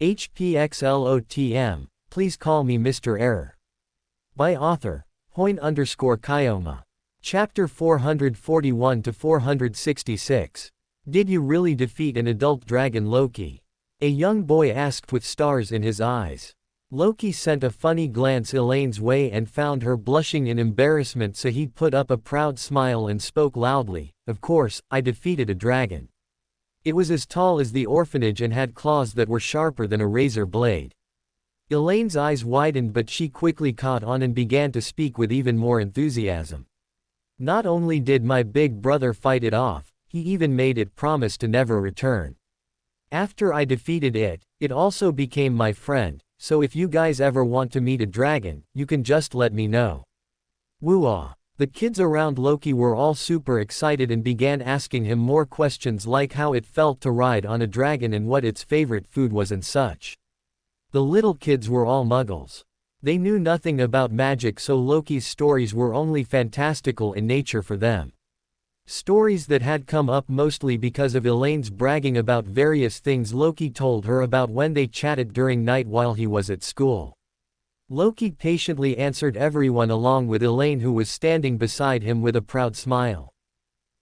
HPXLOTM, please call me Mr. Error. By author, Hoin_Kyoma. Chapter 441 to 466. Did you really defeat an adult dragon, Loki? A young boy asked with stars in his eyes. Loki sent a funny glance Elaine's way and found her blushing in embarrassment, so he put up a proud smile and spoke loudly, "Of course, I defeated a dragon. It was as tall as the orphanage and had claws that were sharper than a razor blade." Elaine's eyes widened, but she quickly caught on and began to speak with even more enthusiasm. "Not only did my big brother fight it off, he even made it promise to never return. After I defeated it, it also became my friend. So if you guys ever want to meet a dragon, you can just let me know." Woo-ah. The kids around Loki were all super excited and began asking him more questions, like how it felt to ride on a dragon and what its favorite food was and such. The little kids were all muggles. They knew nothing about magic, so Loki's stories were only fantastical in nature for them. Stories that had come up mostly because of Elaine's bragging about various things Loki told her about when they chatted during night while he was at school. Loki patiently answered everyone along with Elaine, who was standing beside him with a proud smile.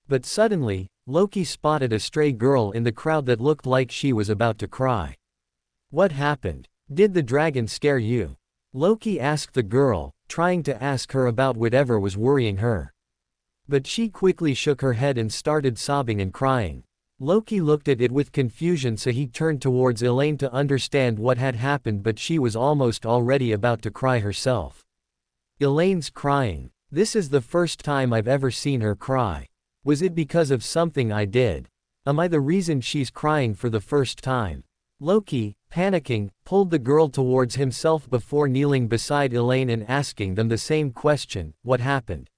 But suddenly, Loki spotted a stray girl in the crowd that looked like she was about to cry. "What happened? Did the dragon scare you?" Loki asked the girl, trying to ask her about whatever was worrying her. But she quickly shook her head and started sobbing and crying. Loki looked at it with confusion, so he turned towards Elaine to understand what had happened, but she was almost already about to cry herself. "Elaine's crying. This is the first time I've ever seen her cry. Was it because of something I did? Am I the reason she's crying for the first time?" Loki, panicking, pulled the girl towards himself before kneeling beside Elaine and asking them the same question, "What happened?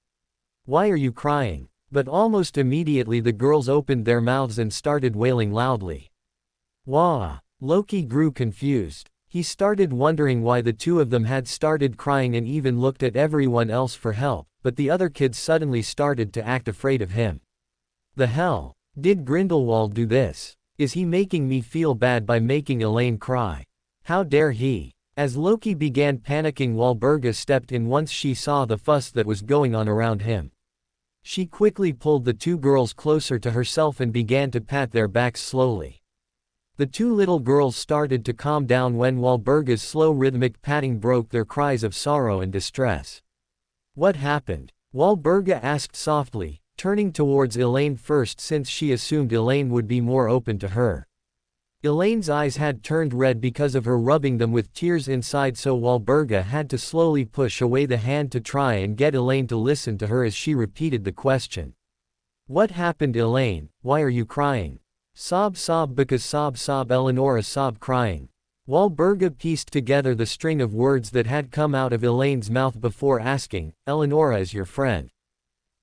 Why are you crying?" But almost immediately the girls opened their mouths and started wailing loudly. Wah! Loki grew confused. He started wondering why the two of them had started crying and even looked at everyone else for help, but the other kids suddenly started to act afraid of him. The hell? Did Grindelwald do this? Is he making me feel bad by making Elaine cry? How dare he? As Loki began panicking, Walburga stepped in once she saw the fuss that was going on around him. She quickly pulled the two girls closer to herself and began to pat their backs slowly. The two little girls started to calm down when Walburga's slow rhythmic patting broke their cries of sorrow and distress. "What happened?" Walburga asked softly, turning towards Elaine first since she assumed Elaine would be more open to her. Elaine's eyes had turned red because of her rubbing them with tears inside, so Walburga had to slowly push away the hand to try and get Elaine to listen to her as she repeated the question. "What happened, Elaine? Why are you crying?" "Sob sob because sob sob," Eleonora sobbed, crying. Walburga pieced together the string of words that had come out of Elaine's mouth before asking, "Eleonora is your friend?"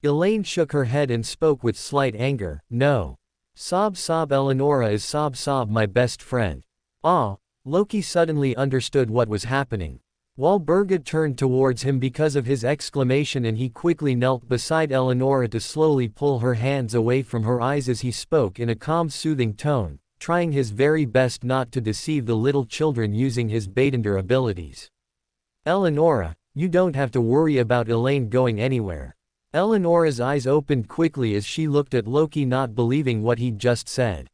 Elaine shook her head and spoke with slight anger, "No. Sob sob, Eleonora is sob sob, my best friend." Ah! Loki suddenly understood what was happening. Walburga turned towards him because of his exclamation, and he quickly knelt beside Eleonora to slowly pull her hands away from her eyes as he spoke in a calm, soothing tone, trying his very best not to deceive the little children using his Baitender abilities. "Eleonora, you don't have to worry about Elaine going anywhere." Eleonora's eyes opened quickly as she looked at Loki, not believing what he'd just said.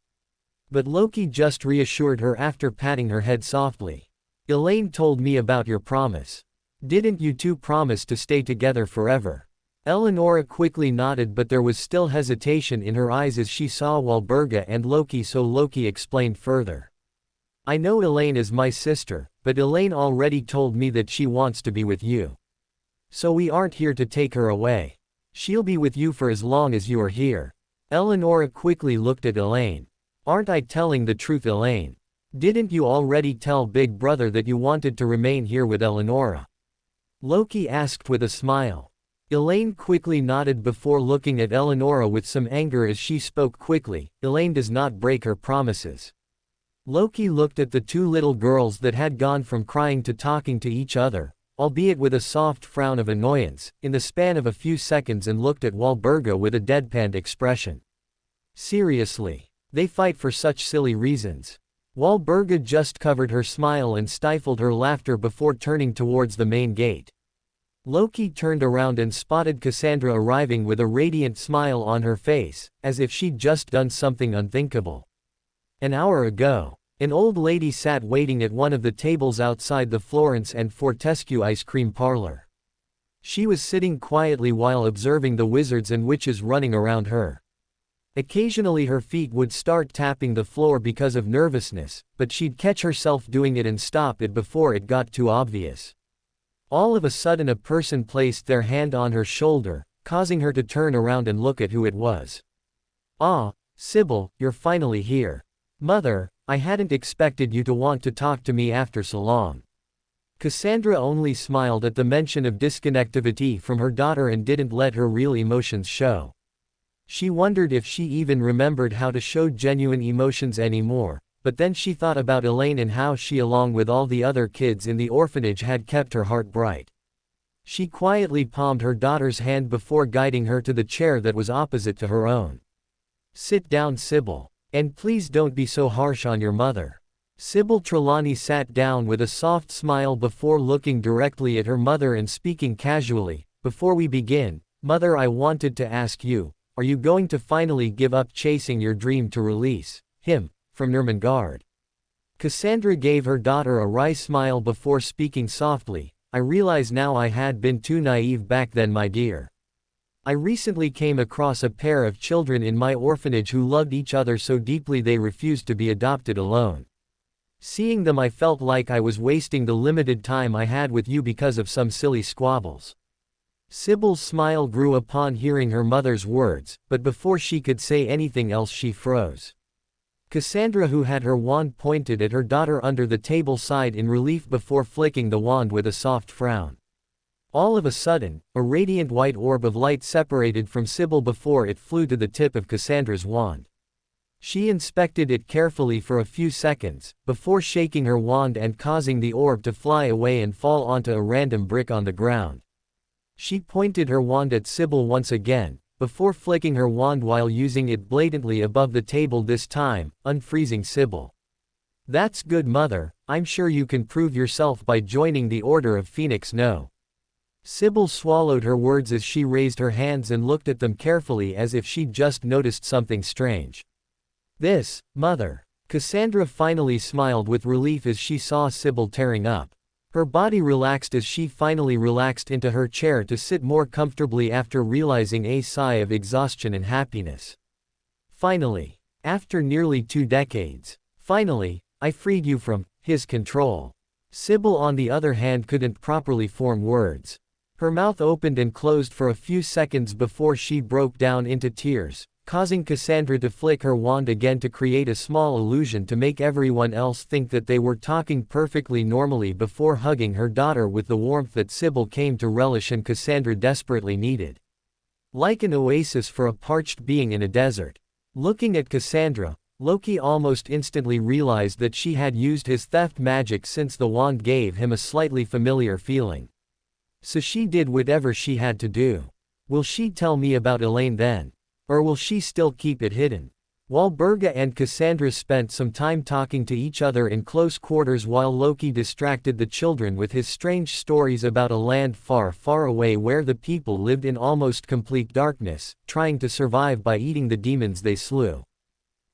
But Loki just reassured her after patting her head softly. "Elaine told me about your promise. Didn't you two promise to stay together forever?" Eleonora quickly nodded, but there was still hesitation in her eyes as she saw Walburga and Loki, so Loki explained further. "I know Elaine is my sister, but Elaine already told me that she wants to be with you. So we aren't here to take her away. She'll be with you for as long as you are here." Eleonora quickly looked at Elaine. "Aren't I telling the truth, Elaine? Didn't you already tell Big Brother that you wanted to remain here with Eleonora?" Loki asked with a smile. Elaine quickly nodded before looking at Eleonora with some anger as she spoke quickly, "Elaine does not break her promises." Loki looked at the two little girls that had gone from crying to talking to each other, albeit with a soft frown of annoyance, in the span of a few seconds, and looked at Walburga with a deadpanned expression. "Seriously? They fight for such silly reasons. Walburga just covered her smile and stifled her laughter before turning towards the main gate. Loki turned around and spotted Cassandra arriving with a radiant smile on her face, as if she'd just done something unthinkable. An hour ago, an old lady sat waiting at one of the tables outside the Florence and Fortescue ice cream parlor. She was sitting quietly while observing the wizards and witches running around her. Occasionally her feet would start tapping the floor because of nervousness, but she'd catch herself doing it and stop it before it got too obvious. All of a sudden a person placed their hand on her shoulder, causing her to turn around and look at who it was. "Ah, Sybil, you're finally here. Mother, I hadn't expected you to want to talk to me after so long." Cassandra only smiled at the mention of disconnectivity from her daughter and didn't let her real emotions show. She wondered if she even remembered how to show genuine emotions anymore, but then she thought about Elaine and how she along with all the other kids in the orphanage had kept her heart bright. She quietly palmed her daughter's hand before guiding her to the chair that was opposite to her own. "Sit down, Sybil. And please don't be so harsh on your mother." Sybil Trelawney sat down with a soft smile before looking directly at her mother and speaking casually. "Before we begin, Mother, I wanted to ask you, are you going to finally give up chasing your dream to release him from Nurmengard?" Cassandra gave her daughter a wry smile before speaking softly. "I realize now I had been too naive back then, my dear. I recently came across a pair of children in my orphanage who loved each other so deeply they refused to be adopted alone. Seeing them I felt like I was wasting the limited time I had with you because of some silly squabbles." Sybil's smile grew upon hearing her mother's words, but before she could say anything else she froze. Cassandra, who had her wand pointed at her daughter under the table, sighed in relief before flicking the wand with a soft frown. All of a sudden, a radiant white orb of light separated from Sybil before it flew to the tip of Cassandra's wand. She inspected it carefully for a few seconds, before shaking her wand and causing the orb to fly away and fall onto a random brick on the ground. She pointed her wand at Sybil once again, before flicking her wand while using it blatantly above the table, this time, unfreezing Sybil. "That's good, Mother. I'm sure you can prove yourself by joining the Order of Phoenix. No." Sybil swallowed her words as she raised her hands and looked at them carefully as if she'd just noticed something strange. "This, Mother." Cassandra finally smiled with relief as she saw Sybil tearing up. Her body relaxed as she finally relaxed into her chair to sit more comfortably after realizing a sigh of exhaustion and happiness. "Finally. After nearly 2 decades. Finally, I freed you from his control." Sybil, on the other hand, couldn't properly form words. Her mouth opened and closed for a few seconds before she broke down into tears, causing Cassandra to flick her wand again to create a small illusion to make everyone else think that they were talking perfectly normally before hugging her daughter with the warmth that Sybil came to relish and Cassandra desperately needed. Like an oasis for a parched being in a desert. Looking at Cassandra, Loki almost instantly realized that she had used his theft magic, since the wand gave him a slightly familiar feeling. So she did whatever she had to do. Will she tell me about Elaine then? Or will she still keep it hidden? Walburga and Cassandra spent some time talking to each other in close quarters while Loki distracted the children with his strange stories about a land far, far away where the people lived in almost complete darkness, trying to survive by eating the demons they slew.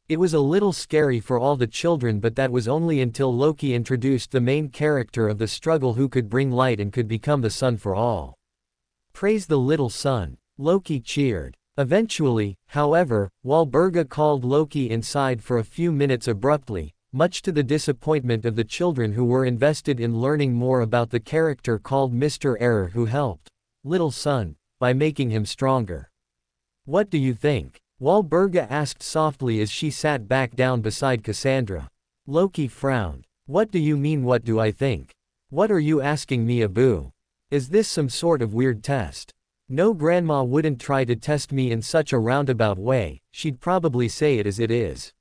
It was a little scary for all the children, but that was only until Loki introduced the main character of the struggle who could bring light and could become the sun for all. "Praise the little sun," Loki cheered. Eventually, however, Walburga called Loki inside for a few minutes abruptly, much to the disappointment of the children who were invested in learning more about the character called Mr. Error who helped Little Sun by making him stronger. "What do you think?" Walburga asked softly as she sat back down beside Cassandra. Loki frowned. "What do you mean, what do I think? What are you asking me, Abu? Is this some sort of weird test? No, Grandma wouldn't try to test me in such a roundabout way, she'd probably say it as it is.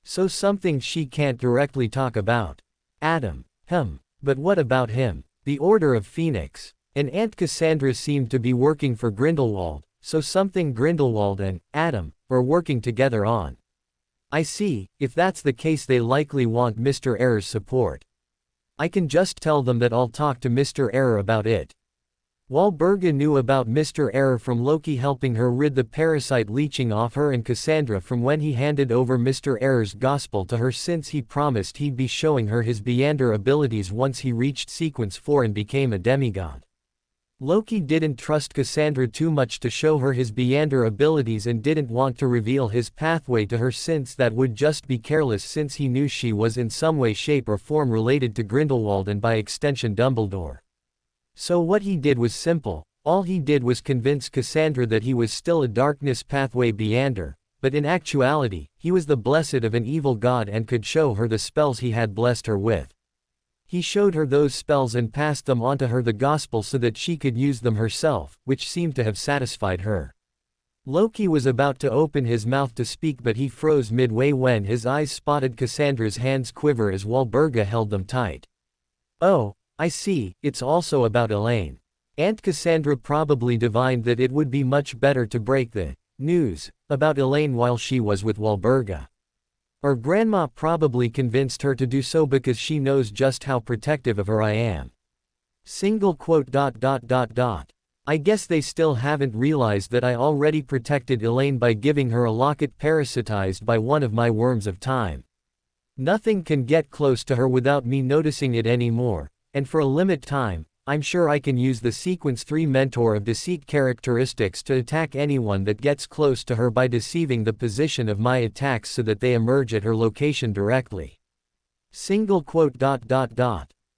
So something she can't directly talk about. Adam. But what about him? The Order of Phoenix. And Aunt Cassandra seemed to be working for Grindelwald, so something Grindelwald and Adam were working together on. I see, if that's the case they likely want Mr. Error's support. I can just tell them that I'll talk to Mr. Error about it. Walburga knew about Mr. Error from Loki helping her rid the parasite leeching off her and Cassandra from when he handed over Mr. Error's gospel to her, since he promised he'd be showing her his Beyonder abilities once he reached Sequence 4 and became a demigod. Loki didn't trust Cassandra too much to show her his Beyonder abilities and didn't want to reveal his pathway to her, since that would just be careless, since he knew she was in some way, shape or form related to Grindelwald and by extension Dumbledore. So what he did was simple. All he did was convince Cassandra that he was still a darkness pathway Beyonder, but in actuality, he was the blessed of an evil god and could show her the spells he had blessed her with. He showed her those spells and passed them on to her the gospel so that she could use them herself, which seemed to have satisfied her. Loki was about to open his mouth to speak, but he froze midway when his eyes spotted Cassandra's hands quiver as Walburga held them tight. Oh, I see, it's also about Elaine. Aunt Cassandra probably divined that it would be much better to break the news about Elaine while she was with Walburga. Or Grandma probably convinced her to do so because she knows just how protective of her I am. I guess they still haven't realized that I already protected Elaine by giving her a locket parasitized by one of my worms of time. Nothing can get close to her without me noticing it anymore. And for a limit time, I'm sure I can use the Sequence 3 Mentor of Deceit characteristics to attack anyone that gets close to her by deceiving the position of my attacks so that they emerge at her location directly.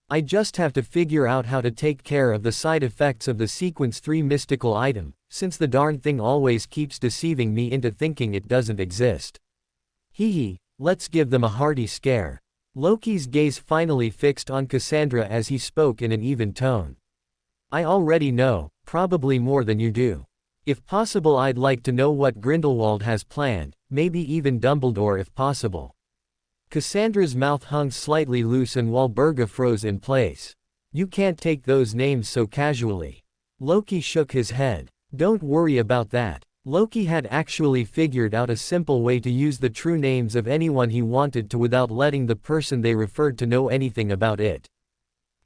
I just have to figure out how to take care of the side effects of the Sequence 3 mystical item, since the darn thing always keeps deceiving me into thinking it doesn't exist. Let's give them a hearty scare. Loki's gaze finally fixed on Cassandra as he spoke in an even tone. I already know, probably more than you do. If possible, I'd like to know what Grindelwald has planned, maybe even Dumbledore if possible. Cassandra's mouth hung slightly loose and Walburga froze in place. You can't take those names so casually. Loki shook his head. Don't worry about that. Loki had actually figured out a simple way to use the true names of anyone he wanted to without letting the person they referred to know anything about it.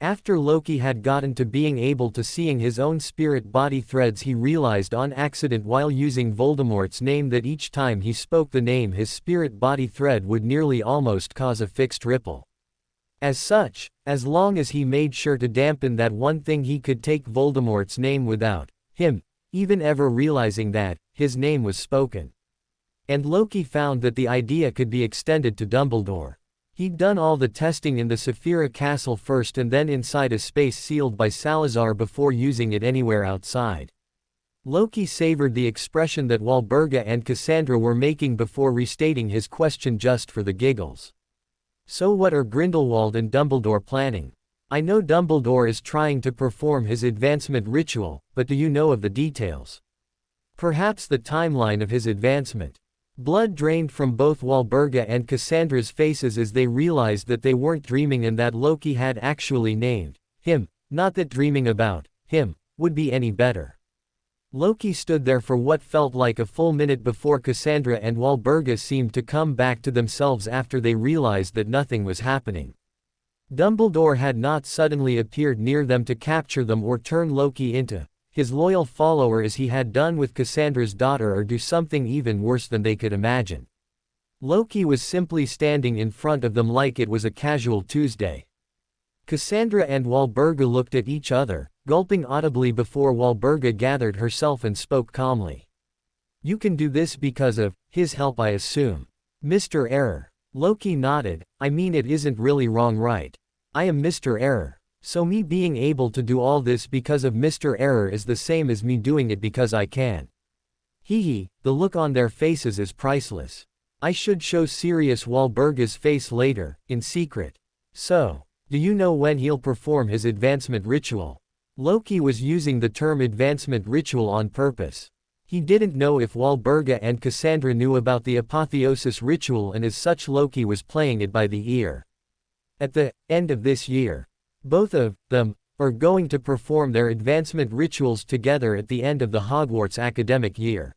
After Loki had gotten to being able to seeing his own spirit body threads, he realized on accident while using Voldemort's name that each time he spoke the name his spirit body thread would nearly almost cause a fixed ripple. As such, as long as he made sure to dampen that one thing, he could take Voldemort's name without him even ever realizing that his name was spoken. And Loki found that the idea could be extended to Dumbledore. He'd done all the testing in the Saphira Castle first and then inside a space sealed by Salazar before using it anywhere outside. Loki savored the expression that Walburga and Cassandra were making before restating his question just for the giggles. So what are Grindelwald and Dumbledore planning? I know Dumbledore is trying to perform his advancement ritual, but do you know of the details? Perhaps the timeline of his advancement. Blood drained from both Walburga and Cassandra's faces as they realized that they weren't dreaming and that Loki had actually named him, not that dreaming about him would be any better. Loki stood there for what felt like a full minute before Cassandra and Walburga seemed to come back to themselves after they realized that nothing was happening. Dumbledore had not suddenly appeared near them to capture them or turn Loki into his loyal follower as he had done with Cassandra's daughter, or do something even worse than they could imagine. Loki was simply standing in front of them like it was a casual Tuesday. Cassandra and Walburga looked at each other, gulping audibly before Walburga gathered herself and spoke calmly. You can do this because of his help, I assume. Mr. Error. Loki nodded. I mean, it isn't really wrong, right? I am Mr. Error. So me being able to do all this because of Mr. Error is the same as me doing it because I can. The look on their faces is priceless. I should show serious Walburga's face later, in secret. So, do you know when he'll perform his advancement ritual? Loki was using the term advancement ritual on purpose. He didn't know if Walburga and Cassandra knew about the apotheosis ritual, and as such Loki was playing it by the ear. At the end of this year, both of them are going to perform their advancement rituals together at the end of the Hogwarts academic year.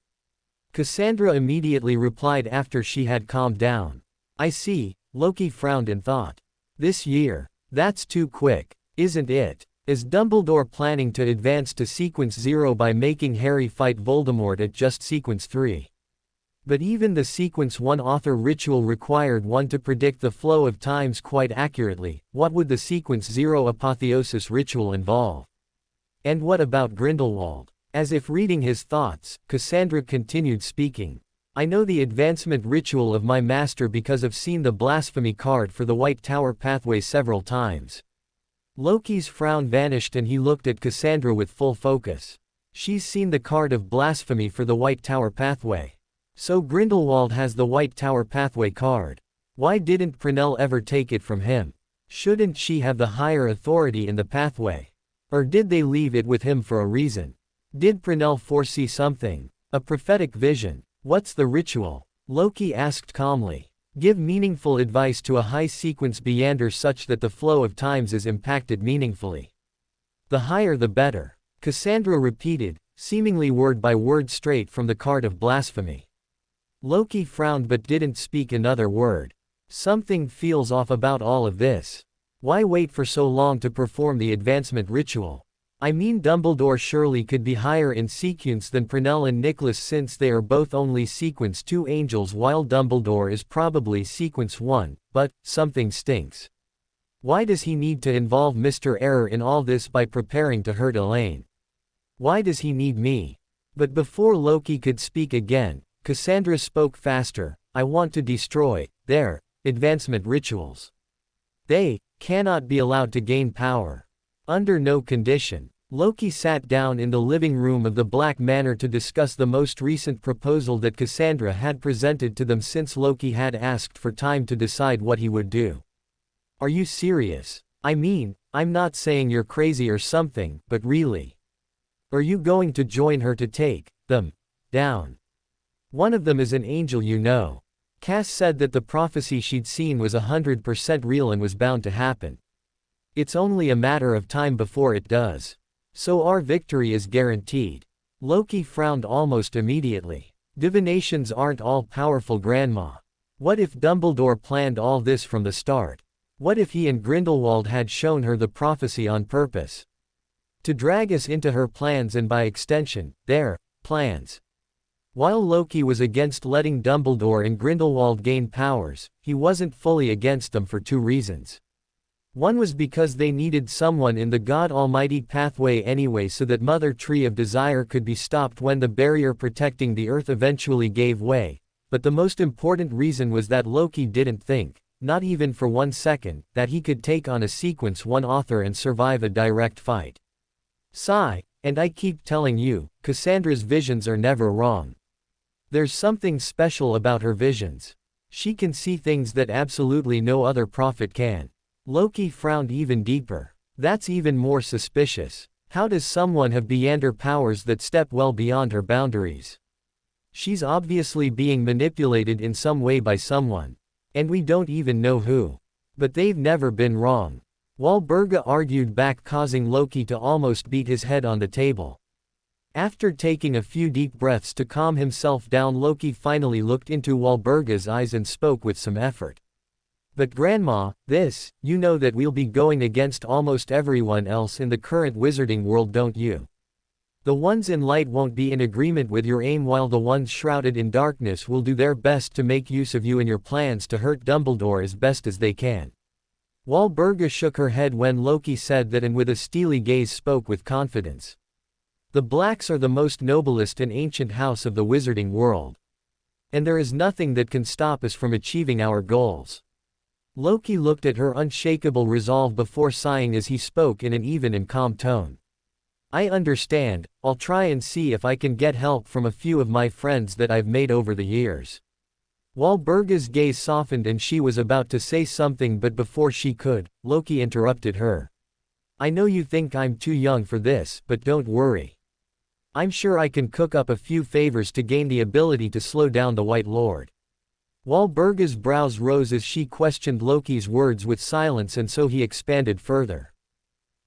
Cassandra immediately replied after she had calmed down. I see, Loki frowned and thought. This year. That's too quick, isn't it? Is Dumbledore planning to advance to Sequence 0 by making Harry fight Voldemort at just Sequence 3? But even the Sequence 1 author ritual required one to predict the flow of times quite accurately. What would the Sequence 0 apotheosis ritual involve? And what about Grindelwald? As if reading his thoughts, Cassandra continued speaking. I know the advancement ritual of my master because I've seen the blasphemy card for the White Tower pathway several times. Loki's frown vanished and he looked at Cassandra with full focus. She's seen the card of blasphemy for the White Tower pathway. So Grindelwald has the White Tower pathway card. Why didn't Prunell ever take it from him? Shouldn't she have the higher authority in the pathway? Or did they leave it with him for a reason? Did Prunell foresee something? A prophetic vision? What's the ritual? Loki asked calmly. Give meaningful advice to a high-sequence Beyander such that the flow of times is impacted meaningfully. The higher the better. Cassandra repeated, seemingly word by word straight from the card of blasphemy. Loki frowned but didn't speak another word. Something feels off about all of this. Why wait for so long to perform the advancement ritual? I mean, Dumbledore surely could be higher in sequence than Prunell and Nicholas since they are both only Sequence 2 angels while Dumbledore is probably Sequence 1, but something stinks. Why does he need to involve Mr. Error in all this by preparing to hurt Elaine? Why does he need me? But before Loki could speak again, Cassandra spoke faster. I want to destroy their advancement rituals. They cannot be allowed to gain power. Under no condition. Loki sat down in the living room of the Black Manor to discuss the most recent proposal that Cassandra had presented to them since Loki had asked for time to decide what he would do. Are you serious? I mean, I'm not saying you're crazy or something, but really. Are you going to join her to take them down? One of them is an angel, you know. Cass said that the prophecy she'd seen was 100% real and was bound to happen. It's only a matter of time before it does. So our victory is guaranteed. Loki frowned almost immediately. Divinations aren't all powerful, Grandma. What if Dumbledore planned all this from the start? What if he and Grindelwald had shown her the prophecy on purpose? To drag us into her plans and by extension, their plans. While Loki was against letting Dumbledore and Grindelwald gain powers, he wasn't fully against them for two reasons. One was because they needed someone in the God Almighty pathway anyway so that Mother Tree of Desire could be stopped when the barrier protecting the Earth eventually gave way, but the most important reason was that Loki didn't think, not even for 1 second, that he could take on a Sequence 1 author and survive a direct fight. Sigh, and I keep telling you, Cassandra's visions are never wrong. There's something special about her visions. She can see things that absolutely no other prophet can. Loki frowned even deeper. That's even more suspicious. How does someone have Beyander powers that step well beyond her boundaries? She's obviously being manipulated in some way by someone. And we don't even know who. But they've never been wrong. Walburga argued back, causing Loki to almost beat his head on the table. After taking a few deep breaths to calm himself down, Loki finally looked into Walburga's eyes and spoke with some effort. But Grandma, you know that we'll be going against almost everyone else in the current wizarding world, don't you? The ones in light won't be in agreement with your aim while the ones shrouded in darkness will do their best to make use of you and your plans to hurt Dumbledore as best as they can. Walburga shook her head when Loki said that and with a steely gaze spoke with confidence. The Blacks are the most noblest and ancient house of the wizarding world. And there is nothing that can stop us from achieving our goals. Loki looked at her unshakable resolve before sighing as he spoke in an even and calm tone. I understand. I'll try and see if I can get help from a few of my friends that I've made over the years. Walburga's gaze softened and she was about to say something, but before she could, Loki interrupted her. I know you think I'm too young for this, but don't worry. I'm sure I can cook up a few favors to gain the ability to slow down the White Lord. Walburga's brows rose as she questioned Loki's words with silence, and so he expanded further.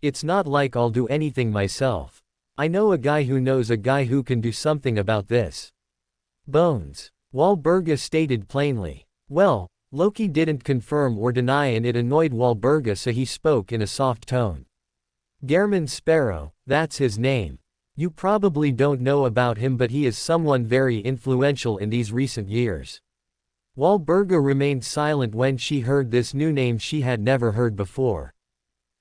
It's not like I'll do anything myself. I know a guy who knows a guy who can do something about this. Bones. Walburga stated plainly. Well, Loki didn't confirm or deny, and it annoyed Walburga, so he spoke in a soft tone. Gehrman Sparrow, that's his name. You probably don't know about him, but he is someone very influential in these recent years. Walburga remained silent when she heard this new name she had never heard before.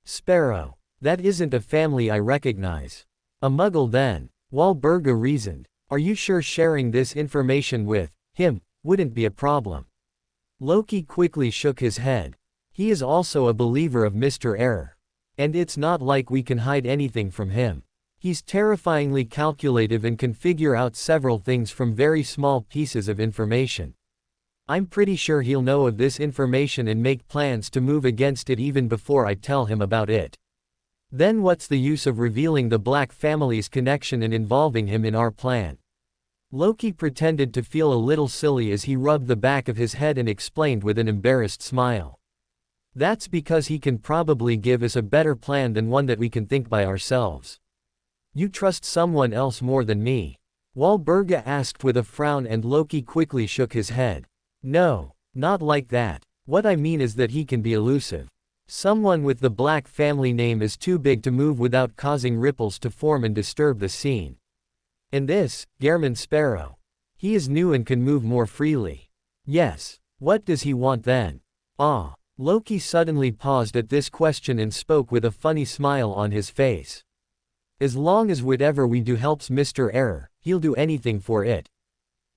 Sparrow. That isn't a family I recognize. A Muggle then. Walburga reasoned. Are you sure sharing this information with him wouldn't be a problem? Loki quickly shook his head. He is also a believer of Mr. Error. And it's not like we can hide anything from him. He's terrifyingly calculative and can figure out several things from very small pieces of information. I'm pretty sure he'll know of this information and make plans to move against it even before I tell him about it. Then what's the use of revealing the Black family's connection and involving him in our plan? Loki pretended to feel a little silly as he rubbed the back of his head and explained with an embarrassed smile. That's because he can probably give us a better plan than one that we can think by ourselves. You trust someone else more than me? Walburga asked with a frown, and Loki quickly shook his head. No, not like that. What I mean is that he can be elusive. Someone with the Black family name is too big to move without causing ripples to form and disturb the scene. And this, Gehrman Sparrow. He is new and can move more freely. Yes. What does he want then? Ah. Loki suddenly paused at this question and spoke with a funny smile on his face. As long as whatever we do helps Mr. Error, he'll do anything for it.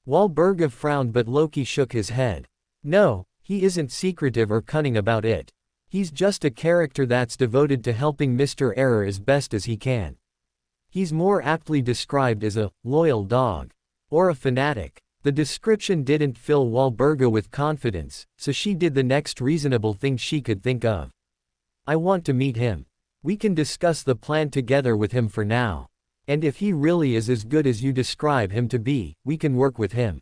Walburga frowned, but Loki shook his head. No, he isn't secretive or cunning about it. He's just a character that's devoted to helping Mr. Error as best as he can. He's more aptly described as a loyal dog. Or a fanatic. The description didn't fill Walburga with confidence, so she did the next reasonable thing she could think of. I want to meet him. We can discuss the plan together with him for now. And if he really is as good as you describe him to be, we can work with him.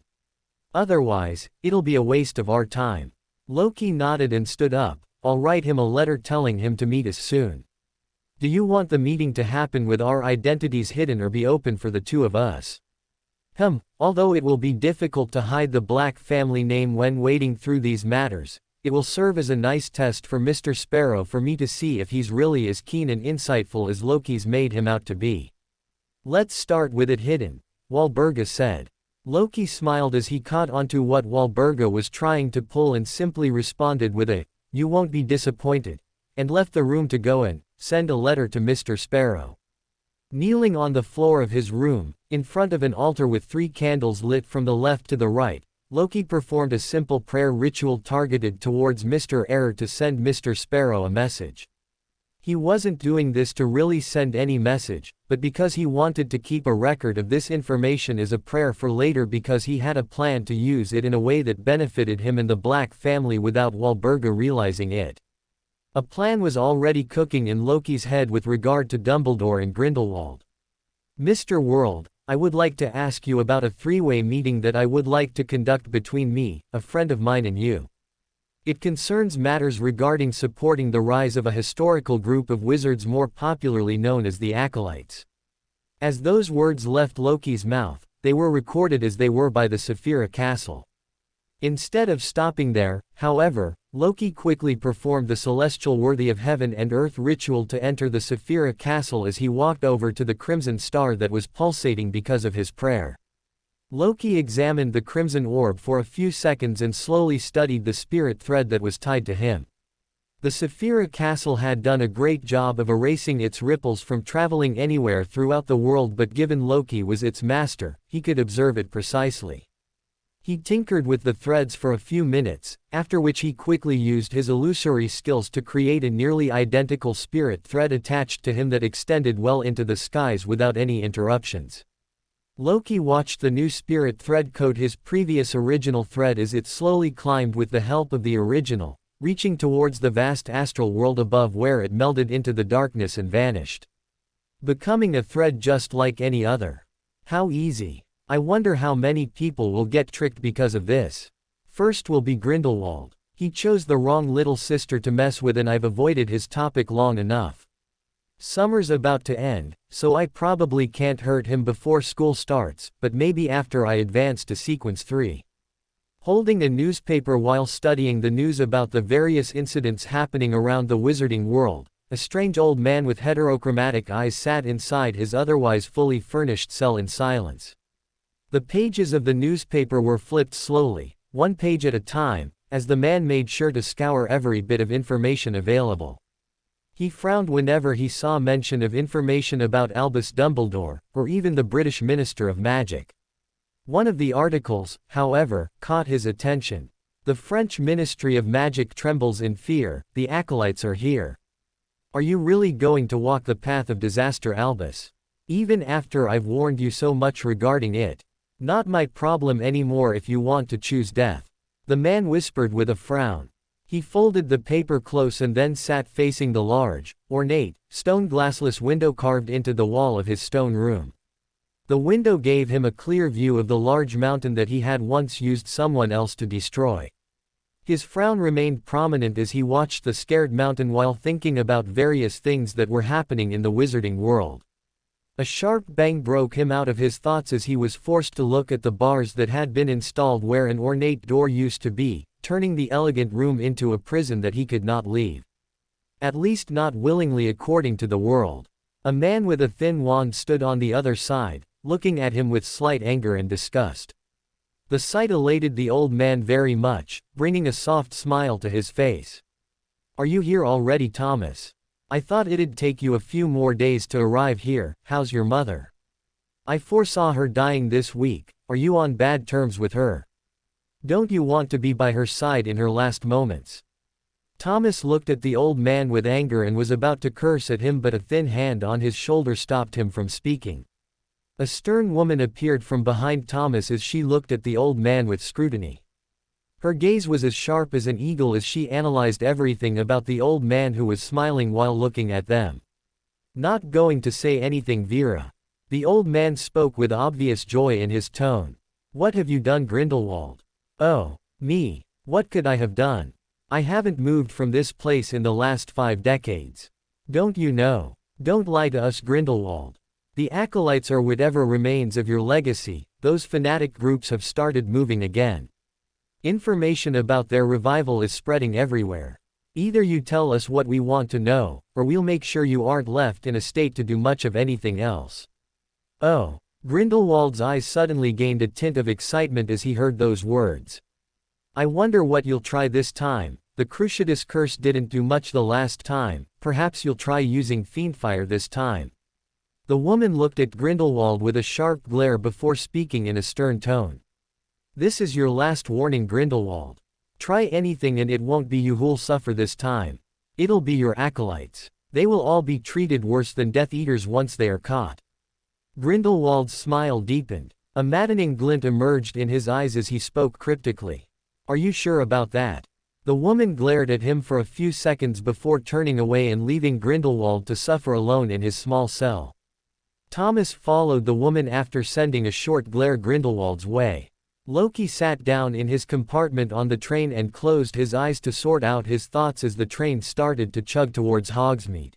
Otherwise, it'll be a waste of our time. Loki nodded and stood up. I'll write him a letter telling him to meet us soon. Do you want the meeting to happen with our identities hidden or be open for the two of us? Although it will be difficult to hide the Black family name when wading through these matters, it will serve as a nice test for Mr. Sparrow for me to see if he's really as keen and insightful as Loki's made him out to be. Let's start with it hidden, Walburga said. Loki smiled as he caught onto what Walburga was trying to pull and simply responded with a, "You won't be disappointed," and left the room to go and send a letter to Mr. Sparrow. Kneeling on the floor of his room, in front of an altar with 3 candles lit from the left to the right, Loki performed a simple prayer ritual targeted towards Mr. Error to send Mr. Sparrow a message. He wasn't doing this to really send any message, but because he wanted to keep a record of this information as a prayer for later, because he had a plan to use it in a way that benefited him and the Black family without Walburga realizing it. A plan was already cooking in Loki's head with regard to Dumbledore and Grindelwald. Mr. World, I would like to ask you about a 3-way meeting that I would like to conduct between me, a friend of mine, and you. It concerns matters regarding supporting the rise of a historical group of wizards more popularly known as the Acolytes. As those words left Loki's mouth, they were recorded as they were by the Saphira Castle. Instead of stopping there, however, Loki quickly performed the celestial worthy of heaven and earth ritual to enter the Saphira Castle as he walked over to the crimson star that was pulsating because of his prayer. Loki examined the crimson orb for a few seconds and slowly studied the spirit thread that was tied to him. The Saphira Castle had done a great job of erasing its ripples from traveling anywhere throughout the world, but given Loki was its master, he could observe it precisely. He tinkered with the threads for a few minutes, after which he quickly used his illusory skills to create a nearly identical spirit thread attached to him that extended well into the skies without any interruptions. Loki watched the new spirit thread coat his previous original thread as it slowly climbed with the help of the original, reaching towards the vast astral world above, where it melded into the darkness and vanished, becoming a thread just like any other. How easy. I wonder how many people will get tricked because of this. First will be Grindelwald. He chose the wrong little sister to mess with, and I've avoided his topic long enough. Summer's about to end, so I probably can't hurt him before school starts, but maybe after I advance to sequence 3. Holding a newspaper while studying the news about the various incidents happening around the wizarding world, a strange old man with heterochromatic eyes sat inside his otherwise fully furnished cell in silence. The pages of the newspaper were flipped slowly, one page at a time, as the man made sure to scour every bit of information available. He frowned whenever he saw mention of information about Albus Dumbledore, or even the British Minister of Magic. One of the articles, however, caught his attention. The French Ministry of Magic trembles in fear, the acolytes are here. Are you really going to walk the path of disaster, Albus? Even after I've warned you so much regarding it. Not my problem anymore if you want to choose death. The man whispered with a frown. He folded the paper close and then sat facing the large, ornate, stone glassless window carved into the wall of his stone room. The window gave him a clear view of the large mountain that he had once used someone else to destroy. His frown remained prominent as he watched the scared mountain while thinking about various things that were happening in the wizarding world. A sharp bang broke him out of his thoughts as he was forced to look at the bars that had been installed where an ornate door used to be, turning the elegant room into a prison that he could not leave. At least not willingly according to the world. A man with a thin wand stood on the other side, looking at him with slight anger and disgust. The sight elated the old man very much, bringing a soft smile to his face. Are you here already, Thomas? I thought it'd take you a few more days to arrive here. How's your mother? I foresaw her dying this week. Are you on bad terms with her? Don't you want to be by her side in her last moments? Thomas looked at the old man with anger and was about to curse at him, but a thin hand on his shoulder stopped him from speaking. A stern woman appeared from behind Thomas as she looked at the old man with scrutiny. Her gaze was as sharp as an eagle as she analyzed everything about the old man who was smiling while looking at them. Not going to say anything, Vera? The old man spoke with obvious joy in his tone. What have you done, Grindelwald? Oh, me. What could I have done? I haven't moved from this place in the last 5 decades. Don't you know? Don't lie to us, Grindelwald. The acolytes are whatever remains of your legacy. Those fanatic groups have started moving again. Information about their revival is spreading everywhere. Either you tell us what we want to know, or we'll make sure you aren't left in a state to do much of anything else. Oh. Grindelwald's eyes suddenly gained a tint of excitement as he heard those words. I wonder what you'll try this time. The Cruciatus curse didn't do much the last time. Perhaps you'll try using fiendfire this time. The woman looked at Grindelwald with a sharp glare before speaking in a stern tone. This is your last warning, Grindelwald. Try anything and it won't be you who'll suffer this time. It'll be your acolytes. They will all be treated worse than Death Eaters once they are caught. Grindelwald's smile deepened. A maddening glint emerged in his eyes as he spoke cryptically. Are you sure about that? The woman glared at him for a few seconds before turning away and leaving Grindelwald to suffer alone in his small cell. Thomas followed the woman after sending a short glare Grindelwald's way. Loki sat down in his compartment on the train and closed his eyes to sort out his thoughts as the train started to chug towards Hogsmeade.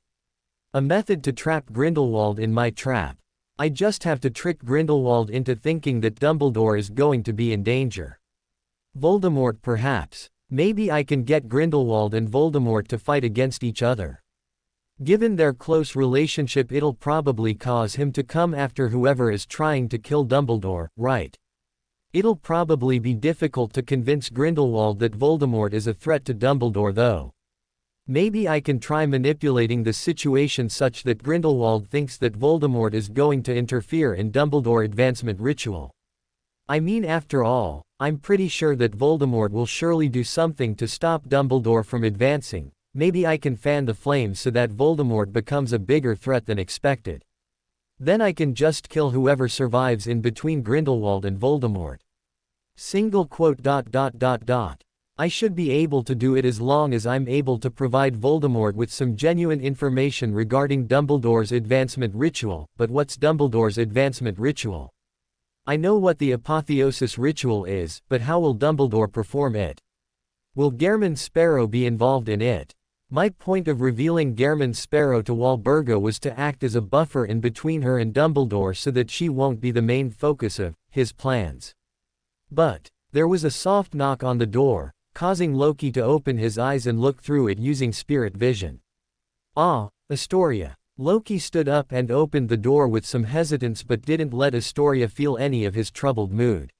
A method to trap Grindelwald in my trap. I just have to trick Grindelwald into thinking that Dumbledore is going to be in danger. Voldemort, perhaps. Maybe I can get Grindelwald and Voldemort to fight against each other. Given their close relationship, it'll probably cause him to come after whoever is trying to kill Dumbledore, right? It'll probably be difficult to convince Grindelwald that Voldemort is a threat to Dumbledore though. Maybe I can try manipulating the situation such that Grindelwald thinks that Voldemort is going to interfere in Dumbledore advancement ritual. I mean, after all, I'm pretty sure that Voldemort will surely do something to stop Dumbledore from advancing. Maybe I can fan the flames so that Voldemort becomes a bigger threat than expected. Then I can just kill whoever survives in between Grindelwald and Voldemort. Single quote. I should be able to do it as long as I'm able to provide Voldemort with some genuine information regarding Dumbledore's advancement ritual. But what's Dumbledore's advancement ritual? I know what the apotheosis ritual is, but how will Dumbledore perform it? Will Gehrman Sparrow be involved in it? My point of revealing Gehrman's Sparrow to Walburga was to act as a buffer in between her and Dumbledore so that she won't be the main focus of his plans. But there was a soft knock on the door, causing Loki to open his eyes and look through it using spirit vision. Ah, Astoria. Loki stood up and opened the door with some hesitance but didn't let Astoria feel any of his troubled mood.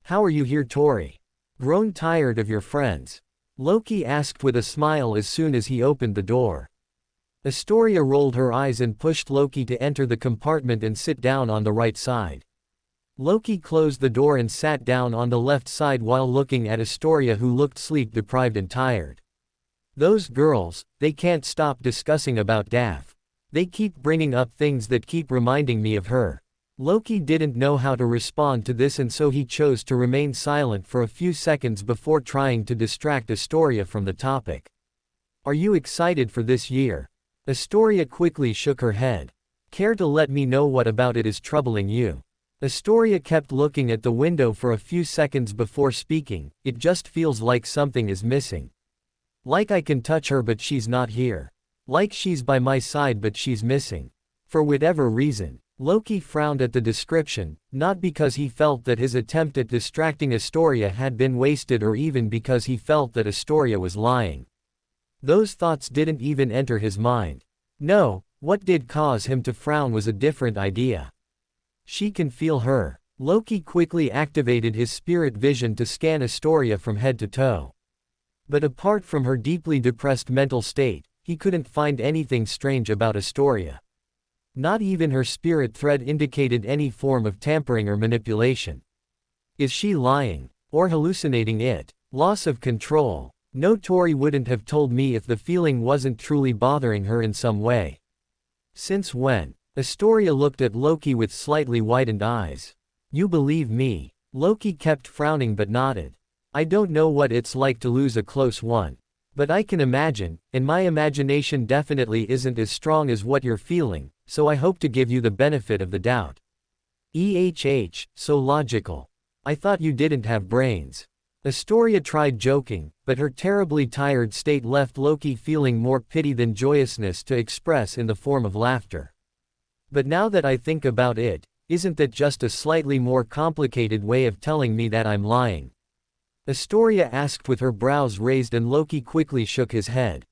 How are you here, Tori? Grown tired of your friends? Loki asked with a smile as soon as he opened the door. Astoria rolled her eyes and pushed Loki to enter the compartment and sit down on the right side. Loki closed the door and sat down on the left side while looking at Astoria, who looked sleep-deprived and tired. Those girls, they can't stop discussing about Daff. They keep bringing up things that keep reminding me of her. Loki didn't know how to respond to this, and so he chose to remain silent for a few seconds before trying to distract Astoria from the topic. Are you excited for this year? Astoria quickly shook her head. Care to let me know what about it is troubling you? Astoria kept looking at the window for a few seconds before speaking. It just feels like something is missing. Like I can touch her but she's not here. Like she's by my side but she's missing. For whatever reason. Loki frowned at the description, not because he felt that his attempt at distracting Astoria had been wasted or even because he felt that Astoria was lying. Those thoughts didn't even enter his mind. No, what did cause him to frown was a different idea. She can feel her. Loki quickly activated his spirit vision to scan Astoria from head to toe. But apart from her deeply depressed mental state, he couldn't find anything strange about Astoria. Not even her spirit thread indicated any form of tampering or manipulation. Is she lying? Or hallucinating it? Loss of control? No, Tori wouldn't have told me if the feeling wasn't truly bothering her in some way. Since when? Astoria looked at Loki with slightly widened eyes. You believe me? Loki kept frowning but nodded. I don't know what it's like to lose a close one. But I can imagine, and my imagination definitely isn't as strong as what you're feeling, so I hope to give you the benefit of the doubt. So logical. I thought you didn't have brains. Astoria tried joking, but her terribly tired state left Loki feeling more pity than joyousness to express in the form of laughter. But now that I think about it, isn't that just a slightly more complicated way of telling me that I'm lying? Astoria asked with her brows raised, and Loki quickly shook his head.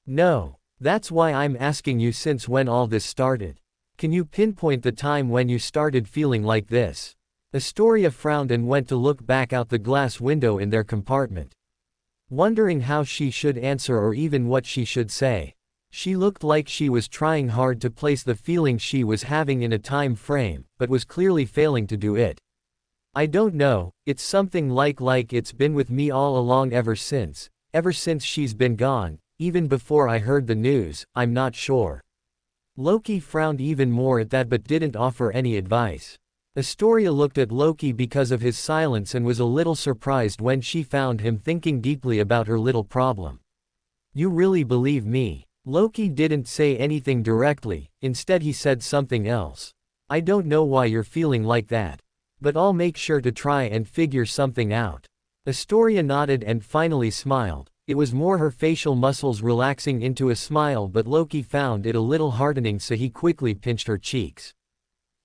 No. That's why I'm asking you, since when all this started. Can you pinpoint the time when you started feeling like this? Astoria frowned and went to look back out the glass window in their compartment. Wondering how she should answer or even what she should say. She looked like she was trying hard to place the feeling she was having in a time frame, but was clearly failing to do it. I don't know, it's something like it's been with me all along ever since she's been gone, even before I heard the news. I'm not sure. Loki frowned even more at that but didn't offer any advice. Astoria looked at Loki because of his silence and was a little surprised when she found him thinking deeply about her little problem. You really believe me? Loki didn't say anything directly, instead he said something else. I don't know why you're feeling like that. But I'll make sure to try and figure something out. Astoria nodded and finally smiled. It was more her facial muscles relaxing into a smile, but Loki found it a little hardening, so he quickly pinched her cheeks.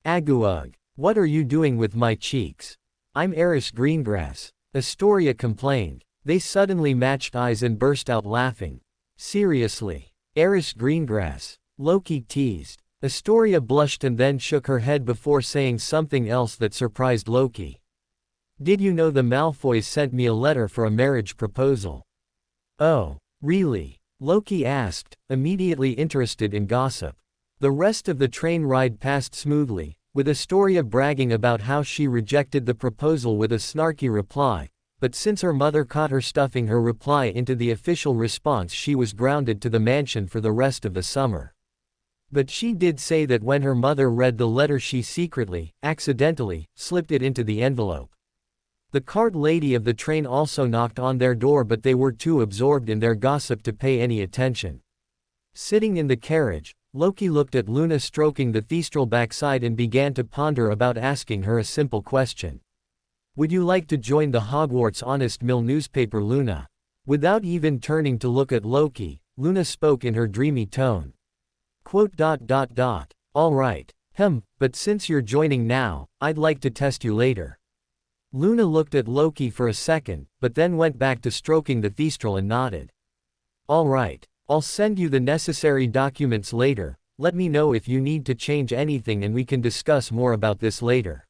Aguug. What are you doing with my cheeks? I'm Eris Greengrass. Astoria complained. They suddenly matched eyes and burst out laughing. Seriously? Eris Greengrass? Loki teased. Astoria blushed and then shook her head before saying something else that surprised Loki. Did you know the Malfoys sent me a letter for a marriage proposal? Oh, really? Loki asked, immediately interested in gossip. The rest of the train ride passed smoothly, with Astoria bragging about how she rejected the proposal with a snarky reply, but since her mother caught her stuffing her reply into the official response, she was grounded to the mansion for the rest of the summer. But she did say that when her mother read the letter, she secretly, accidentally, slipped it into the envelope. The cart lady of the train also knocked on their door, but they were too absorbed in their gossip to pay any attention. Sitting in the carriage, Loki looked at Luna stroking the Thestral backside and began to ponder about asking her a simple question. Would you like to join the Hogwarts Honest Mill newspaper, Luna? Without even turning to look at Loki, Luna spoke in her dreamy tone. All right. But since you're joining now, I'd like to test you later. Luna looked at Loki for a second, but then went back to stroking the thestral and nodded. All right. I'll send you the necessary documents later. Let me know if you need to change anything and we can discuss more about this later.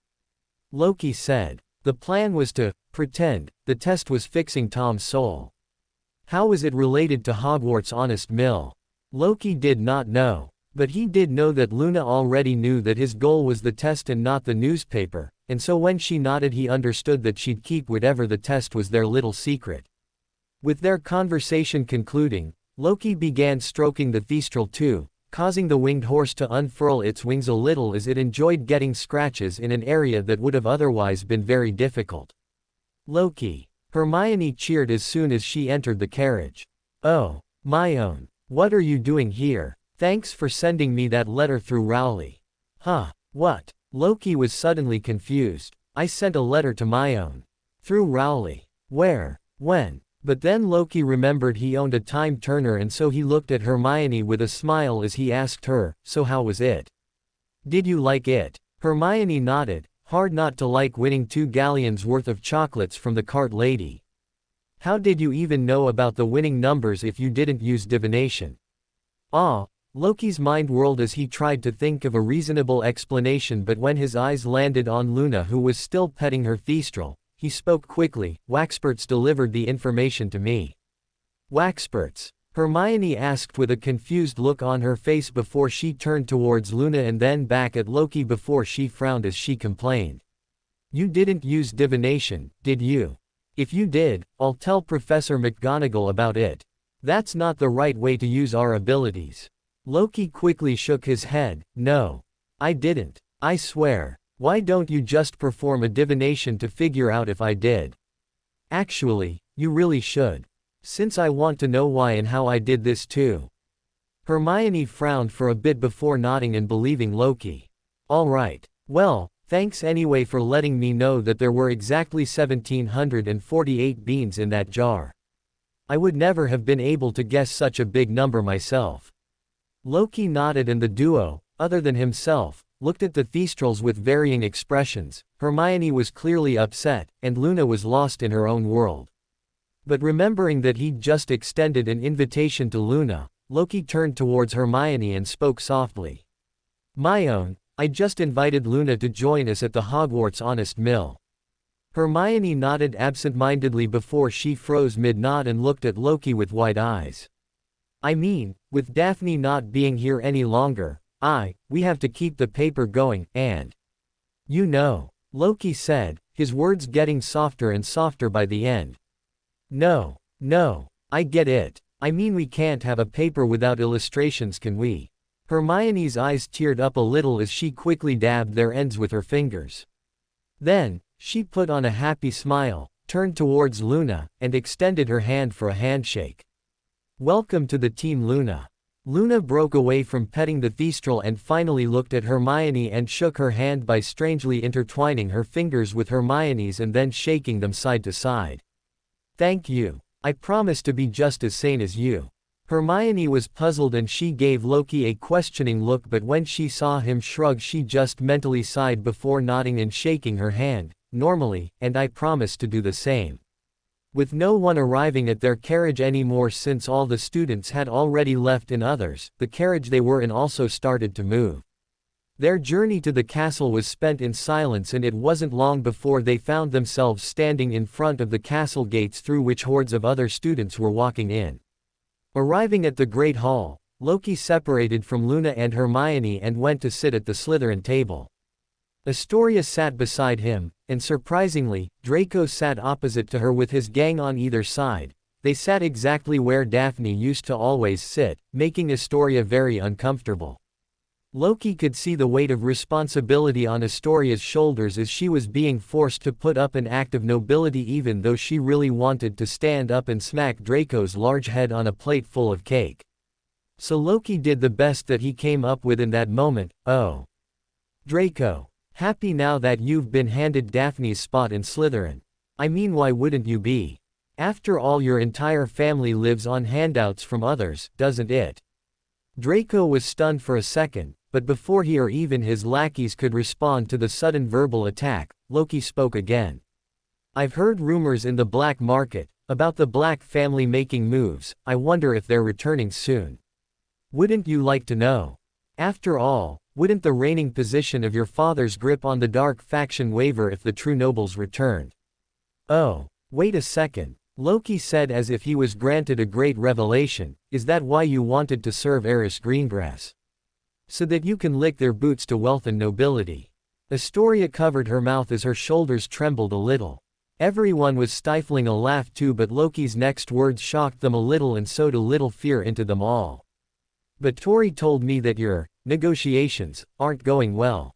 Loki said. The plan was to pretend the test was fixing Tom's soul. How was it related to Hogwarts' honest mill? Loki did not know. But he did know that Luna already knew that his goal was the test and not the newspaper, and so when she nodded he understood that she'd keep whatever the test was their little secret. With their conversation concluding, Loki began stroking the thestral too, causing the winged horse to unfurl its wings a little as it enjoyed getting scratches in an area that would have otherwise been very difficult. Loki. Hermione cheered as soon as she entered the carriage. Oh, my own. What are you doing here? Thanks for sending me that letter through Rowley. Huh? What? Loki was suddenly confused. I sent a letter to my own. Through Rowley. Where? When? But then Loki remembered he owned a time turner and so he looked at Hermione with a smile as he asked her, so how was it? Did you like it? Hermione nodded, hard not to like winning 2 galleons worth of chocolates from the cart lady. How did you even know about the winning numbers if you didn't use divination? Loki's mind whirled as he tried to think of a reasonable explanation, but when his eyes landed on Luna, who was still petting her thestral, he spoke quickly. Waxperts delivered the information to me. Waxperts? Hermione asked with a confused look on her face before she turned towards Luna and then back at Loki before she frowned as she complained. You didn't use divination, did you? If you did, I'll tell Professor McGonagall about it. That's not the right way to use our abilities. Loki quickly shook his head. No. I didn't. I swear. Why don't you just perform a divination to figure out if I did? Actually, you really should. Since I want to know why and how I did this too. Hermione frowned for a bit before nodding and believing Loki. All right. Well, thanks anyway for letting me know that there were exactly 1,748 beans in that jar. I would never have been able to guess such a big number myself. Loki nodded and the duo, other than himself, looked at the thestrals with varying expressions. Hermione was clearly upset, and Luna was lost in her own world. But remembering that he'd just extended an invitation to Luna, Loki turned towards Hermione and spoke softly. My own, I just invited Luna to join us at the Hogwarts honest mill. Hermione nodded absent-mindedly before she froze mid-nod and looked at Loki with wide eyes. I mean, with Daphne not being here any longer, we have to keep the paper going, and… You know, Loki said, his words getting softer and softer by the end. No, I get it. I mean we can't have a paper without illustrations, can we? Hermione's eyes teared up a little as she quickly dabbed their ends with her fingers. Then, she put on a happy smile, turned towards Luna, and extended her hand for a handshake. Welcome to the team, Luna. Luna broke away from petting the thestral and finally looked at Hermione and shook her hand by strangely intertwining her fingers with Hermione's and then shaking them side to side. Thank you. I promise to be just as sane as you. Hermione was puzzled and she gave Loki a questioning look, but when she saw him shrug she just mentally sighed before nodding and shaking her hand. Normally, and I promise to do the same. With no one arriving at their carriage anymore since all the students had already left in others, the carriage they were in also started to move. Their journey to the castle was spent in silence, and it wasn't long before they found themselves standing in front of the castle gates through which hordes of other students were walking in. Arriving at the Great Hall, Loki separated from Luna and Hermione and went to sit at the Slytherin table. Astoria sat beside him, and surprisingly, Draco sat opposite to her with his gang on either side. They sat exactly where Daphne used to always sit, making Astoria very uncomfortable. Loki could see the weight of responsibility on Astoria's shoulders as she was being forced to put up an act of nobility even though she really wanted to stand up and smack Draco's large head on a plate full of cake. So Loki did the best that he came up with in that moment. Oh. Draco. Happy now that you've been handed Daphne's spot in Slytherin. I mean, why wouldn't you be? After all, your entire family lives on handouts from others, doesn't it? Draco was stunned for a second, but before he or even his lackeys could respond to the sudden verbal attack, Loki spoke again. I've heard rumors in the black market about the Black family making moves. I wonder if they're returning soon. Wouldn't you like to know? After all, wouldn't the reigning position of your father's grip on the dark faction waver if the true nobles returned? Oh, wait a second, Loki said as if he was granted a great revelation. Is that why you wanted to serve Eris Greengrass? So that you can lick their boots to wealth and nobility. Astoria covered her mouth as her shoulders trembled a little. Everyone was stifling a laugh too, but Loki's next words shocked them a little and sowed a little fear into them all. But Tori told me that your negotiations aren't going well.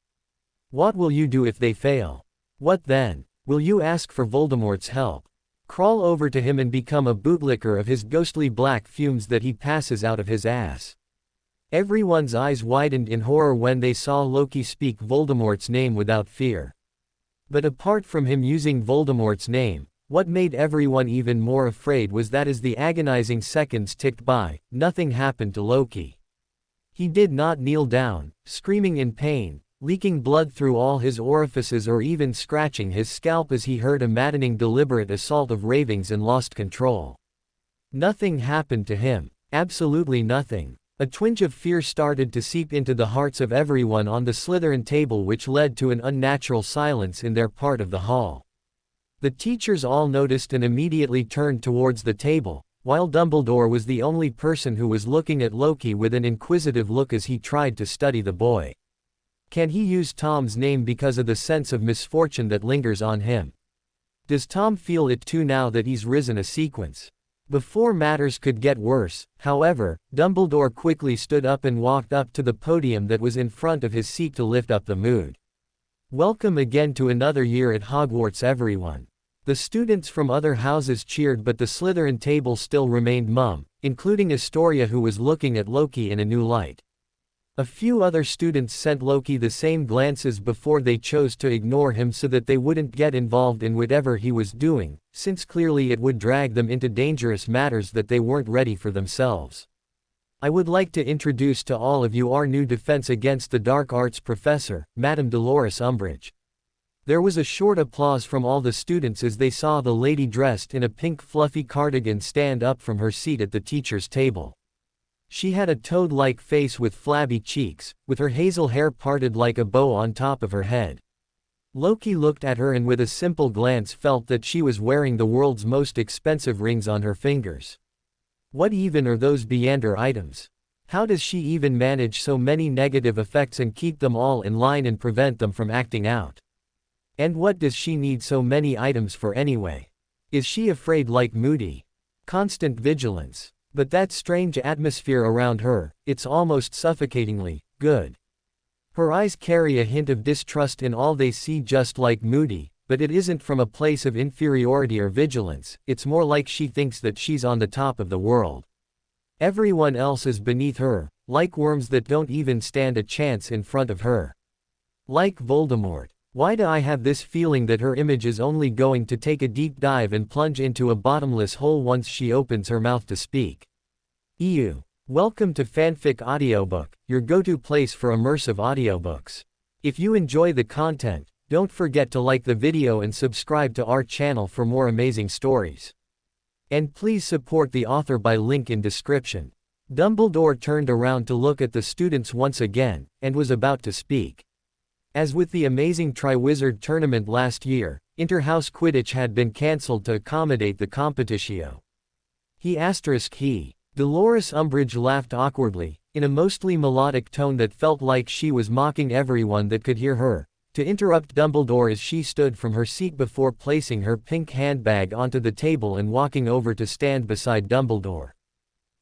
What will you do if they fail? What then? Will you ask for Voldemort's help? Crawl over to him and become a bootlicker of his ghostly black fumes that he passes out of his ass? Everyone's eyes widened in horror when they saw Loki speak Voldemort's name without fear. But apart from him using Voldemort's name, what made everyone even more afraid was that as the agonizing seconds ticked by, nothing happened to Loki. He did not kneel down, screaming in pain, leaking blood through all his orifices, or even scratching his scalp as he heard a maddening deliberate assault of ravings and lost control. Nothing happened to him. Absolutely nothing. A twinge of fear started to seep into the hearts of everyone on the Slytherin table, which led to an unnatural silence in their part of the hall. The teachers all noticed and immediately turned towards the table, while Dumbledore was the only person who was looking at Loki with an inquisitive look as he tried to study the boy. Can he use Tom's name because of the sense of misfortune that lingers on him? Does Tom feel it too now that he's risen a sequence? Before matters could get worse, however, Dumbledore quickly stood up and walked up to the podium that was in front of his seat to lift up the mood. Welcome again to another year at Hogwarts, everyone. The students from other houses cheered, but the Slytherin table still remained mum, including Astoria, who was looking at Loki in a new light. A few other students sent Loki the same glances before they chose to ignore him so that they wouldn't get involved in whatever he was doing, since clearly it would drag them into dangerous matters that they weren't ready for themselves. I would like to introduce to all of you our new Defense Against the Dark Arts professor, Madame Dolores Umbridge. There was a short applause from all the students as they saw the lady dressed in a pink fluffy cardigan stand up from her seat at the teacher's table. She had a toad-like face with flabby cheeks, with her hazel hair parted like a bow on top of her head. Loki looked at her and with a simple glance felt that she was wearing the world's most expensive rings on her fingers. What even are those Beyonder items? How does she even manage so many negative effects and keep them all in line and prevent them from acting out? And what does she need so many items for anyway? Is she afraid like Moody? Constant vigilance. But that strange atmosphere around her, it's almost suffocatingly good. Her eyes carry a hint of distrust in all they see, just like Moody, but it isn't from a place of inferiority or vigilance. It's more like she thinks that she's on the top of the world. Everyone else is beneath her, like worms that don't even stand a chance in front of her. Like Voldemort. Why do I have this feeling that her image is only going to take a deep dive and plunge into a bottomless hole once she opens her mouth to speak? Ew. Welcome to Fanfic Audiobook, your go-to place for immersive audiobooks. If you enjoy the content, don't forget to like the video and subscribe to our channel for more amazing stories. And please support the author by link in description. Dumbledore turned around to look at the students once again, and was about to speak. As with the amazing Triwizard Tournament last year, inter-house Quidditch had been cancelled to accommodate the competitio. Dolores Umbridge laughed awkwardly, in a mostly melodic tone that felt like she was mocking everyone that could hear her, to interrupt Dumbledore as she stood from her seat before placing her pink handbag onto the table and walking over to stand beside Dumbledore.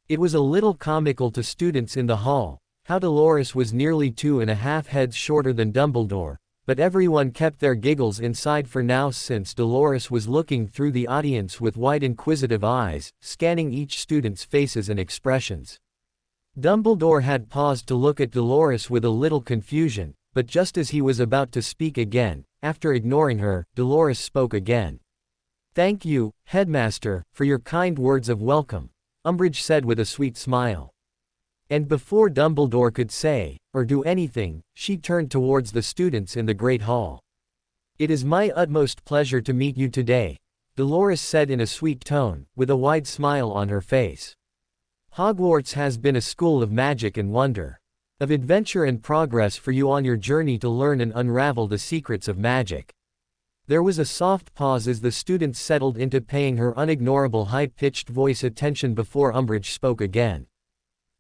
It was a little comical to students in the hall, how Dolores was nearly 2.5 heads shorter than Dumbledore, but everyone kept their giggles inside for now since Dolores was looking through the audience with wide inquisitive eyes, scanning each student's faces and expressions. Dumbledore had paused to look at Dolores with a little confusion, but just as he was about to speak again, after ignoring her, Dolores spoke again. Thank you, headmaster, for your kind words of welcome, Umbridge said with a sweet smile. And before Dumbledore could say, or do anything, she turned towards the students in the Great Hall. It is my utmost pleasure to meet you today, Dolores said in a sweet tone, with a wide smile on her face. Hogwarts has been a school of magic and wonder, of adventure and progress for you on your journey to learn and unravel the secrets of magic. There was a soft pause as the students settled into paying her unignorable high-pitched voice attention before Umbridge spoke again.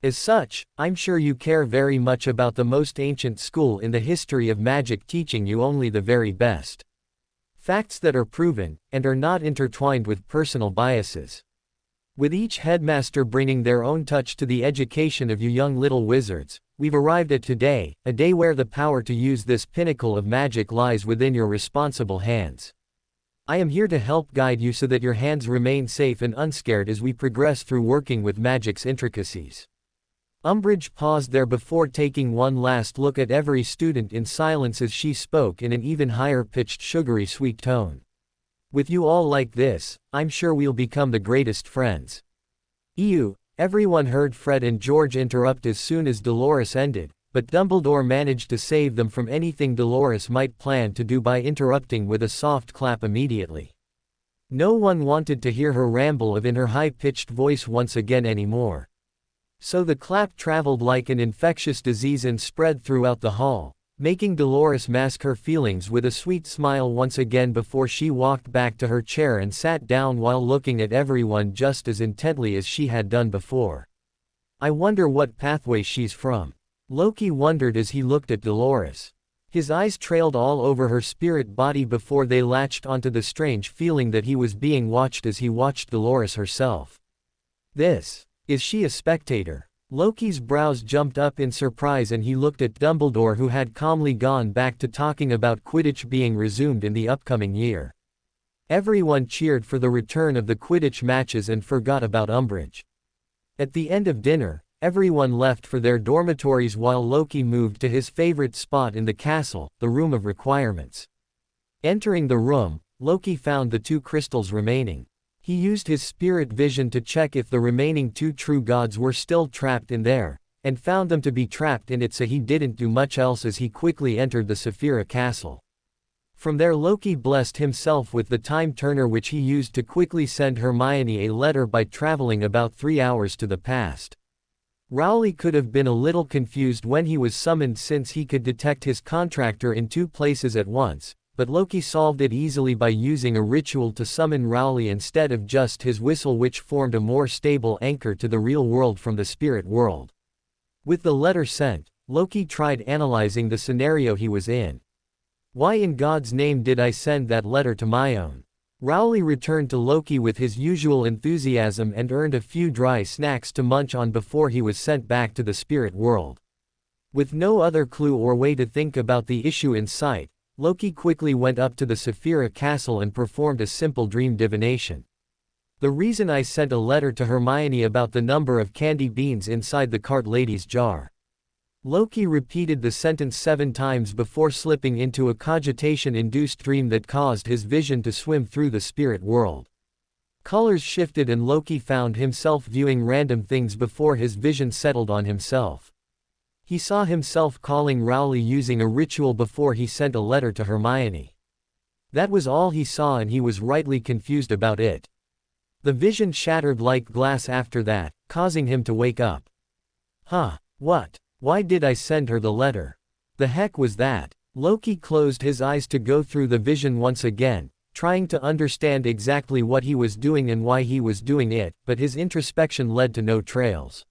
As such, I'm sure you care very much about the most ancient school in the history of magic, teaching you only the very best. Facts that are proven, and are not intertwined with personal biases. With each headmaster bringing their own touch to the education of you young little wizards, we've arrived at today, a day where the power to use this pinnacle of magic lies within your responsible hands. I am here to help guide you so that your hands remain safe and unscared as we progress through working with magic's intricacies. Umbridge paused there before taking one last look at every student in silence as she spoke in an even higher-pitched sugary sweet tone. With you all like this, I'm sure we'll become the greatest friends. Ew, everyone heard Fred and George interrupt as soon as Dolores ended, but Dumbledore managed to save them from anything Dolores might plan to do by interrupting with a soft clap immediately. No one wanted to hear her ramble in her high-pitched voice once again anymore. So the clap traveled like an infectious disease and spread throughout the hall, making Dolores mask her feelings with a sweet smile once again before she walked back to her chair and sat down while looking at everyone just as intently as she had done before. I wonder what pathway she's from, Loki wondered as he looked at Dolores. His eyes trailed all over her spirit body before they latched onto the strange feeling that he was being watched as he watched Dolores herself. Is she a spectator? Loki's brows jumped up in surprise and he looked at Dumbledore, who had calmly gone back to talking about Quidditch being resumed in the upcoming year. Everyone cheered for the return of the Quidditch matches and forgot about Umbridge. At the end of dinner, everyone left for their dormitories while Loki moved to his favorite spot in the castle, the Room of Requirements. Entering the room, Loki found the 2 crystals remaining. He used his spirit vision to check if the remaining 2 true gods were still trapped in there, and found them to be trapped in it, so he didn't do much else as he quickly entered the Saphira castle. From there Loki blessed himself with the time turner, which he used to quickly send Hermione a letter by traveling about 3 hours to the past. Rowley could have been a little confused when he was summoned since he could detect his contractor in 2 places at once, but Loki solved it easily by using a ritual to summon Rowley instead of just his whistle, which formed a more stable anchor to the real world from the spirit world. With the letter sent, Loki tried analyzing the scenario he was in. Why in God's name did I send that letter to my own? Rowley returned to Loki with his usual enthusiasm and earned a few dry snacks to munch on before he was sent back to the spirit world. With no other clue or way to think about the issue in sight, Loki quickly went up to the Saphira castle and performed a simple dream divination. The reason I sent a letter to Hermione about the number of candy beans inside the cart lady's jar. Loki repeated the sentence 7 times before slipping into a cogitation-induced dream that caused his vision to swim through the spirit world. Colors shifted and Loki found himself viewing random things before his vision settled on himself. He saw himself calling Rowley using a ritual before he sent a letter to Hermione. That was all he saw and he was rightly confused about it. The vision shattered like glass after that, causing him to wake up. What? Why did I send her the letter? The heck was that? Loki closed his eyes to go through the vision once again, trying to understand exactly what he was doing and why he was doing it, but his introspection led to no trails.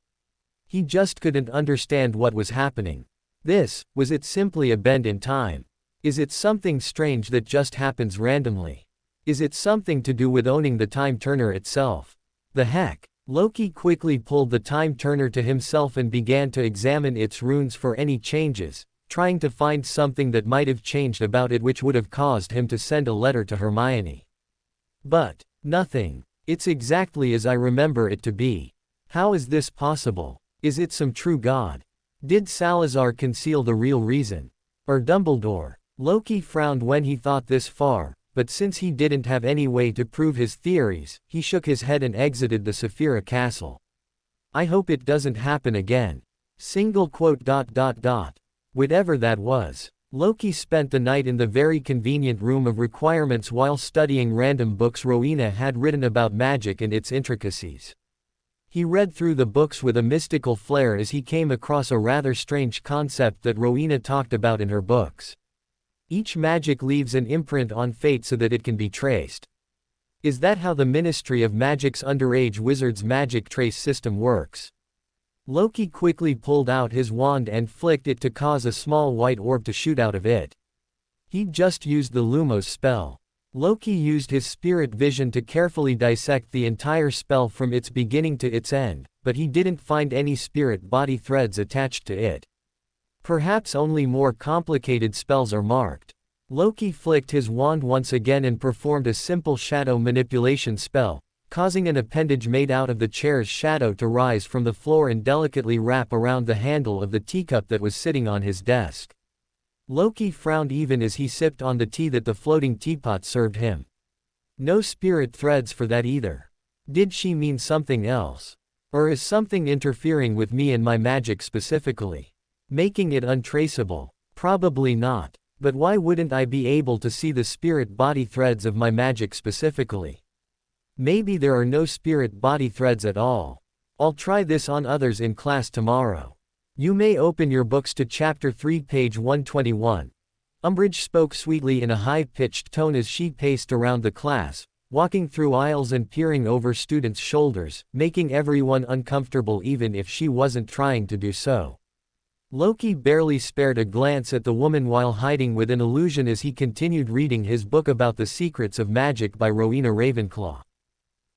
He just couldn't understand what was happening. Was it simply a bend in time? Is it something strange that just happens randomly? Is it something to do with owning the time turner itself? The heck? Loki quickly pulled the time turner to himself and began to examine its runes for any changes, trying to find something that might have changed about it which would have caused him to send a letter to Hermione. But nothing. It's exactly as I remember it to be. How is this possible? Is it some true god? Did Salazar conceal the real reason? Or Dumbledore? Loki frowned when he thought this far, but since he didn't have any way to prove his theories, he shook his head and exited the Saphira castle. I hope it doesn't happen again. Single quote. Whatever that was. Loki spent the night in the very convenient room of requirements while studying random books Rowena had written about magic and its intricacies. He read through the books with a mystical flair as he came across a rather strange concept that Rowena talked about in her books. Each magic leaves an imprint on fate so that it can be traced. Is that how the Ministry of Magic's underage wizard's magic trace system works? Loki quickly pulled out his wand and flicked it to cause a small white orb to shoot out of it. He'd just used the Lumos spell. Loki used his spirit vision to carefully dissect the entire spell from its beginning to its end, but he didn't find any spirit body threads attached to it. Perhaps only more complicated spells are marked. Loki flicked his wand once again and performed a simple shadow manipulation spell, causing an appendage made out of the chair's shadow to rise from the floor and delicately wrap around the handle of the teacup that was sitting on his desk. Loki frowned even as he sipped on the tea that the floating teapot served him. No spirit threads for that either. Did she mean something else? Or is something interfering with me and my magic specifically, making it untraceable? Probably not. But why wouldn't I be able to see the spirit body threads of my magic specifically? Maybe there are no spirit body threads at all. I'll try this on others in class tomorrow. You may open your books to chapter 3 page 121. Umbridge spoke sweetly in a high-pitched tone as she paced around the class, walking through aisles and peering over students' shoulders, making everyone uncomfortable even if she wasn't trying to do so. Loki barely spared a glance at the woman while hiding with an illusion as he continued reading his book about the secrets of magic by Rowena Ravenclaw.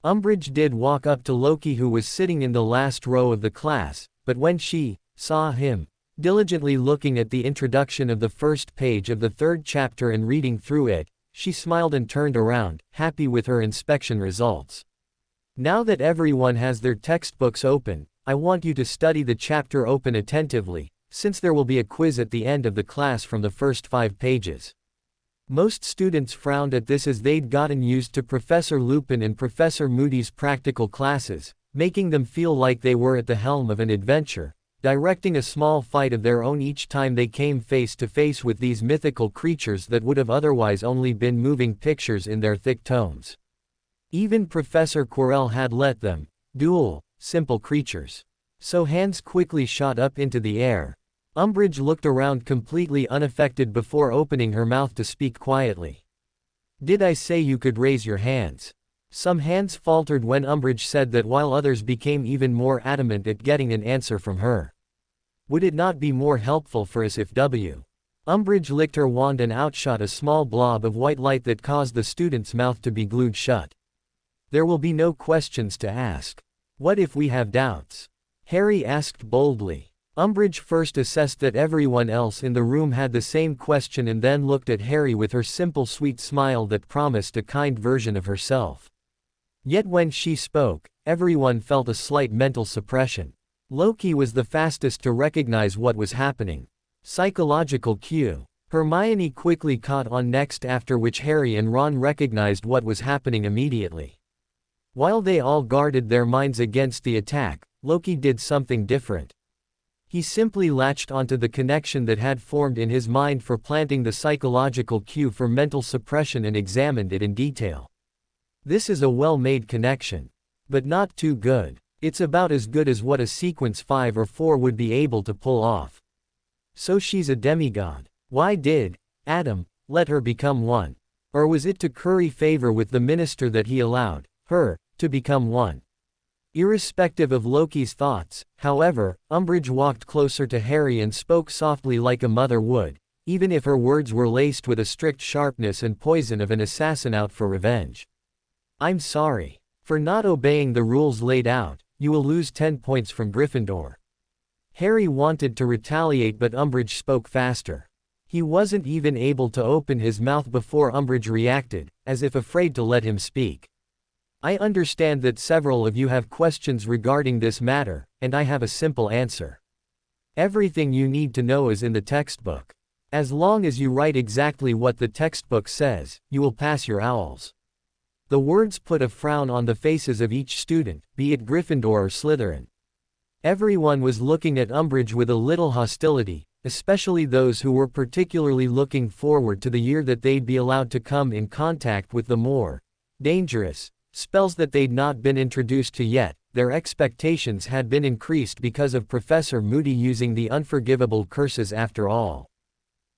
Umbridge did walk up to Loki, who was sitting in the last row of the class, but when she saw him diligently looking at the introduction of the first page of the third chapter and reading through it, she smiled and turned around, happy with her inspection results. Now that everyone has their textbooks open, I want you to study the chapter open attentively, since there will be a quiz at the end of the class from the first 5 pages. Most students frowned at this as they'd gotten used to Professor Lupin and Professor Moody's practical classes, making them feel like they were at the helm of an adventure, directing a small fight of their own each time they came face to face with these mythical creatures that would have otherwise only been moving pictures in their thick tomes. Even Professor Quirrell had let them duel simple creatures. So hands quickly shot up into the air. Umbridge looked around completely unaffected before opening her mouth to speak quietly. Did I say you could raise your hands? Some hands faltered when Umbridge said that, while others became even more adamant at getting an answer from her. Would it not be more helpful for us if Umbridge licked her wand and outshot a small blob of white light that caused the student's mouth to be glued shut. There will be no questions to ask. What if we have doubts? Harry asked boldly. Umbridge first assessed that everyone else in the room had the same question and then looked at Harry with her simple sweet smile that promised a kind version of herself. Yet when she spoke, everyone felt a slight mental suppression. Loki was the fastest to recognize what was happening. Psychological cue. Hermione quickly caught on next, after which Harry and Ron recognized what was happening immediately. While they all guarded their minds against the attack, Loki did something different. He simply latched onto the connection that had formed in his mind for planting the psychological cue for mental suppression and examined it in detail. This is a well-made connection. But not too good. It's about as good as what a sequence 5 or 4 would be able to pull off. So she's a demigod. Why did Adam let her become one? Or was it to curry favor with the minister that he allowed her to become one? Irrespective of Loki's thoughts, however, Umbridge walked closer to Harry and spoke softly like a mother would, even if her words were laced with a strict sharpness and poison of an assassin out for revenge. I'm sorry. For not obeying the rules laid out, you will lose 10 points from Gryffindor. Harry wanted to retaliate, but Umbridge spoke faster. He wasn't even able to open his mouth before Umbridge reacted, as if afraid to let him speak. I understand that several of you have questions regarding this matter, and I have a simple answer. Everything you need to know is in the textbook. As long as you write exactly what the textbook says, you will pass your owls. The words put a frown on the faces of each student, be it Gryffindor or Slytherin. Everyone was looking at Umbridge with a little hostility, especially those who were particularly looking forward to the year that they'd be allowed to come in contact with the more dangerous spells that they'd not been introduced to yet. Their expectations had been increased because of Professor Moody using the unforgivable curses after all.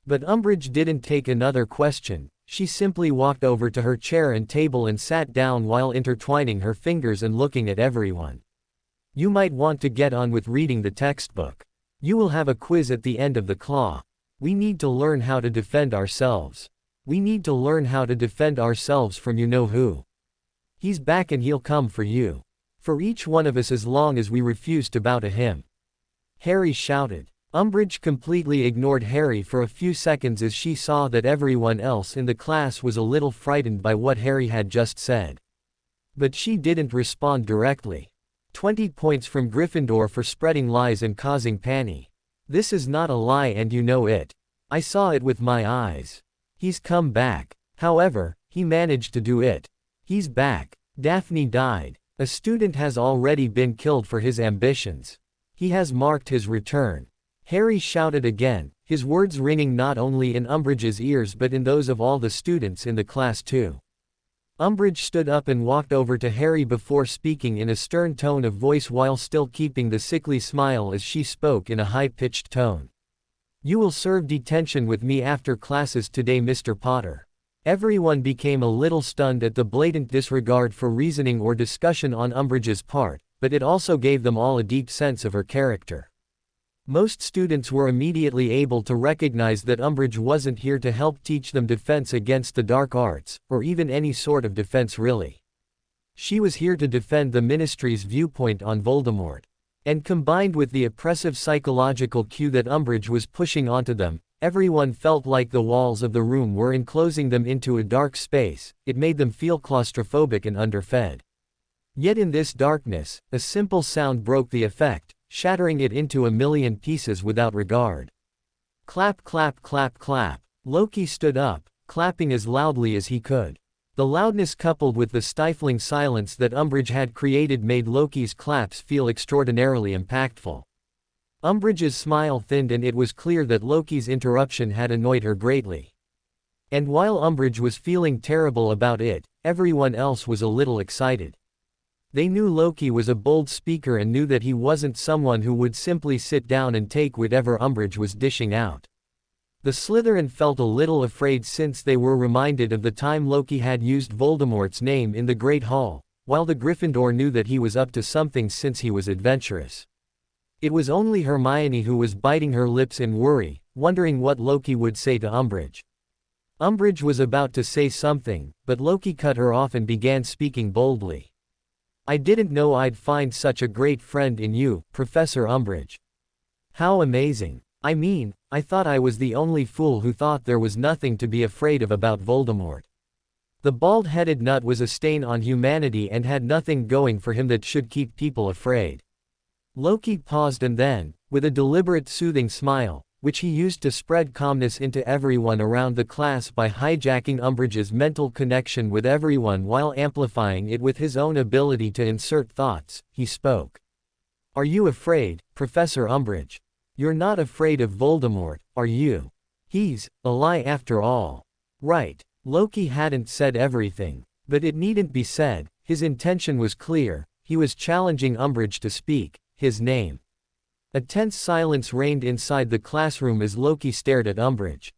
But Umbridge didn't take another question. She simply walked over to her chair and table and sat down while intertwining her fingers and looking at everyone. You might want to get on with reading the textbook. You will have a quiz at the end of the claw. We need to learn how to defend ourselves. We need to learn how to defend ourselves from you-know-who. He's back and he'll come for you. For each one of us as long as we refuse to bow to him. Harry shouted. Umbridge completely ignored Harry for a few seconds as she saw that everyone else in the class was a little frightened by what Harry had just said. But she didn't respond directly. 20 points from Gryffindor for spreading lies and causing panic. This is not a lie and you know it. I saw it with my eyes. He's come back. However, he managed to do it. He's back. Daphne died. A student has already been killed for his ambitions. He has marked his return. Harry shouted again, his words ringing not only in Umbridge's ears but in those of all the students in the class too. Umbridge stood up and walked over to Harry before speaking in a stern tone of voice while still keeping the sickly smile as she spoke in a high-pitched tone. You will serve detention with me after classes today, Mr. Potter. Everyone became a little stunned at the blatant disregard for reasoning or discussion on Umbridge's part, but it also gave them all a deep sense of her character. Most students were immediately able to recognize that Umbridge wasn't here to help teach them defense against the dark arts, or even any sort of defense really. She was here to defend the Ministry's viewpoint on Voldemort. And combined with the oppressive psychological cue that Umbridge was pushing onto them, everyone felt like the walls of the room were enclosing them into a dark space. It made them feel claustrophobic and underfed. Yet in this darkness, a simple sound broke the effect, shattering it into a million pieces without regard. Clap, clap, clap, clap. Loki stood up, clapping as loudly as he could. The loudness coupled with the stifling silence that Umbridge had created made Loki's claps feel extraordinarily impactful. Umbridge's smile thinned and it was clear that Loki's interruption had annoyed her greatly. And while Umbridge was feeling terrible about it, everyone else was a little excited. They knew Loki was a bold speaker and knew that he wasn't someone who would simply sit down and take whatever Umbridge was dishing out. The Slytherin felt a little afraid since they were reminded of the time Loki had used Voldemort's name in the Great Hall, while the Gryffindor knew that he was up to something since he was adventurous. It was only Hermione who was biting her lips in worry, wondering what Loki would say to Umbridge. Umbridge was about to say something, but Loki cut her off and began speaking boldly. I didn't know I'd find such a great friend in you, Professor Umbridge. How amazing. I mean, I thought I was the only fool who thought there was nothing to be afraid of about Voldemort. The bald-headed nut was a stain on humanity and had nothing going for him that should keep people afraid. Loki paused and then, with a deliberate soothing smile, which he used to spread calmness into everyone around the class by hijacking Umbridge's mental connection with everyone while amplifying it with his own ability to insert thoughts, he spoke. Are you afraid, Professor Umbridge? You're not afraid of Voldemort, are you? He's a lie after all. Right. Loki hadn't said everything, but it needn't be said. His intention was clear. He was challenging Umbridge to speak his name. A tense silence reigned inside the classroom as Loki stared at Umbridge.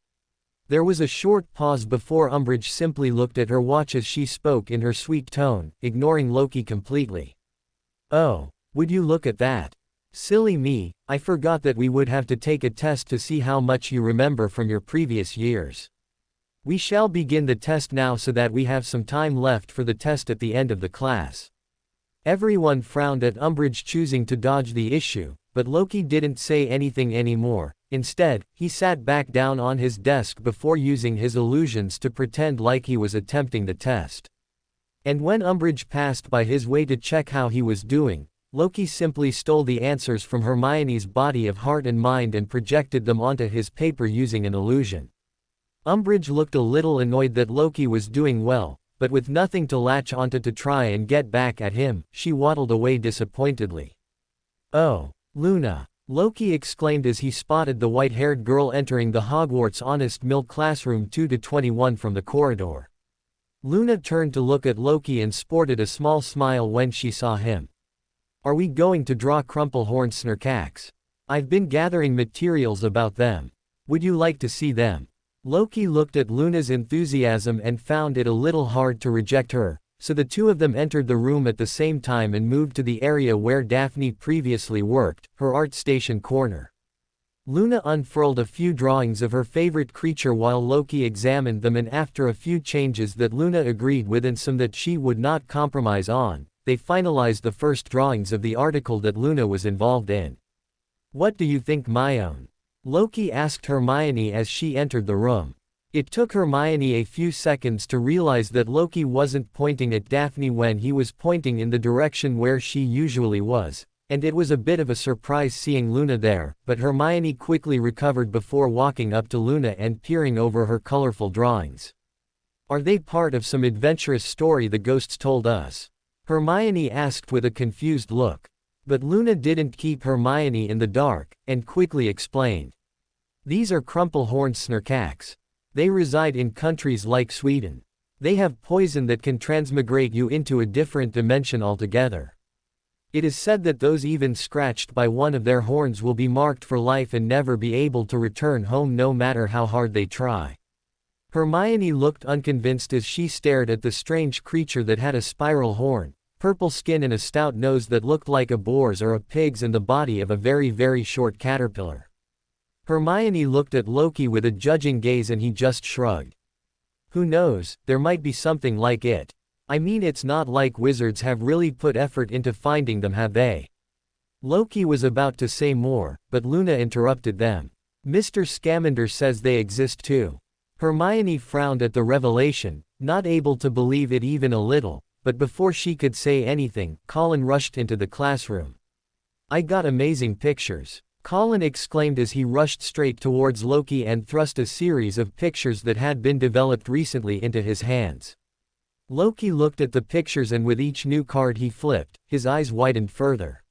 There was a short pause before Umbridge simply looked at her watch as she spoke in her sweet tone, ignoring Loki completely. Oh, would you look at that? Silly me, I forgot that we would have to take a test to see how much you remember from your previous years. We shall begin the test now so that we have some time left for the test at the end of the class. Everyone frowned at Umbridge choosing to dodge the issue, but Loki didn't say anything anymore. Instead, he sat back down on his desk before using his illusions to pretend like he was attempting the test. And when Umbridge passed by his way to check how he was doing, Loki simply stole the answers from Hermione's body of heart and mind and projected them onto his paper using an illusion. Umbridge looked a little annoyed that Loki was doing well, but with nothing to latch onto to try and get back at him, she waddled away disappointedly. "Oh, Luna!" Loki exclaimed as he spotted the white-haired girl entering the Hogwarts Honest Mill classroom 2-21 from the corridor. Luna turned to look at Loki and sported a small smile when she saw him. "Are we going to draw Crumplehorn Snurkax? I've been gathering materials about them. Would you like to see them?" Loki looked at Luna's enthusiasm and found it a little hard to reject her, so the two of them entered the room at the same time and moved to the area where Daphne previously worked, her art station corner. Luna unfurled a few drawings of her favorite creature while Loki examined them, and after a few changes that Luna agreed with and some that she would not compromise on, they finalized the first drawings of the article that Luna was involved in. "What do you think, Myone?" Loki asked Hermione as she entered the room. It took Hermione a few seconds to realize that Loki wasn't pointing at Daphne when he was pointing in the direction where she usually was, and it was a bit of a surprise seeing Luna there, but Hermione quickly recovered before walking up to Luna and peering over her colorful drawings. "Are they part of some adventurous story the ghosts told us?" Hermione asked with a confused look. But Luna didn't keep Hermione in the dark, and quickly explained. "These are Crumplehorn Snurkax. They reside in countries like Sweden. They have poison that can transmigrate you into a different dimension altogether. It is said that those even scratched by one of their horns will be marked for life and never be able to return home no matter how hard they try." Hermione looked unconvinced as she stared at the strange creature that had a spiral horn, purple skin and a stout nose that looked like a boar's or a pig's and the body of a very, very short caterpillar. Hermione looked at Loki with a judging gaze and he just shrugged. "Who knows, there might be something like it. I mean, it's not like wizards have really put effort into finding them, have they?" Loki was about to say more, but Luna interrupted them. "Mr. Scamander says they exist too." Hermione frowned at the revelation, not able to believe it even a little. But before she could say anything, Colin rushed into the classroom. "I got amazing pictures," Colin exclaimed as he rushed straight towards Loki and thrust a series of pictures that had been developed recently into his hands. Loki looked at the pictures and with each new card he flipped, his eyes widened further.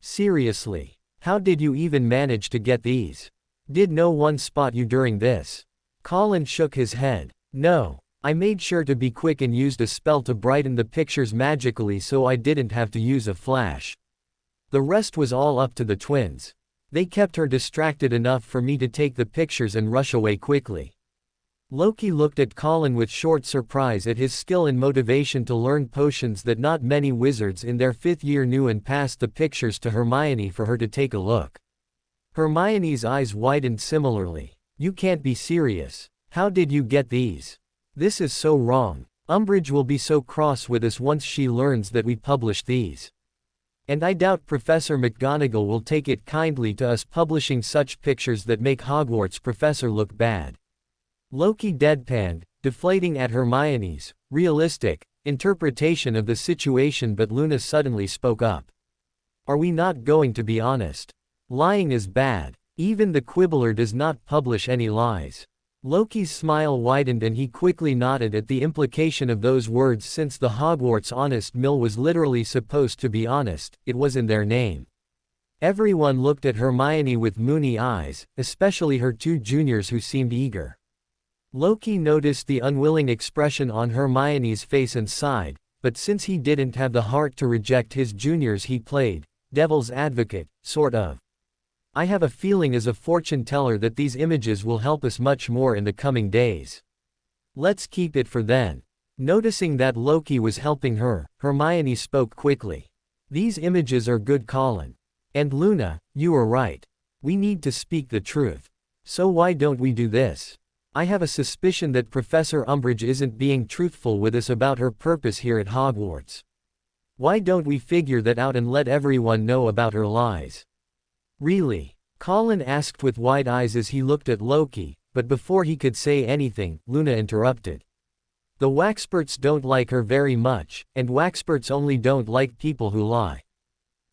"Seriously? How did you even manage to get these? Did no one spot you during this?" Colin shook his head. "No. I made sure to be quick and used a spell to brighten the pictures magically so I didn't have to use a flash. The rest was all up to the twins. They kept her distracted enough for me to take the pictures and rush away quickly." Loki looked at Colin with short surprise at his skill and motivation to learn potions that not many wizards in their 5th year knew and passed the pictures to Hermione for her to take a look. Hermione's eyes widened similarly. "You can't be serious. How did you get these? This is so wrong. Umbridge will be so cross with us once she learns that we published these. And I doubt Professor McGonagall will take it kindly to us publishing such pictures that make Hogwarts professor look bad." Loki deadpanned, deflating at Hermione's realistic interpretation of the situation, but Luna suddenly spoke up. "Are we not going to be honest? Lying is bad. Even the Quibbler does not publish any lies." Loki's smile widened and he quickly nodded at the implication of those words. Since the Hogwarts Honest Mill was literally supposed to be honest, it was in their name. Everyone looked at Hermione with moony eyes, especially her two juniors who seemed eager. Loki noticed the unwilling expression on Hermione's face and sighed, but since he didn't have the heart to reject his juniors, he played devil's advocate, sort of. "I have a feeling as a fortune teller that these images will help us much more in the coming days. Let's keep it for then." Noticing that Loki was helping her, Hermione spoke quickly. "These images are good, Colin. And Luna, you are right. We need to speak the truth. So why don't we do this? I have a suspicion that Professor Umbridge isn't being truthful with us about her purpose here at Hogwarts. Why don't we figure that out and let everyone know about her lies?" "Really?" Colin asked with wide eyes as he looked at Loki, but before he could say anything, Luna interrupted. "The Waxperts don't like her very much, and Waxperts only don't like people who lie.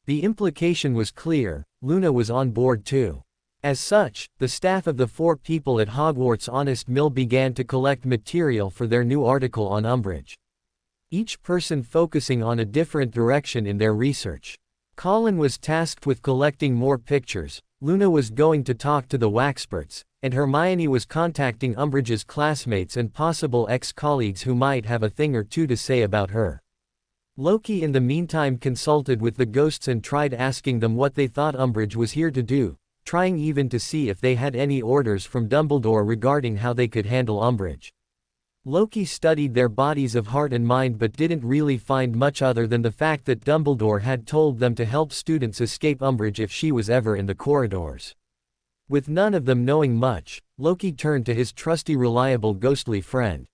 The implication was clear, Luna was on board too. As such, the staff of the 4 people at Hogwarts Honest Mill began to collect material for their new article on Umbridge. Each person focusing on a different direction in their research. Colin was tasked with collecting more pictures, Luna was going to talk to the Waxperts, and Hermione was contacting Umbridge's classmates and possible ex-colleagues who might have a thing or two to say about her. Loki in the meantime consulted with the ghosts and tried asking them what they thought Umbridge was here to do, trying even to see if they had any orders from Dumbledore regarding how they could handle Umbridge. Loki studied their bodies of heart and mind but didn't really find much other than the fact that Dumbledore had told them to help students escape Umbridge if she was ever in the corridors. With none of them knowing much, Loki turned to his trusty reliable ghostly friend.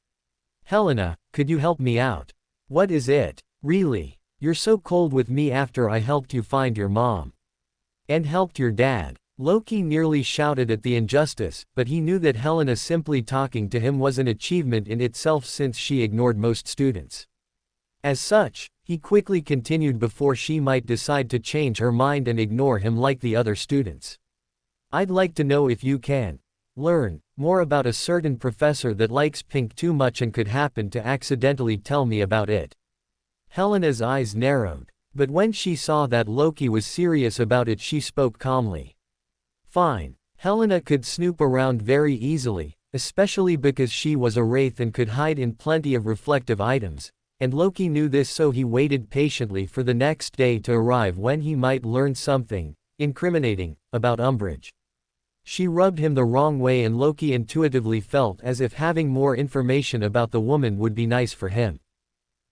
Helena, could you help me out? What is it? Really? You're so cold with me after I helped you find your mom. And helped your dad. Loki nearly shouted at the injustice, but he knew that Helena simply talking to him was an achievement in itself since she ignored most students. As such, he quickly continued before she might decide to change her mind and ignore him like the other students. I'd like to know if you can learn more about a certain professor that likes pink too much and could happen to accidentally tell me about it. Helena's eyes narrowed, but when she saw that Loki was serious about it she spoke calmly. Fine. Helena could snoop around very easily, especially because she was a wraith and could hide in plenty of reflective items, and Loki knew this, so he waited patiently for the next day to arrive when he might learn something incriminating about Umbridge. She rubbed him the wrong way and Loki intuitively felt as if having more information about the woman would be nice for him.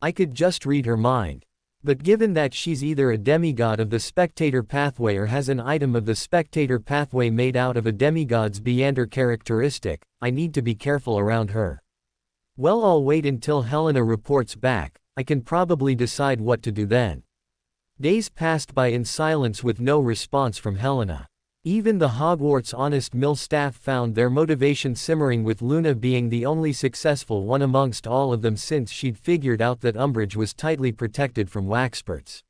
I could just read her mind. But given that she's either a demigod of the spectator pathway or has an item of the spectator pathway made out of a demigod's Beander characteristic, I need to be careful around her. Well, I'll wait until Helena reports back, I can probably decide what to do then. Days passed by in silence with no response from Helena. Even the Hogwarts Honest Mill staff found their motivation simmering, with Luna being the only successful one amongst all of them since she'd figured out that Umbridge was tightly protected from Waxperts.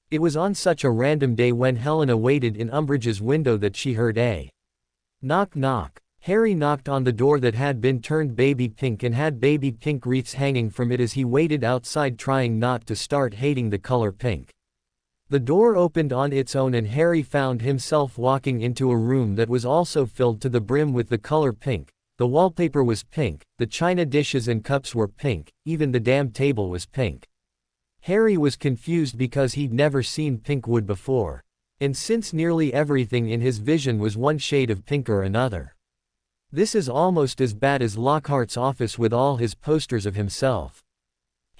It was on such a random day when Helena waited in Umbridge's window that she heard a knock knock. Harry knocked on the door that had been turned baby pink and had baby pink wreaths hanging from it as he waited outside, trying not to start hating the color pink. The door opened on its own and Harry found himself walking into a room that was also filled to the brim with the color pink. The wallpaper was pink, the china dishes and cups were pink, even the damn table was pink. Harry was confused because he'd never seen pink wood before. And since nearly everything in his vision was one shade of pink or another. This is almost as bad as Lockhart's office with all his posters of himself.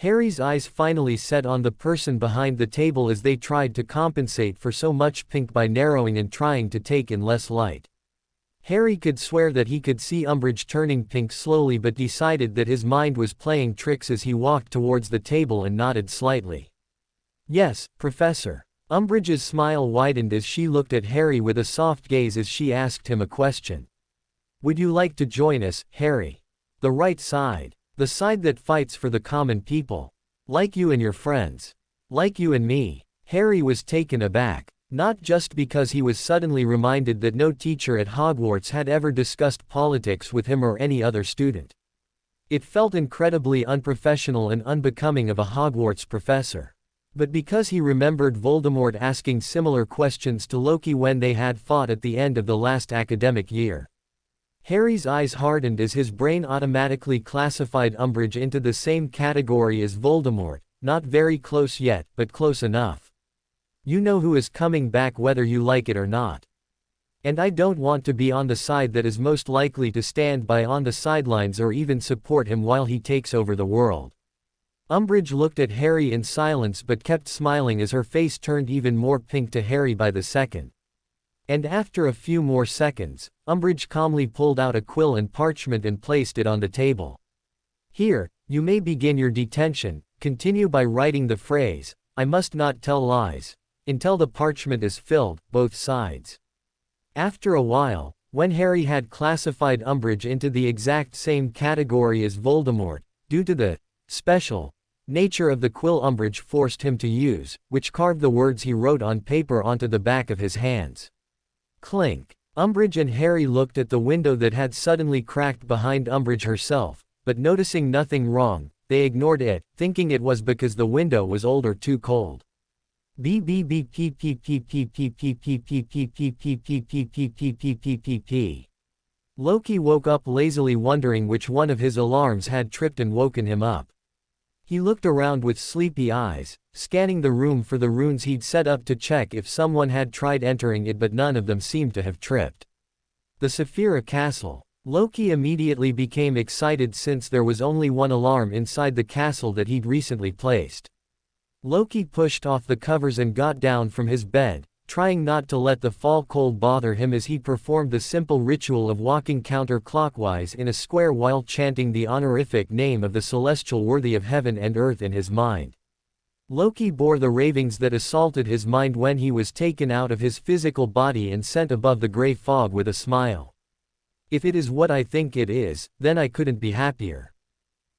Harry's eyes finally set on the person behind the table as they tried to compensate for so much pink by narrowing and trying to take in less light. Harry could swear that he could see Umbridge turning pink slowly, but decided that his mind was playing tricks as he walked towards the table and nodded slightly. Yes, Professor. Umbridge's smile widened as she looked at Harry with a soft gaze as she asked him a question. Would you like to join us, Harry? The right side. The side that fights for the common people. Like you and your friends. Like you and me. Harry was taken aback. Not just because he was suddenly reminded that no teacher at Hogwarts had ever discussed politics with him or any other student. It felt incredibly unprofessional and unbecoming of a Hogwarts professor. But because he remembered Voldemort asking similar questions to Loki when they had fought at the end of the last academic year. Harry's eyes hardened as his brain automatically classified Umbridge into the same category as Voldemort, not very close yet, but close enough. You know who is coming back whether you like it or not. And I don't want to be on the side that is most likely to stand by on the sidelines or even support him while he takes over the world. Umbridge looked at Harry in silence but kept smiling as her face turned even more pink to Harry by the second. And after a few more seconds, Umbridge calmly pulled out a quill and parchment and placed it on the table. Here, you may begin your detention. Continue by writing the phrase, I must not tell lies, until the parchment is filled, both sides. After a while, when Harry had classified Umbridge into the exact same category as Voldemort, due to the special nature of the quill Umbridge forced him to use, which carved the words he wrote on paper onto the back of his hands. Clink. Umbridge and Harry looked at the window that had suddenly cracked behind Umbridge herself, but noticing nothing wrong, they ignored it, thinking it was because the window was old or too cold. Loki woke up lazily, wondering which one of his alarms had tripped and woken him up. He looked around with sleepy eyes, scanning the room for the runes he'd set up to check if someone had tried entering it, but none of them seemed to have tripped. The Saphira Castle. Loki immediately became excited since there was only one alarm inside the castle that he'd recently placed. Loki pushed off the covers and got down from his bed, trying not to let the fall cold bother him as he performed the simple ritual of walking counterclockwise in a square while chanting the honorific name of the celestial worthy of heaven and earth in his mind. Loki bore the ravings that assaulted his mind when he was taken out of his physical body and sent above the gray fog with a smile. If it is what I think it is, then I couldn't be happier.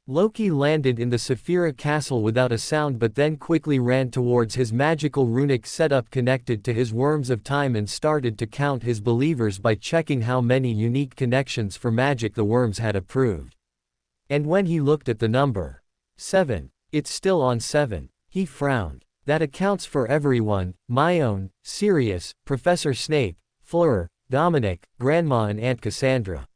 Loki landed in the Saphira Castle without a sound, but then quickly ran towards his magical runic setup connected to his worms of time and started to count his believers by checking how many unique connections for magic the worms had approved. And when he looked at the number 7, it's still on 7, he frowned. That accounts for everyone: Myone, Sirius, Professor Snape, Fleur, Dominic, Grandma and Aunt Cassandra.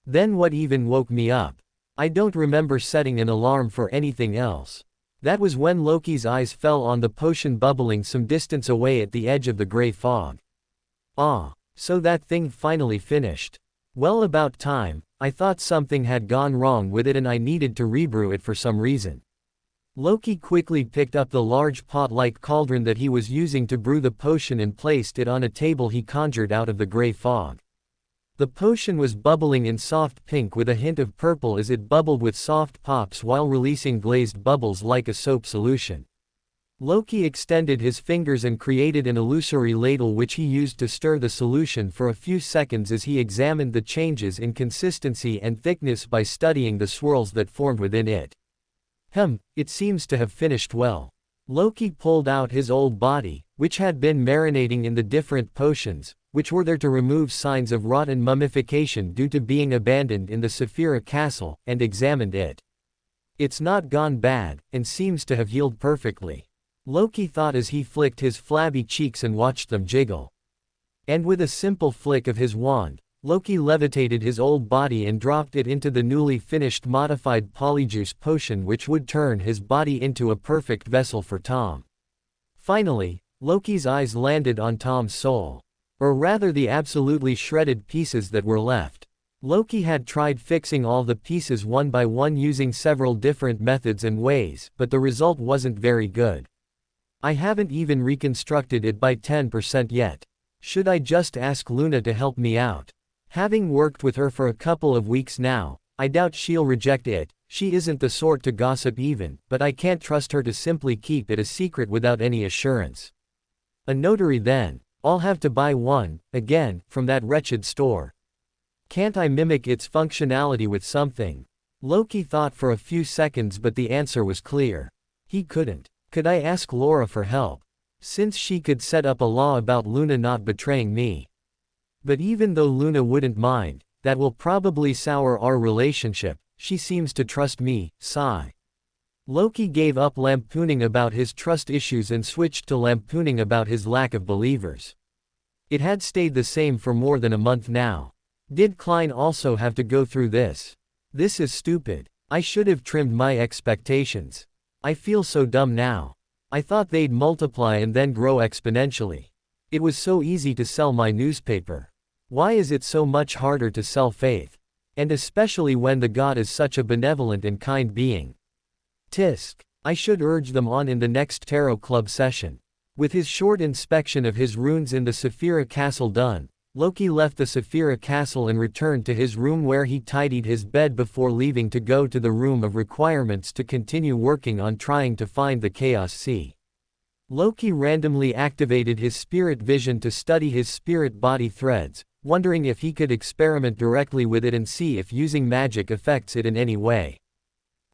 Then what even woke me up? I don't remember setting an alarm for anything else. That was when Loki's eyes fell on the potion bubbling some distance away at the edge of the gray fog. Ah, so that thing finally finished. Well, about time. I thought something had gone wrong with it and I needed to rebrew it for some reason. Loki quickly picked up the large pot-like cauldron that he was using to brew the potion and placed it on a table he conjured out of the gray fog. The potion was bubbling in soft pink with a hint of purple as it bubbled with soft pops while releasing glazed bubbles like a soap solution. Loki extended his fingers and created an illusory ladle which he used to stir the solution for a few seconds as he examined the changes in consistency and thickness by studying the swirls that formed within it. It seems to have finished well. Loki pulled out his old body, which had been marinating in the different potions, which were there to remove signs of rot and mummification due to being abandoned in the Saphira Castle, and examined it. It's not gone bad, and seems to have healed perfectly. Loki thought as he flicked his flabby cheeks and watched them jiggle. And with a simple flick of his wand, Loki levitated his old body and dropped it into the newly finished modified polyjuice potion, which would turn his body into a perfect vessel for Tom. Finally, Loki's eyes landed on Tom's soul. Or rather the absolutely shredded pieces that were left. Loki had tried fixing all the pieces one by one using several different methods and ways, but the result wasn't very good. I haven't even reconstructed it by 10% yet. Should I just ask Luna to help me out? Having worked with her for a couple of weeks now, I doubt she'll reject it. She isn't the sort to gossip even, but I can't trust her to simply keep it a secret without any assurance. A notary then. I'll have to buy one, again, from that wretched store. Can't I mimic its functionality with something? Loki thought for a few seconds, but the answer was clear. He couldn't. Could I ask Laura for help? Since she could set up a law about Luna not betraying me. But even though Luna wouldn't mind, that will probably sour our relationship. She seems to trust me. Sigh. Loki gave up lampooning about his trust issues and switched to lampooning about his lack of believers. It had stayed the same for more than a month now. Did Klein also have to go through this? This is stupid. I should have trimmed my expectations. I feel so dumb now. I thought they'd multiply and then grow exponentially. It was so easy to sell my newspaper. Why is it so much harder to sell faith? And especially when the god is such a benevolent and kind being. Tisk. I should urge them on in the next Tarot Club session. With his short inspection of his runes in the Saphira Castle done, Loki left the Saphira Castle and returned to his room where he tidied his bed before leaving to go to the Room of Requirements to continue working on trying to find the Chaos Sea. Loki randomly activated his spirit vision to study his spirit body threads, wondering if he could experiment directly with it and see if using magic affects it in any way.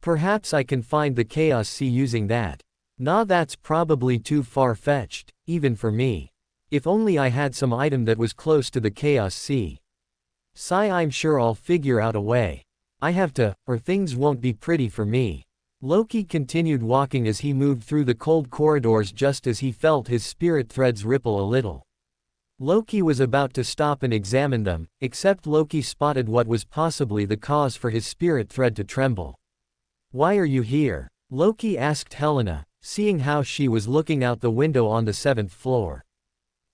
Perhaps I can find the Chaos Sea using that. Nah, that's probably too far-fetched, even for me. If only I had some item that was close to the Chaos Sea. Sigh, I'm sure I'll figure out a way. I have to, or things won't be pretty for me. Loki continued walking as he moved through the cold corridors just as he felt his spirit threads ripple a little. Loki was about to stop and examine them, except Loki spotted what was possibly the cause for his spirit thread to tremble. Why are you here? Loki asked Helena, seeing how she was looking out the window on the 7th floor.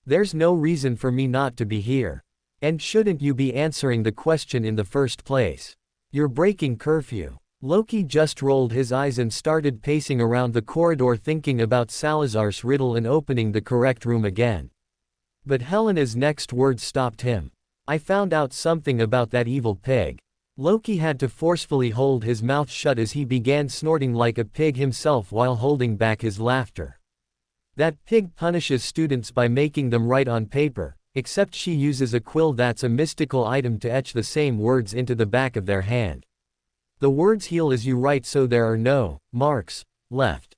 There's no reason for me not to be here. And shouldn't you be answering the question in the first place? You're breaking curfew. Loki just rolled his eyes and started pacing around the corridor thinking about Salazar's riddle and opening the correct room again. But Helena's next words stopped him. I found out something about that evil pig. Loki had to forcefully hold his mouth shut as he began snorting like a pig himself while holding back his laughter. That pig punishes students by making them write on paper, except she uses a quill that's a mystical item to etch the same words into the back of their hand. The words heal as you write so there are no marks left.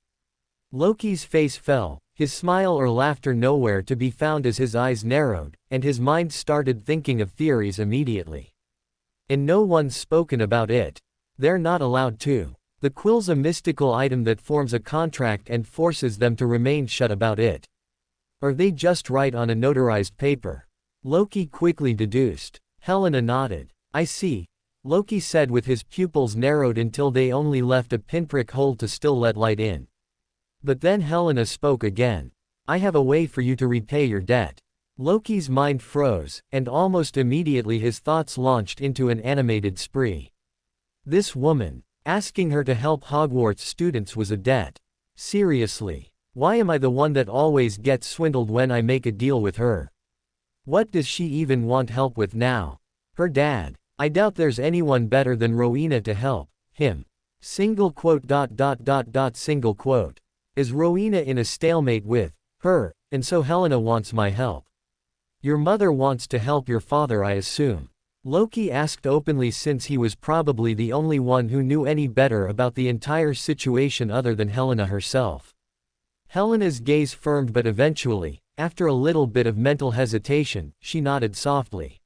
Loki's face fell, his smile or laughter nowhere to be found as his eyes narrowed, and his mind started thinking of theories immediately. And no one's spoken about it. They're not allowed to. The quill's a mystical item that forms a contract and forces them to remain shut about it. Or they just write on a notarized paper. Loki quickly deduced. Helena nodded. I see, Loki said with his pupils narrowed until they only left a pinprick hole to still let light in. But then Helena spoke again. I have a way for you to repay your debt. Loki's mind froze, and almost immediately his thoughts launched into an animated spree. This woman, asking her to help Hogwarts students was a debt. Seriously, why am I the one that always gets swindled when I make a deal with her? What does she even want help with now? Her dad. I doubt there's anyone better than Rowena to help him. Single quote. Single quote. Is Rowena in a stalemate with her, and so Helena wants my help? Your mother wants to help your father, I assume. Loki asked openly since he was probably the only one who knew any better about the entire situation other than Helena herself. Helena's gaze firmed but eventually, after a little bit of mental hesitation, she nodded softly.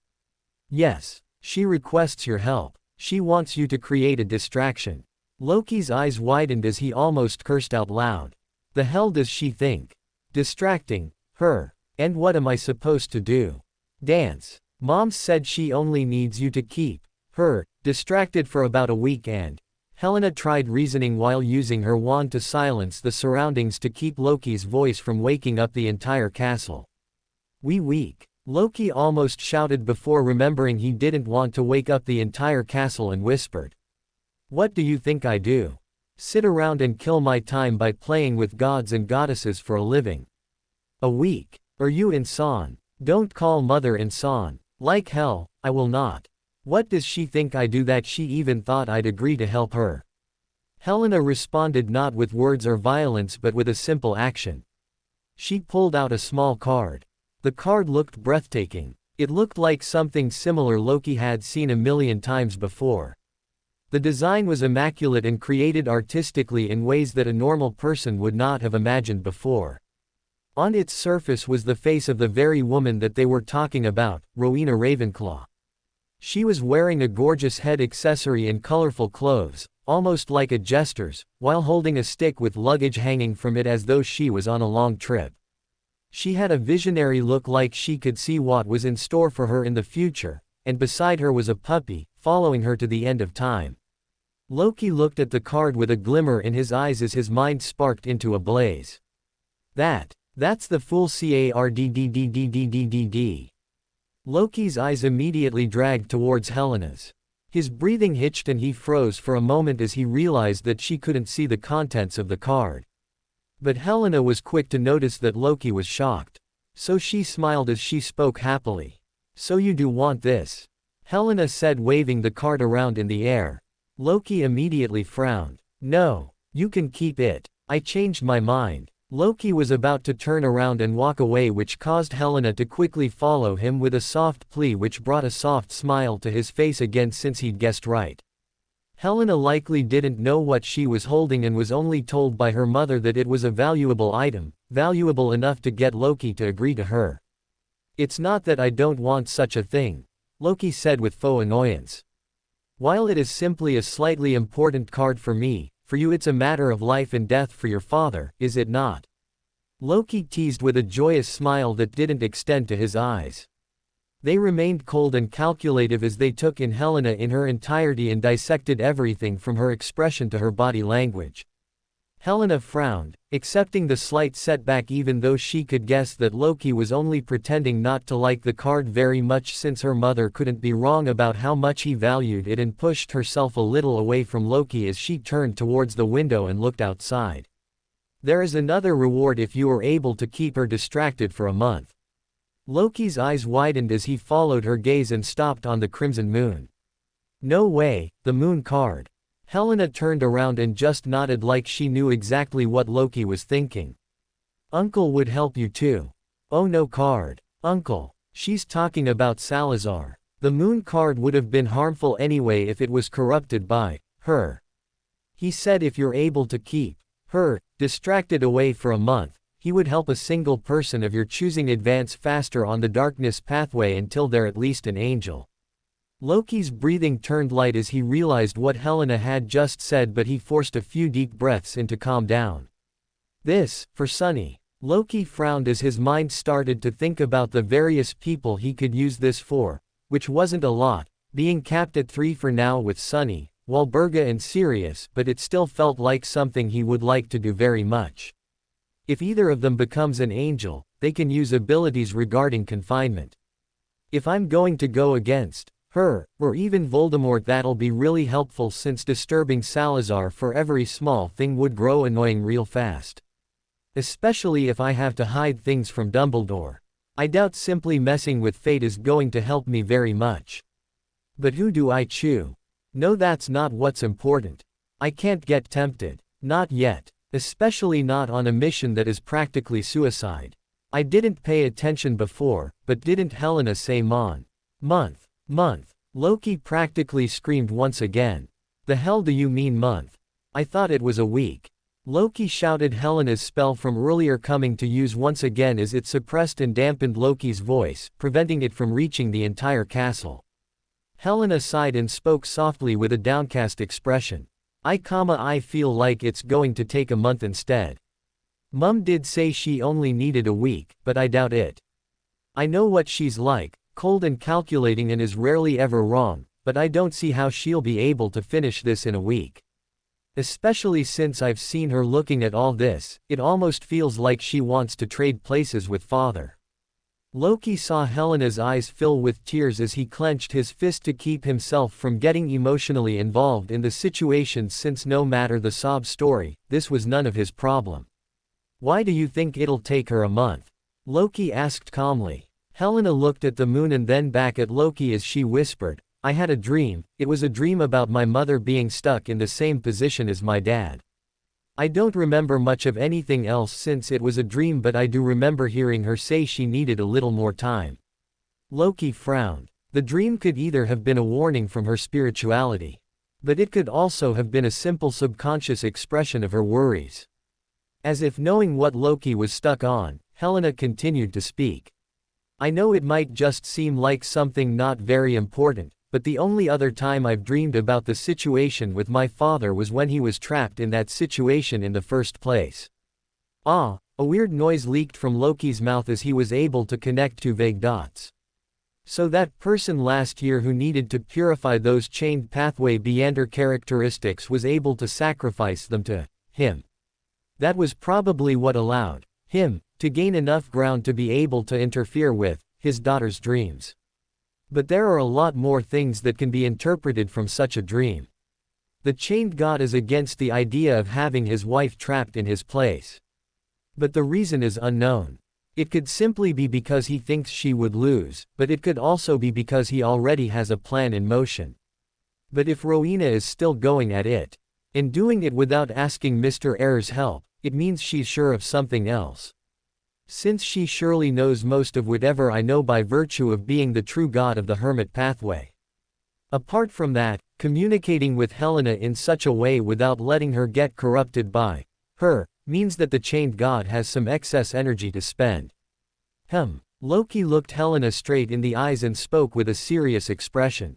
Yes, she requests your help. She wants you to create a distraction. Loki's eyes widened as he almost cursed out loud. The hell does she think? Distracting her. And what am I supposed to do? Dance. Mom said she only needs you to keep her distracted for about a week and Helena tried reasoning while using her wand to silence the surroundings to keep Loki's voice from waking up the entire castle. Weak. Loki almost shouted before remembering he didn't want to wake up the entire castle and whispered. What do you think I do? Sit around and kill my time by playing with gods and goddesses for a living? A week? Are you insane? Don't call mother insane. Like hell, I will not. What does she think I do that she even thought I'd agree to help her? Helena responded not with words or violence but with a simple action. She pulled out a small card. The card looked breathtaking. It looked like something similar Loki had seen a million times before. The design was immaculate and created artistically in ways that a normal person would not have imagined before. On its surface was the face of the very woman that they were talking about, Rowena Ravenclaw. She was wearing a gorgeous head accessory and colorful clothes, almost like a jester's, while holding a stick with luggage hanging from it as though she was on a long trip. She had a visionary look like she could see what was in store for her in the future, and beside her was a puppy, following her to the end of time. Loki looked at the card with a glimmer in his eyes as his mind sparked into a blaze. That's the full card. Loki's eyes immediately dragged towards Helena's. His breathing hitched and he froze for a moment as he realized that she couldn't see the contents of the card. But Helena was quick to notice that Loki was shocked. So she smiled as she spoke happily. So you do want this? Helena said, waving the card around in the air. Loki immediately frowned. No, you can keep it. I changed my mind. Loki was about to turn around and walk away, which caused Helena to quickly follow him with a soft plea which brought a soft smile to his face again since he'd guessed right. Helena likely didn't know what she was holding and was only told by her mother that it was a valuable item, valuable enough to get Loki to agree to her. "It's not that I don't want such a thing," Loki said with faux annoyance. "While it is simply a slightly important card for me, for you it's a matter of life and death for your father, is it not?" Loki teased with a joyous smile that didn't extend to his eyes. They remained cold and calculative as they took in Helena in her entirety and dissected everything from her expression to her body language. Helena frowned, accepting the slight setback even though she could guess that Loki was only pretending not to like the card very much since her mother couldn't be wrong about how much he valued it, and pushed herself a little away from Loki as she turned towards the window and looked outside. "There is another reward if you are able to keep her distracted for a month." Loki's eyes widened as he followed her gaze and stopped on the crimson moon. "No way, the moon card." Helena turned around and just nodded like she knew exactly what Loki was thinking. "Uncle would help you too." "Oh no card. Uncle. She's talking about Salazar. The moon card would have been harmful anyway if it was corrupted by her. He said if you're able to keep her distracted away for a month, he would help a single person of your choosing advance faster on the darkness pathway until they're at least an angel." Loki's breathing turned light as he realized what Helena had just said, but he forced a few deep breaths in to calm down. "This, for Sunny." Loki frowned as his mind started to think about the various people he could use this for, which wasn't a lot, being capped at 3 for now with Sunny, Walburga and Sirius, but it still felt like something he would like to do very much. If either of them becomes an angel, they can use abilities regarding confinement. If I'm going to go against her, or even Voldemort, that'll be really helpful since disturbing Salazar for every small thing would grow annoying real fast. Especially if I have to hide things from Dumbledore. I doubt simply messing with fate is going to help me very much. But who do I choose? No, that's not what's important. I can't get tempted. Not yet. Especially not on a mission that is practically suicide. I didn't pay attention before, but didn't Helena say month? Loki practically screamed once again. "The hell do you mean month? I thought it was a week." Loki shouted Helena's spell from earlier coming to use once again as it suppressed and dampened Loki's voice, preventing it from reaching the entire castle. Helena sighed and spoke softly with a downcast expression. I feel like it's going to take a month instead. Mum did say she only needed a week, but I doubt it. I know what she's like, cold and calculating and is rarely ever wrong, but I don't see how she'll be able to finish this in a week. Especially since I've seen her looking at all this, it almost feels like she wants to trade places with father. Loki saw Helena's eyes fill with tears as he clenched his fist to keep himself from getting emotionally involved in the situation, since no matter the sob story, this was none of his problem. "Why do you think it'll take her a month?" Loki asked calmly. Helena looked at the moon and then back at Loki as she whispered, "I had a dream. It was a dream about my mother being stuck in the same position as my dad. I don't remember much of anything else since it was a dream, but I do remember hearing her say she needed a little more time." Loki frowned. The dream could either have been a warning from her spirituality, but it could also have been a simple subconscious expression of her worries. As if knowing what Loki was stuck on, Helena continued to speak. "I know it might just seem like something not very important, but the only other time I've dreamed about the situation with my father was when he was trapped in that situation in the first place." A weird noise leaked from Loki's mouth as he was able to connect two vague dots. So that person last year who needed to purify those chained pathway Beander characteristics was able to sacrifice them to him. That was probably what allowed him to gain enough ground to be able to interfere with his daughter's dreams. But there are a lot more things that can be interpreted from such a dream. The chained god is against the idea of having his wife trapped in his place. But the reason is unknown. It could simply be because he thinks she would lose, but it could also be because he already has a plan in motion. But if Rowena is still going at it, and doing it without asking Mr. Ayer's help, it means she's sure of something else. Since she surely knows most of whatever I know by virtue of being the true god of the hermit pathway. Apart from that, communicating with Helena in such a way without letting her get corrupted by her means that the chained god has some excess energy to spend. Loki looked Helena straight in the eyes and spoke with a serious expression.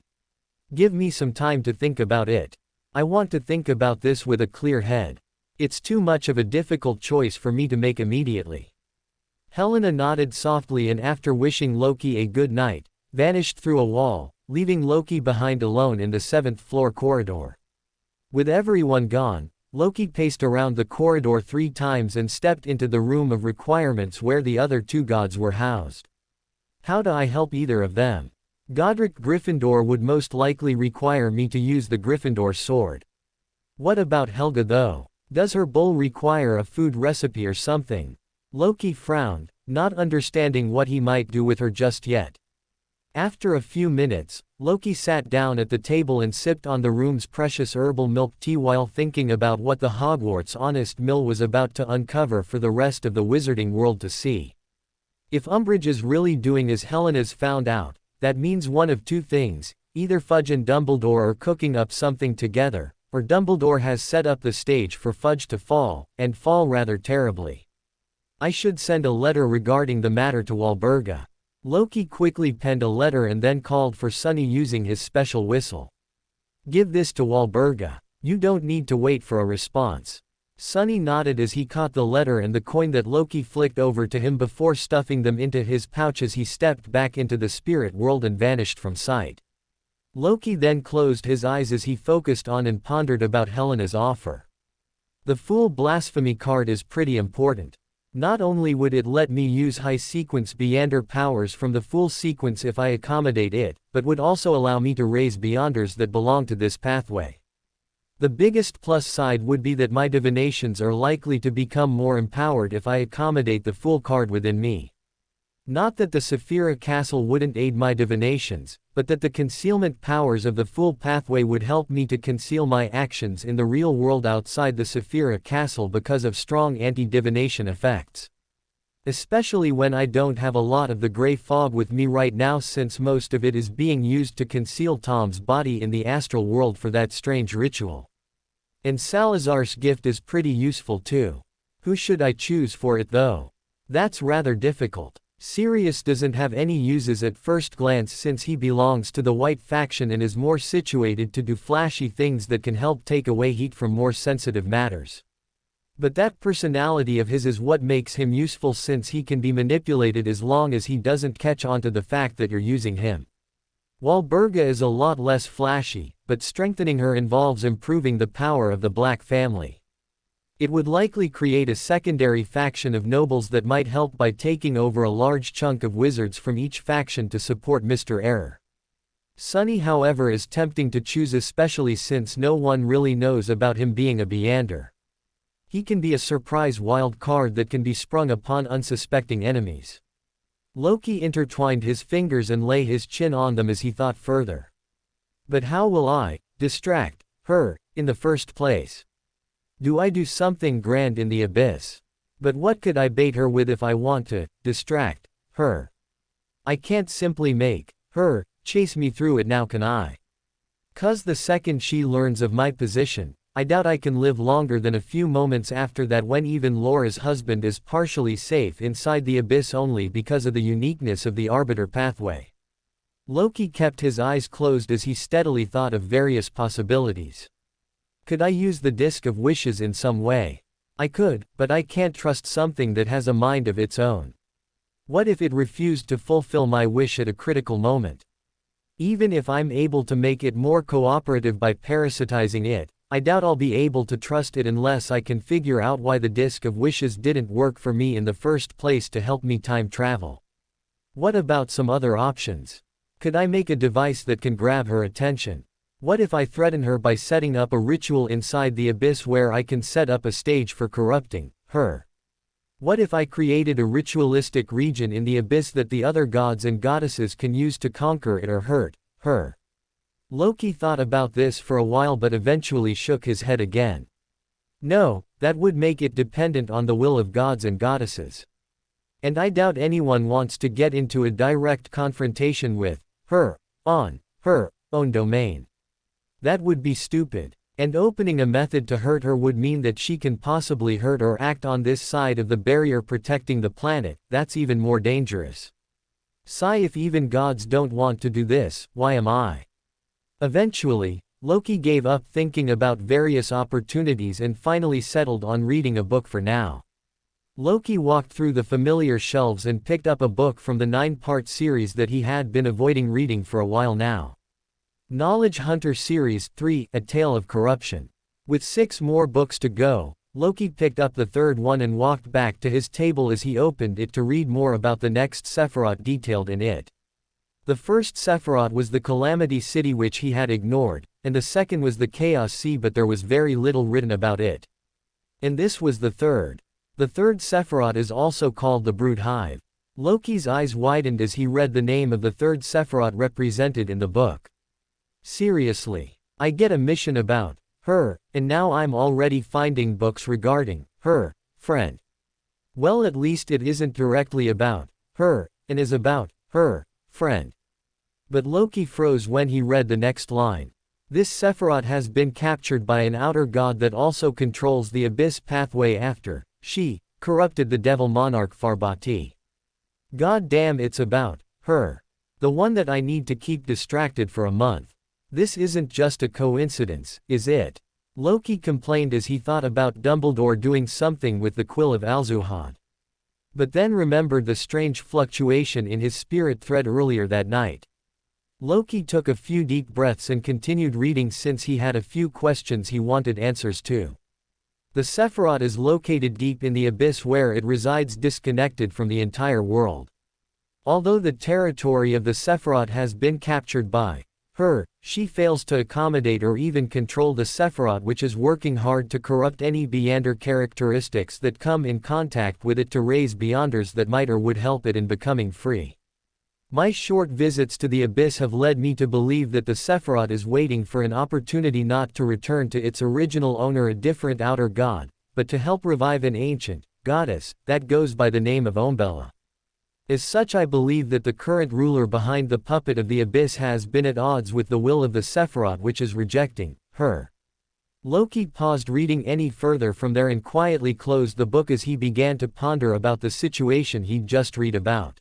Give me some time to think about it. I want to think about this with a clear head. It's too much of a difficult choice for me to make immediately. Helena nodded softly and after wishing Loki a good night, vanished through a wall, leaving Loki behind alone in the 7th floor corridor. With everyone gone, Loki paced around the corridor 3 times and stepped into the room of requirements where the other 2 gods were housed. How do I help either of them? Godric Gryffindor would most likely require me to use the Gryffindor sword. What about Helga though? Does her bowl require a food recipe or something? Loki frowned, not understanding what he might do with her just yet. After a few minutes, Loki sat down at the table and sipped on the room's precious herbal milk tea while thinking about what the Hogwarts Honest Mill was about to uncover for the rest of the wizarding world to see. If Umbridge is really doing as Helena's found out, that means one of 2 things, either Fudge and Dumbledore are cooking up something together, or Dumbledore has set up the stage for Fudge to fall, and fall rather terribly. I should send a letter regarding the matter to Walburga. Loki quickly penned a letter and then called for Sunny using his special whistle. Give this to Walburga. You don't need to wait for a response. Sunny nodded as he caught the letter and the coin that Loki flicked over to him before stuffing them into his pouch as he stepped back into the spirit world and vanished from sight. Loki then closed his eyes as he focused on and pondered about Helena's offer. The Fool Blasphemy card is pretty important. Not only would it let me use high-sequence Beyonder powers from the Fool sequence if I accommodate it, but would also allow me to raise Beyonders that belong to this pathway. The biggest plus side would be that my divinations are likely to become more empowered if I accommodate the Fool card within me. Not that the Saphira Castle wouldn't aid my divinations, but that the concealment powers of the Fool pathway would help me to conceal my actions in the real world outside the Saphira Castle because of strong anti-divination effects. Especially when I don't have a lot of the gray fog with me right now since most of it is being used to conceal Tom's body in the astral world for that strange ritual. And Salazar's gift is pretty useful too. Who should I choose for it though? That's rather difficult. Sirius doesn't have any uses at first glance since he belongs to the White faction and is more situated to do flashy things that can help take away heat from more sensitive matters. But that personality of his is what makes him useful since he can be manipulated as long as he doesn't catch on to the fact that you're using him. Walburga is a lot less flashy, but strengthening her involves improving the power of the Black family. It would likely create a secondary faction of nobles that might help by taking over a large chunk of wizards from each faction to support Mr. Error. Sunny however is tempting to choose especially since no one really knows about him being a Beyonder. He can be a surprise wild card that can be sprung upon unsuspecting enemies. Loki intertwined his fingers and lay his chin on them as he thought further. But how will I distract her in the first place? Do I do something grand in the abyss? But what could I bait her with if I want to distract her? I can't simply make her chase me through it now, can I? 'Cause the second she learns of my position, I doubt I can live longer than a few moments after that when even Laura's husband is partially safe inside the abyss only because of the uniqueness of the Arbiter pathway. Loki kept his eyes closed as he steadily thought of various possibilities. Could I use the Disc of Wishes in some way? I could, but I can't trust something that has a mind of its own. What if it refused to fulfill my wish at a critical moment? Even if I'm able to make it more cooperative by parasitizing it, I doubt I'll be able to trust it unless I can figure out why the Disc of Wishes didn't work for me in the first place to help me time travel. What about some other options? Could I make a device that can grab her attention? What if I threaten her by setting up a ritual inside the abyss where I can set up a stage for corrupting her? What if I created a ritualistic region in the abyss that the other gods and goddesses can use to conquer it or hurt her? Loki thought about this for a while but eventually shook his head again. No, that would make it dependent on the will of gods and goddesses. And I doubt anyone wants to get into a direct confrontation with her on her own domain. That would be stupid. And opening a method to hurt her would mean that she can possibly hurt or act on this side of the barrier protecting the planet. That's even more dangerous. Sigh, if even gods don't want to do this, why am I? Eventually, Loki gave up thinking about various opportunities and finally settled on reading a book for now. Loki walked through the familiar shelves and picked up a book from the 9-part series that he had been avoiding reading for a while now. Knowledge Hunter Series 3, A Tale of Corruption. With 6 more books to go, Loki picked up the 3rd one and walked back to his table as he opened it to read more about the next Sephiroth detailed in it. The first Sephiroth was the Calamity City, which he had ignored, and the second was the Chaos Sea, but there was very little written about it. And this was the third. The third Sephiroth is also called the Brood Hive. Loki's eyes widened as he read the name of the third Sephiroth represented in the book. Seriously. I get a mission about her, and now I'm already finding books regarding her friend. Well, at least it isn't directly about her, and is about her friend. But Loki froze when he read the next line. This Sephiroth has been captured by an outer god that also controls the abyss pathway after she corrupted the devil monarch Farbati. God damn, it's about her. The one that I need to keep distracted for a month. This isn't just a coincidence, is it? Loki complained as he thought about Dumbledore doing something with the quill of Alzuhad. But then remembered the strange fluctuation in his spirit thread earlier that night. Loki took a few deep breaths and continued reading since he had a few questions he wanted answers to. The Sephiroth is located deep in the abyss where it resides, disconnected from the entire world. Although the territory of the Sephiroth has been captured by her, she fails to accommodate or even control the Sephiroth, which is working hard to corrupt any Beyonder characteristics that come in contact with it to raise Beyonders that might or would help it in becoming free. My short visits to the abyss have led me to believe that the Sephiroth is waiting for an opportunity not to return to its original owner, a different outer god, but to help revive an ancient goddess that goes by the name of Umbella. As such, I believe that the current ruler behind the puppet of the abyss has been at odds with the will of the Sephiroth, which is rejecting her. Loki paused reading any further from there and quietly closed the book as he began to ponder about the situation he'd just read about.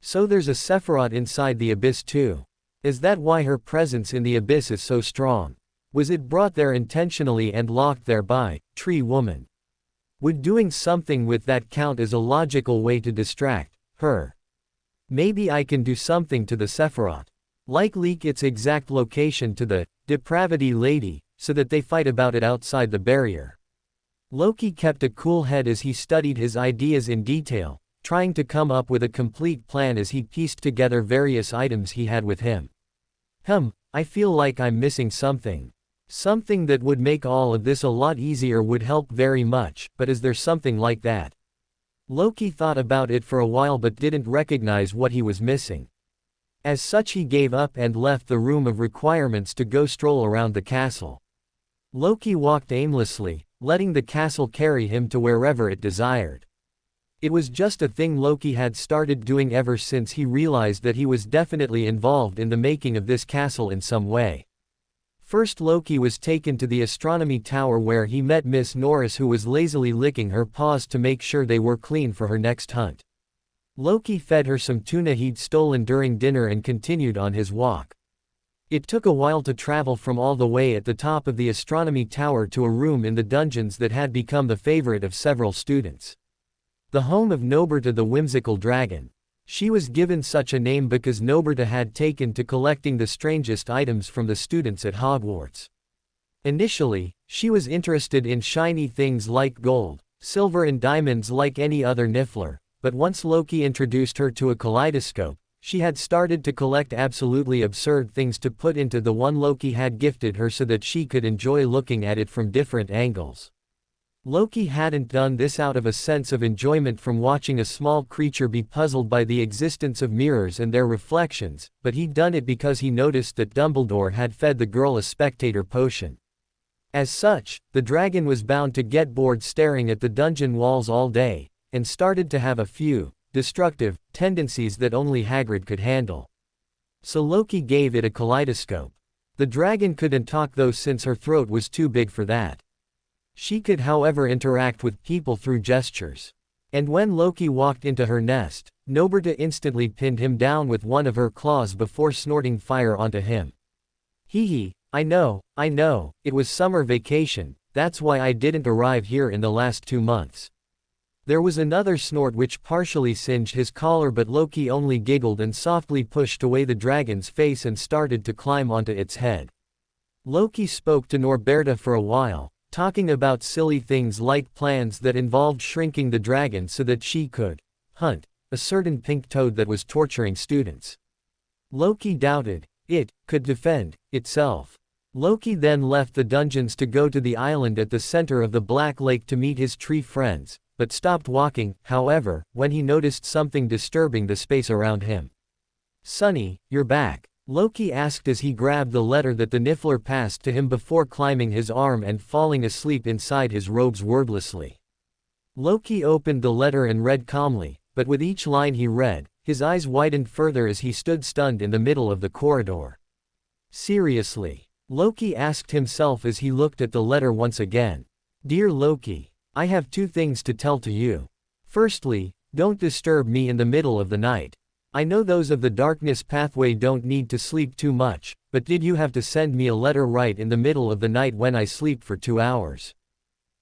So there's a Sephiroth inside the abyss too. Is that why her presence in the abyss is so strong? Was it brought there intentionally and locked there by Tree Woman? Would doing something with that count as a logical way to distract her? Maybe I can do something to the Sephiroth. Like leak its exact location to the Depravity Lady, so that they fight about it outside the barrier. Loki kept a cool head as he studied his ideas in detail, trying to come up with a complete plan as he pieced together various items he had with him. I feel like I'm missing something. Something that would make all of this a lot easier, would help very much, but is there something like that? Loki thought about it for a while but didn't recognize what he was missing. As such, he gave up and left the room of requirements to go stroll around the castle. Loki walked aimlessly, letting the castle carry him to wherever it desired. It was just a thing Loki had started doing ever since he realized that he was definitely involved in the making of this castle in some way. First, Loki was taken to the astronomy tower where he met Miss Norris, who was lazily licking her paws to make sure they were clean for her next hunt. Loki fed her some tuna he'd stolen during dinner and continued on his walk. It took a while to travel from all the way at the top of the astronomy tower to a room in the dungeons that had become the favorite of several students. The home of Noberta, the whimsical dragon. She was given such a name because Noberta had taken to collecting the strangest items from the students at Hogwarts. Initially, she was interested in shiny things like gold, silver and diamonds like any other Niffler, but once Loki introduced her to a kaleidoscope, she had started to collect absolutely absurd things to put into the one Loki had gifted her so that she could enjoy looking at it from different angles. Loki hadn't done this out of a sense of enjoyment from watching a small creature be puzzled by the existence of mirrors and their reflections, but he'd done it because he noticed that Dumbledore had fed the girl a spectator potion. As such, the dragon was bound to get bored staring at the dungeon walls all day, and started to have a few destructive tendencies that only Hagrid could handle. So Loki gave it a kaleidoscope. The dragon couldn't talk though since her throat was too big for that. She could however interact with people through gestures. And when Loki walked into her nest, Noberta instantly pinned him down with one of her claws before snorting fire onto him. Hee hee, I know, it was summer vacation, that's why I didn't arrive here in the last 2 months. There was another snort which partially singed his collar, but Loki only giggled and softly pushed away the dragon's face and started to climb onto its head. Loki spoke to Norberta for a while, talking about silly things like plans that involved shrinking the dragon so that she could hunt a certain pink toad that was torturing students. Loki doubted it could defend itself. Loki then left the dungeons to go to the island at the center of the Black Lake to meet his tree friends, but stopped walking, however, when he noticed something disturbing the space around him. "Sonny, you're back," Loki asked as he grabbed the letter that the Niffler passed to him before climbing his arm and falling asleep inside his robes wordlessly. Loki opened the letter and read calmly, but with each line he read, his eyes widened further as he stood stunned in the middle of the corridor. Seriously? Loki asked himself as he looked at the letter once again. "Dear Loki, I have 2 things to tell to you. Firstly, don't disturb me in the middle of the night. I know those of the darkness pathway don't need to sleep too much, but did you have to send me a letter right in the middle of the night when I sleep for 2 hours?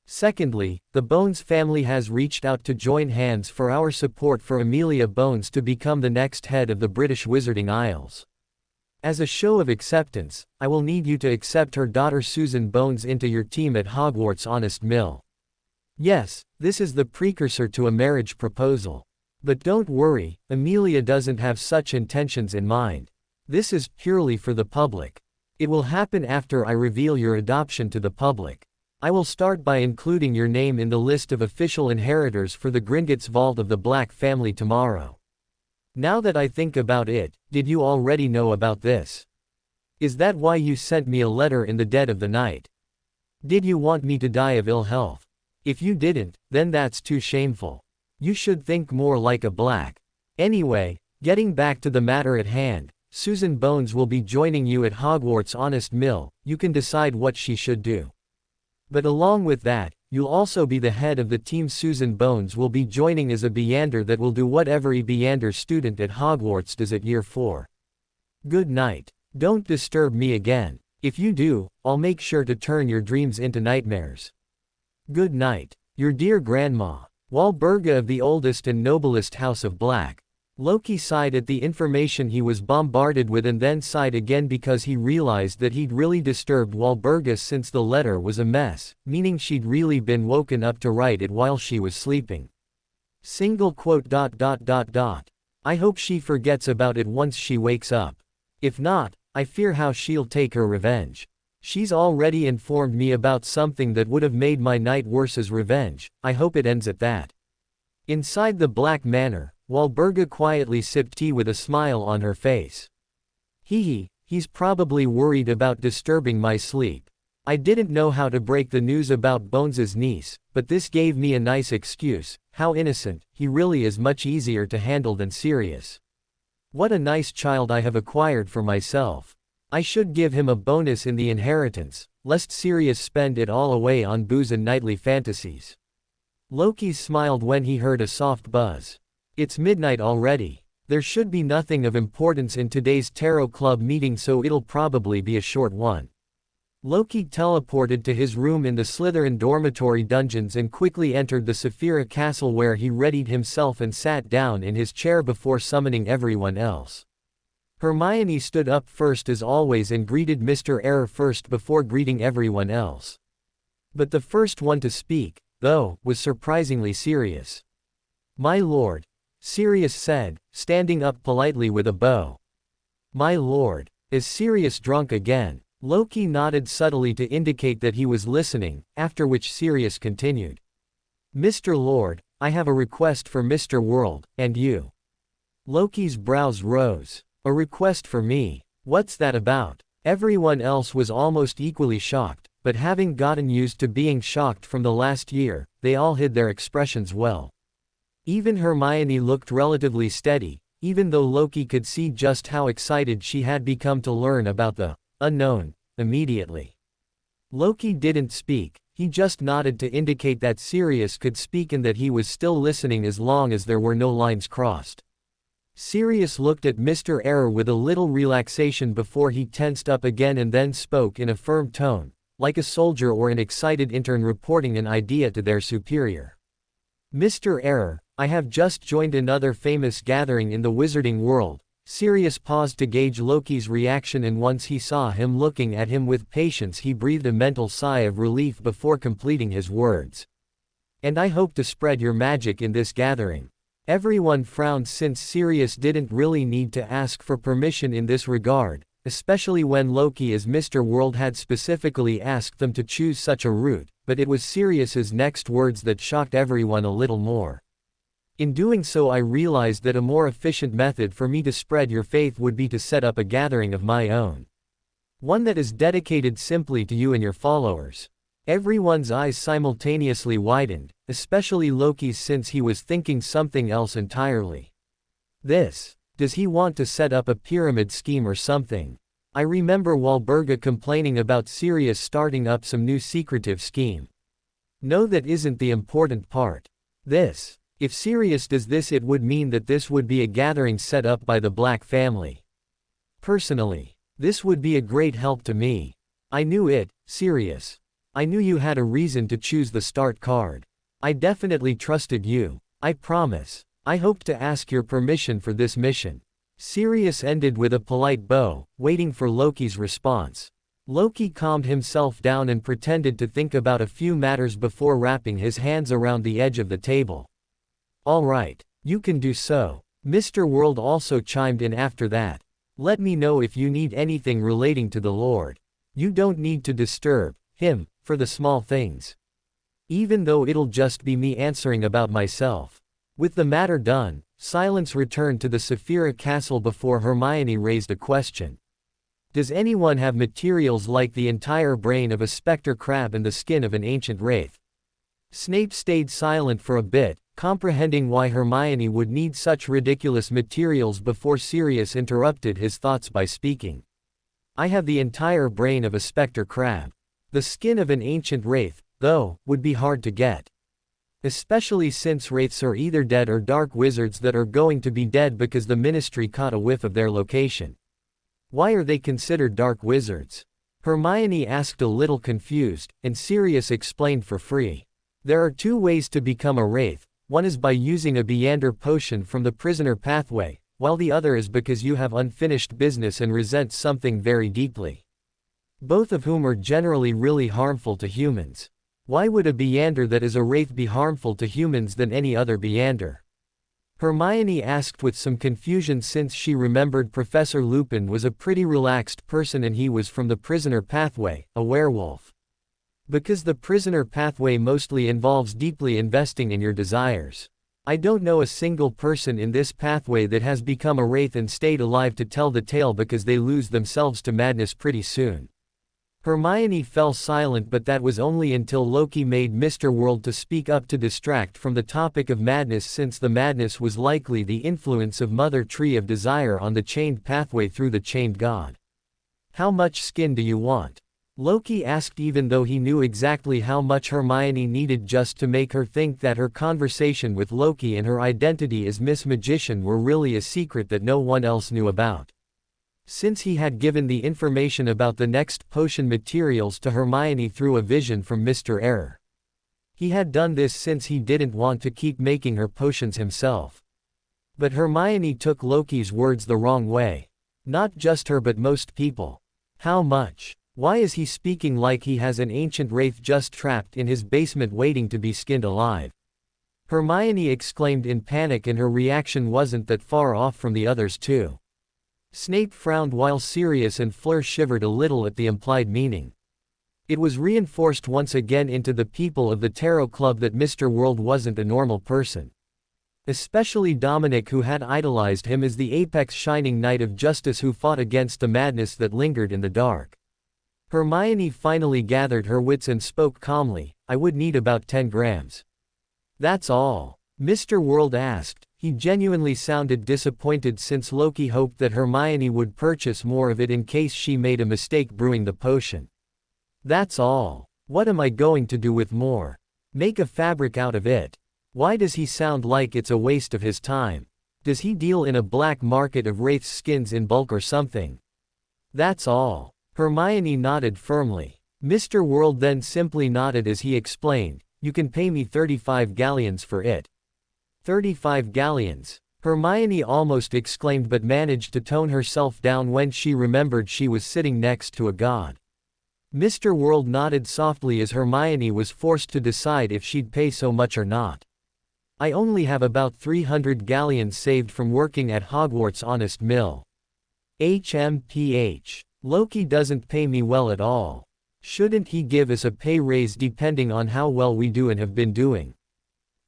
Secondly, the Bones family has reached out to join hands for our support for Amelia Bones to become the next head of the British Wizarding Isles. As a show of acceptance, I will need you to accept her daughter Susan Bones into your team at Hogwarts Honest Mill. Yes, this is the precursor to a marriage proposal. But don't worry, Amelia doesn't have such intentions in mind. This is purely for the public. It will happen after I reveal your adoption to the public. I will start by including your name in the list of official inheritors for the Gringotts Vault of the Black family tomorrow. Now that I think about it, did you already know about this? Is that why you sent me a letter in the dead of the night? Did you want me to die of ill health? If you didn't, then that's too shameful. You should think more like a Black. Anyway, getting back to the matter at hand, Susan Bones will be joining you at Hogwarts Honest Mill. You can decide what she should do. But along with that, you'll also be the head of the team. Susan Bones will be joining as a Beander that will do whatever a Beander student at Hogwarts does at year 4. Good night. Don't disturb me again. If you do, I'll make sure to turn your dreams into nightmares. Good night. Your dear Grandma, Walburga of the oldest and noblest House of Black. Loki sighed at the information he was bombarded with and then sighed again because he realized that he'd really disturbed Walburga since the letter was a mess, meaning she'd really been woken up to write it while she was sleeping. Single quote. I hope she forgets about it once she wakes up. If not, I fear how she'll take her revenge. She's already informed me about something that would have made my night worse as revenge. I hope it ends at that. Inside the Black Manor, Walburga quietly sipped tea with a smile on her face. He's probably worried about disturbing my sleep. I didn't know how to break the news about Bones's niece, but this gave me a nice excuse. How innocent, he really is much easier to handle than Sirius. What a nice child I have acquired for myself. I should give him a bonus in the inheritance, lest Sirius spend it all away on booze and nightly fantasies. Loki smiled when he heard a soft buzz. It's midnight already. There should be nothing of importance in today's Tarot Club meeting, so it'll probably be a short one. Loki teleported to his room in the Slytherin dormitory dungeons and quickly entered the Saphira Castle, where he readied himself and sat down in his chair before summoning everyone else. Hermione stood up first as always and greeted Mr. Error first before greeting everyone else. But the first one to speak, though, was surprisingly Sirius. "My lord," Sirius said, standing up politely with a bow. "My lord, is Sirius drunk again?" Loki nodded subtly to indicate that he was listening, after which Sirius continued. "Mr. Lord, I have a request for Mr. World, and you." Loki's brows rose. "A request for me? What's that about?" Everyone else was almost equally shocked, but having gotten used to being shocked from the last year, they all hid their expressions well. Even Hermione looked relatively steady, even though Loki could see just how excited she had become to learn about the unknown immediately. Loki didn't speak, he just nodded to indicate that Sirius could speak and that he was still listening as long as there were no lines crossed. Sirius looked at Mr. Error with a little relaxation before he tensed up again and then spoke in a firm tone, like a soldier or an excited intern reporting an idea to their superior. Mr. Error, I have just joined another famous gathering in the wizarding world. Sirius paused to gauge Loki's reaction, and once he saw him looking at him with patience he breathed a mental sigh of relief before completing his words. And I hope to spread your magic in this gathering. Everyone frowned since Sirius didn't really need to ask for permission in this regard, especially when Loki as Mr. World had specifically asked them to choose such a route, but it was Sirius's next words that shocked everyone a little more. In doing so, I realized that a more efficient method for me to spread your faith would be to set up a gathering of my own. One that is dedicated simply to you and your followers. Everyone's eyes simultaneously widened, especially Loki's, since he was thinking something else entirely. Does he want to set up a pyramid scheme or something? I remember Walburga complaining about Sirius starting up some new secretive scheme. No, that isn't the important part. If Sirius does this, it would mean that this would be a gathering set up by the Black family. Personally, this would be a great help to me. I knew it, Sirius. I knew you had a reason to choose the start card. I definitely trusted you. I promise. I hope to ask your permission for this mission. Sirius ended with a polite bow, waiting for Loki's response. Loki calmed himself down and pretended to think about a few matters before wrapping his hands around the edge of the table. All right, you can do so. Mr. World also chimed in after that. Let me know if you need anything relating to the Lord. You don't need to disturb him for the small things. Even though it'll just be me answering about myself. With the matter done, silence returned to the Saphira Castle before Hermione raised a question. Does anyone have materials like the entire brain of a specter crab and the skin of an ancient wraith? Snape stayed silent for a bit, comprehending why Hermione would need such ridiculous materials before Sirius interrupted his thoughts by speaking. I have the entire brain of a specter crab. The skin of an ancient wraith, though, would be hard to get. Especially since wraiths are either dead or dark wizards that are going to be dead because the Ministry caught a whiff of their location. Why are they considered dark wizards? Hermione asked, a little confused, and Sirius explained for free. There are two ways to become a wraith. One is by using a Beander potion from the prisoner pathway, while the other is because you have unfinished business and resent something very deeply. Both of whom are generally really harmful to humans. Why would a Beander that is a wraith be harmful to humans than any other Beander? Hermione asked with some confusion, since she remembered Professor Lupin was a pretty relaxed person and he was from the prisoner pathway, a werewolf. Because the prisoner pathway mostly involves deeply investing in your desires. I don't know a single person in this pathway that has become a wraith and stayed alive to tell the tale, because they lose themselves to madness pretty soon. Hermione fell silent, but that was only until Loki made Mr. World to speak up to distract from the topic of madness, since the madness was likely the influence of Mother Tree of Desire on the chained pathway through the chained god. How much skin do you want? Loki asked, even though he knew exactly how much Hermione needed just to make her think that her conversation with Loki and her identity as Miss Magician were really a secret that no one else knew about. Since he had given the information about the next potion materials to Hermione through a vision from Mr. Error. He had done this since he didn't want to keep making her potions himself. But Hermione took Loki's words the wrong way. Not just her, but most people. How much? Why is he speaking like he has an ancient wraith just trapped in his basement waiting to be skinned alive? Hermione exclaimed in panic, and her reaction wasn't that far off from the others too. Snape frowned while Sirius and Fleur shivered a little at the implied meaning. It was reinforced once again into the people of the Tarot Club that Mr. World wasn't a normal person. Especially Dominic, who had idolized him as the apex shining knight of justice who fought against the madness that lingered in the dark. Hermione finally gathered her wits and spoke calmly. I would need about 10 grams. That's all? Mr. World asked, He genuinely sounded disappointed since Loki hoped that Hermione would purchase more of it in case she made a mistake brewing the potion. That's all. What am I going to do with more? Make a fabric out of it. Why does he sound like it's a waste of his time? Does he deal in a black market of wraiths' skins in bulk or something? That's all. Hermione nodded firmly. Mr. World then simply nodded as he explained, you can pay me 35 galleons for it. 35 galleons. Hermione almost exclaimed but managed to tone herself down when she remembered she was sitting next to a god. Mr. World nodded softly as Hermione was forced to decide if she'd pay so much or not. I only have about 300 galleons saved from working at Hogwarts Honest Mill. HMPH. Loki doesn't pay me well at all. Shouldn't he give us a pay raise depending on how well we do and have been doing?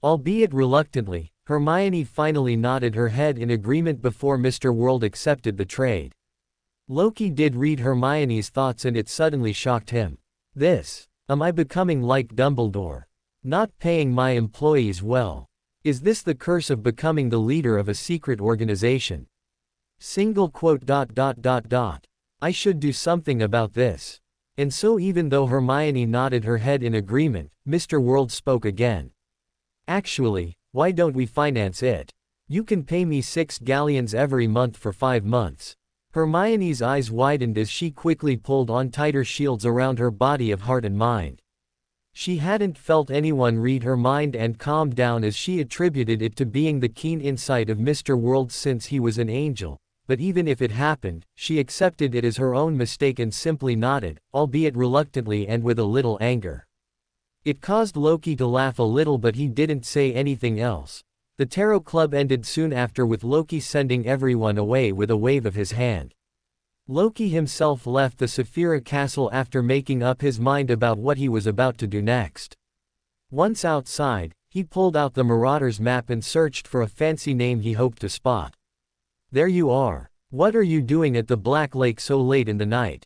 Albeit reluctantly, Hermione finally nodded her head in agreement before Mr. World accepted the trade. Loki did read Hermione's thoughts and it suddenly shocked him. Am I becoming like Dumbledore? Not paying my employees well. Is this the curse of becoming the leader of a secret organization? I should do something about this. And so even though Hermione nodded her head in agreement, Mr. World spoke again. Actually, why don't we finance it? You can pay me 6 galleons every month for 5 months. Hermione's eyes widened as she quickly pulled on tighter shields around her body of heart and mind. She hadn't felt anyone read her mind and calmed down as she attributed it to being the keen insight of Mr. World since he was an angel, but even if it happened, she accepted it as her own mistake and simply nodded, albeit reluctantly and with a little anger. It caused Loki to laugh a little but he didn't say anything else. The Tarot Club ended soon after with Loki sending everyone away with a wave of his hand. Loki himself left the Saphira Castle after making up his mind about what he was about to do next. Once outside, he pulled out the Marauder's map and searched for a fancy name he hoped to spot. There you are. What are you doing at the Black Lake so late in the night?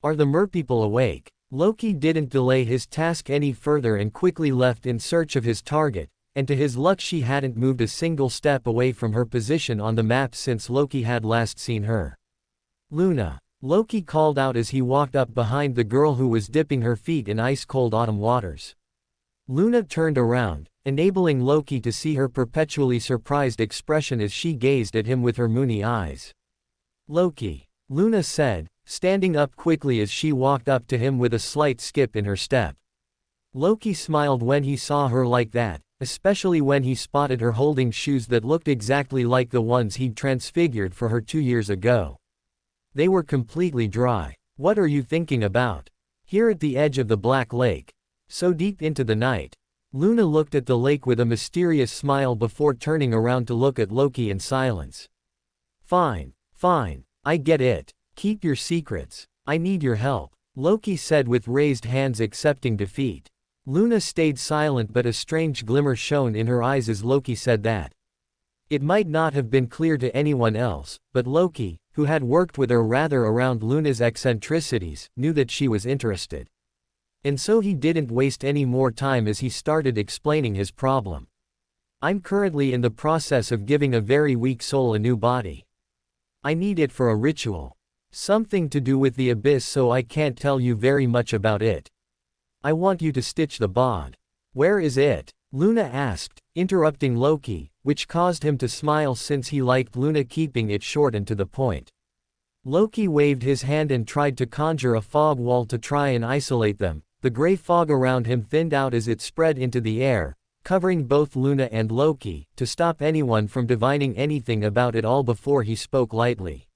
Are the merpeople awake? Loki didn't delay his task any further and quickly left in search of his target, and to his luck she hadn't moved a single step away from her position on the map since Loki had last seen her. Luna. Loki called out as he walked up behind the girl who was dipping her feet in ice-cold autumn waters. Luna turned around, enabling Loki to see her perpetually surprised expression as she gazed at him with her moony eyes. Loki. Luna said, standing up quickly as she walked up to him with a slight skip in her step. Loki smiled when he saw her like that, especially when he spotted her holding shoes that looked exactly like the ones he'd transfigured for her 2 years ago. They were completely dry. What are you thinking about? Here at the edge of the Black Lake. So deep into the night. Luna looked at the lake with a mysterious smile before turning around to look at Loki in silence. Fine, I get it. Keep your secrets. I need your help, Loki said with raised hands accepting defeat. Luna stayed silent but a strange glimmer shone in her eyes as Loki said that. It might not have been clear to anyone else, but Loki, who had worked with her rather around Luna's eccentricities, knew that she was interested. And so he didn't waste any more time as he started explaining his problem. I'm currently in the process of giving a very weak soul a new body. I need it for a ritual. Something to do with the abyss, so I can't tell you very much about it. I want you to stitch the bod. Where is it? Luna asked, interrupting Loki, which caused him to smile since he liked Luna keeping it short and to the point. Loki waved his hand and tried to conjure a fog wall to try and isolate them. The gray fog around him thinned out as it spread into the air, covering both Luna and Loki, to stop anyone from divining anything about it all before he spoke lightly.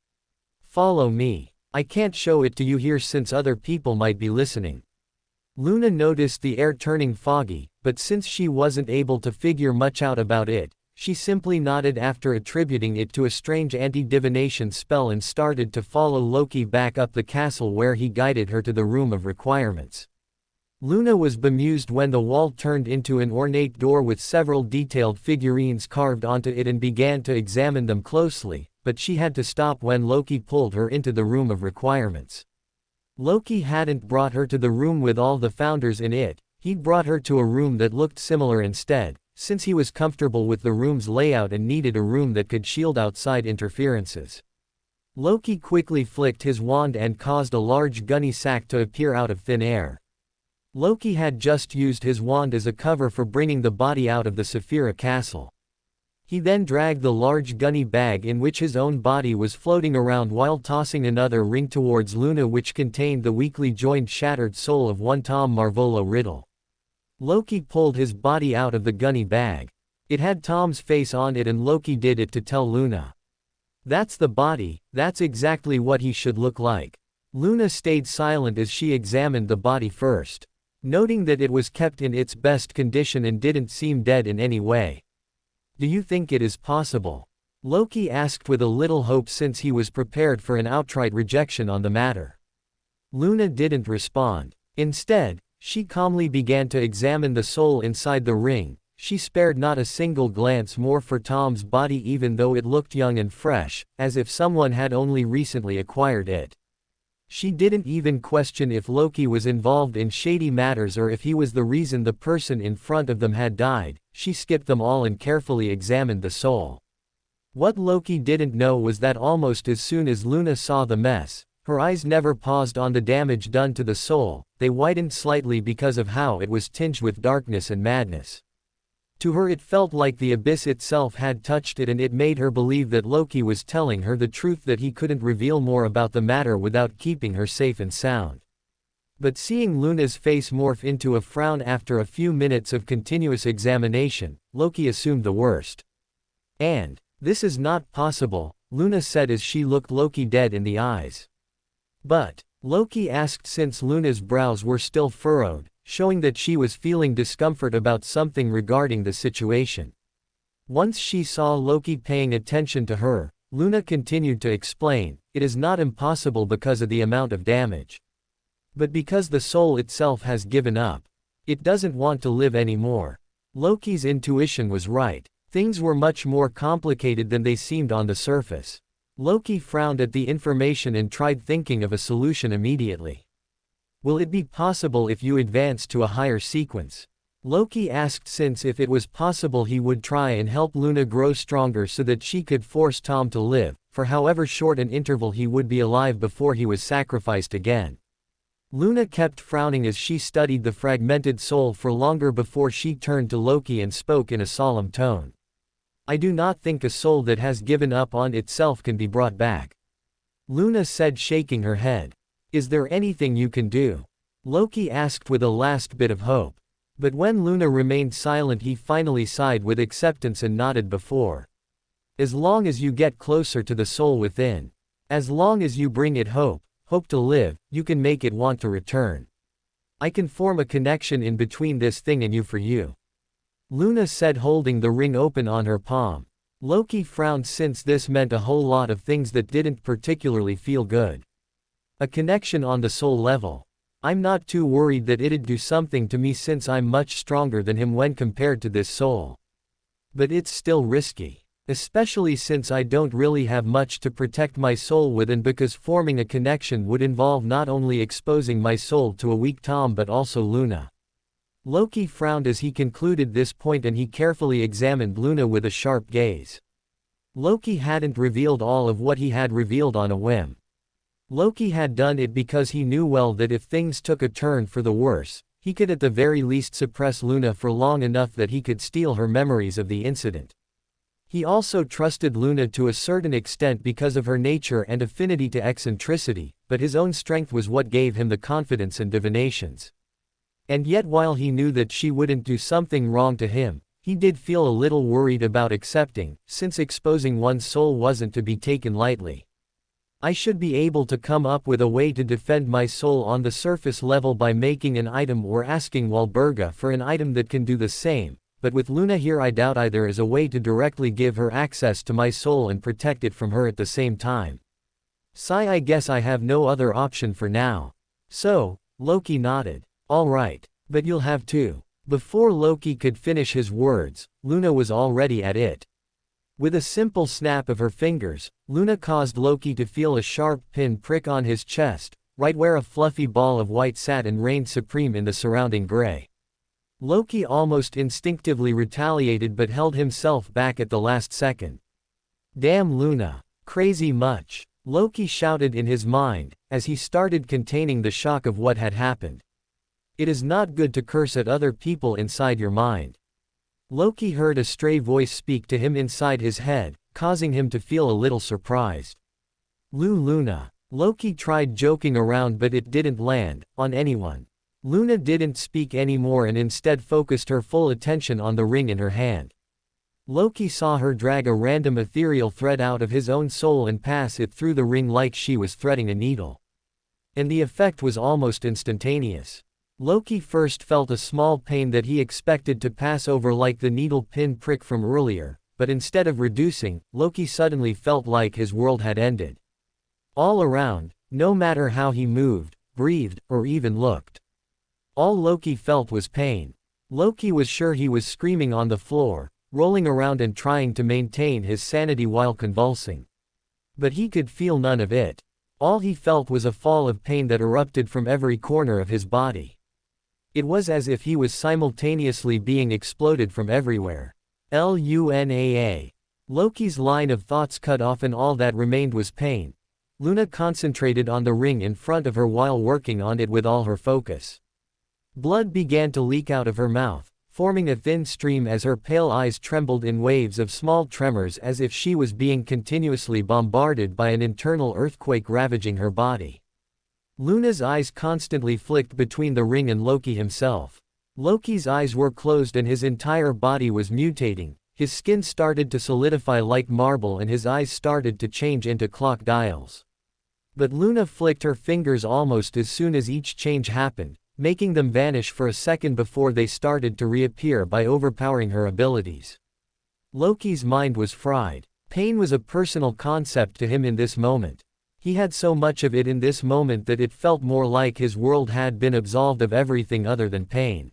Follow me. I can't show it to you here since other people might be listening. Luna noticed the air turning foggy, but since she wasn't able to figure much out about it, she simply nodded after attributing it to a strange anti-divination spell and started to follow Loki back up the castle where he guided her to the room of requirements. Luna was bemused when the wall turned into an ornate door with several detailed figurines carved onto it and began to examine them closely, but she had to stop when Loki pulled her into the room of requirements. Loki hadn't brought her to the room with all the founders in it, he'd brought her to a room that looked similar instead, since he was comfortable with the room's layout and needed a room that could shield outside interferences. Loki quickly flicked his wand and caused a large gunny sack to appear out of thin air. Loki had just used his wand as a cover for bringing the body out of the Saphira castle. He then dragged the large gunny bag in which his own body was floating around while tossing another ring towards Luna which contained the weakly joined shattered soul of one Tom Marvolo Riddle. Loki pulled his body out of the gunny bag. It had Tom's face on it and Loki did it to tell Luna. "That's the body, that's exactly what he should look like." Luna stayed silent as she examined the body first, noting that it was kept in its best condition and didn't seem dead in any way. "Do you think it is possible?" Loki asked with a little hope since he was prepared for an outright rejection on the matter. Luna didn't respond. Instead, she calmly began to examine the soul inside the ring. She spared not a single glance more for Tom's body even though it looked young and fresh, as if someone had only recently acquired it. She didn't even question if Loki was involved in shady matters or if he was the reason the person in front of them had died. She skipped them all and carefully examined the soul. What Loki didn't know was that almost as soon as Luna saw the mess, her eyes never paused on the damage done to the soul. They widened slightly because of how it was tinged with darkness and madness. To her it felt like the abyss itself had touched it, and it made her believe that Loki was telling her the truth, that he couldn't reveal more about the matter without keeping her safe and sound. But seeing Luna's face morph into a frown after a few minutes of continuous examination, Loki assumed the worst. "And this is not possible," Luna said as she looked Loki dead in the eyes. "But?" Loki asked since Luna's brows were still furrowed, showing that she was feeling discomfort about something regarding the situation. Once she saw Loki paying attention to her, Luna continued to explain, "It is not impossible because of the amount of damage. But because the soul itself has given up. It doesn't want to live anymore." Loki's intuition was right. Things were much more complicated than they seemed on the surface. Loki frowned at the information and tried thinking of a solution immediately. "Will it be possible if you advance to a higher sequence?" Loki asked since if it was possible he would try and help Luna grow stronger so that she could force Tom to live, for however short an interval he would be alive before he was sacrificed again. Luna kept frowning as she studied the fragmented soul for longer before she turned to Loki and spoke in a solemn tone. "I do not think a soul that has given up on itself can be brought back," Luna said, shaking her head. "Is there anything you can do?" Loki asked with a last bit of hope. But when Luna remained silent, he finally sighed with acceptance and nodded before. "As long as you get closer to the soul within. As long as you bring it hope to live, you can make it want to return. I can form a connection in between this thing and you for you," Luna said, holding the ring open on her palm. Loki frowned since this meant a whole lot of things that didn't particularly feel good. "A connection on the soul level. I'm not too worried that it'd do something to me since I'm much stronger than him when compared to this soul. But it's still risky. Especially since I don't really have much to protect my soul with, and because forming a connection would involve not only exposing my soul to a weak Tom but also Luna." Loki frowned as he concluded this point, and he carefully examined Luna with a sharp gaze. Loki hadn't revealed all of what he had revealed on a whim. Loki had done it because he knew well that if things took a turn for the worse, he could at the very least suppress Luna for long enough that he could steal her memories of the incident. He also trusted Luna to a certain extent because of her nature and affinity to eccentricity, but his own strength was what gave him the confidence and divinations. And yet while he knew that she wouldn't do something wrong to him, he did feel a little worried about accepting, since exposing one's soul wasn't to be taken lightly. "I should be able to come up with a way to defend my soul on the surface level by making an item or asking Walburga for an item that can do the same, but with Luna here I doubt either is a way to directly give her access to my soul and protect it from her at the same time. Sigh, I guess I have no other option for now." "So," Loki nodded. "All right. But you'll have to." Before Loki could finish his words, Luna was already at it. With a simple snap of her fingers, Luna caused Loki to feel a sharp pin prick on his chest, right where a fluffy ball of white sat and reigned supreme in the surrounding gray. Loki almost instinctively retaliated but held himself back at the last second. Damn Luna. Crazy much. Loki shouted in his mind, as he started containing the shock of what had happened. It is not good to curse at other people inside your mind. Loki heard a stray voice speak to him inside his head, causing him to feel a little surprised. Luna. Loki tried joking around but it didn't land on anyone. Luna didn't speak anymore and instead focused her full attention on the ring in her hand. Loki saw her drag a random ethereal thread out of his own soul and pass it through the ring like she was threading a needle. And the effect was almost instantaneous. Loki first felt a small pain that he expected to pass over like the needle pin prick from earlier, but instead of reducing, Loki suddenly felt like his world had ended. All around, no matter how he moved, breathed, or even looked, all Loki felt was pain. Loki was sure he was screaming on the floor, rolling around and trying to maintain his sanity while convulsing. But he could feel none of it. All he felt was a fall of pain that erupted from every corner of his body. It was as if he was simultaneously being exploded from everywhere. Lunaa. Loki's line of thoughts cut off and all that remained was pain. Luna concentrated on the ring in front of her while working on it with all her focus. Blood began to leak out of her mouth, forming a thin stream as her pale eyes trembled in waves of small tremors as if she was being continuously bombarded by an internal earthquake ravaging her body. Luna's eyes constantly flicked between the ring and Loki himself. Loki's eyes were closed and his entire body was mutating. His skin started to solidify like marble and his eyes started to change into clock dials. But Luna flicked her fingers almost as soon as each change happened, making them vanish for a second before they started to reappear by overpowering her abilities. Loki's mind was fried. Pain was a personal concept to him in this moment. He had so much of it in this moment that it felt more like his world had been absolved of everything other than pain.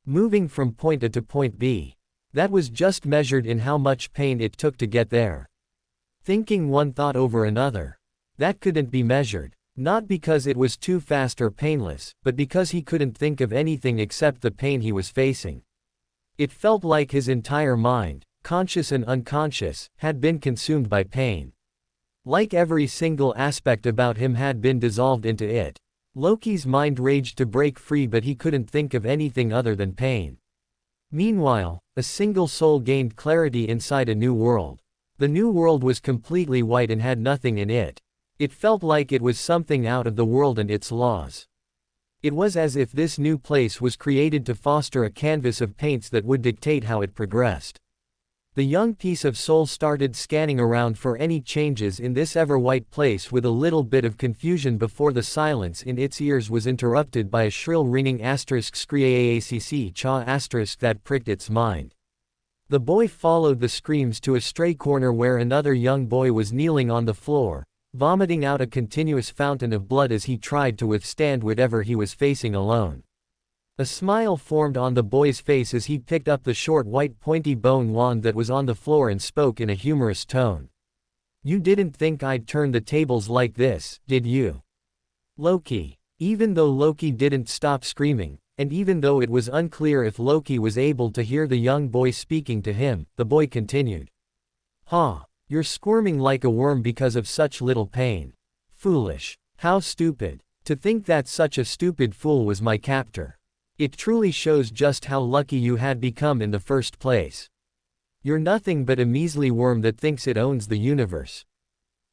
Moving from point A to point B. That was just measured in how much pain it took to get there. Thinking one thought over another. That couldn't be measured. Not because it was too fast or painless, but because he couldn't think of anything except the pain he was facing. It felt like his entire mind, conscious and unconscious, had been consumed by pain. Like every single aspect about him had been dissolved into it. Loki's mind raged to break free but he couldn't think of anything other than pain. Meanwhile, a single soul gained clarity inside a new world. The new world was completely white and had nothing in it. It felt like it was something out of the world and its laws. It was as if this new place was created to foster a canvas of paints that would dictate how it progressed. The young piece of soul started scanning around for any changes in this ever-white place with a little bit of confusion before the silence in its ears was interrupted by a shrill ringing *screaacc cha that pricked its mind. The boy followed the screams to a stray corner where another young boy was kneeling on the floor, vomiting out a continuous fountain of blood as he tried to withstand whatever he was facing alone. A smile formed on the boy's face as he picked up the short white pointy bone wand that was on the floor and spoke in a humorous tone. "You didn't think I'd turn the tables like this, did you, Loki?" Even though Loki didn't stop screaming, and even though it was unclear if Loki was able to hear the young boy speaking to him, the boy continued. "Ha! You're squirming like a worm because of such little pain. Foolish. How stupid. To think that such a stupid fool was my captor. It truly shows just how lucky you had become in the first place. You're nothing but a measly worm that thinks it owns the universe.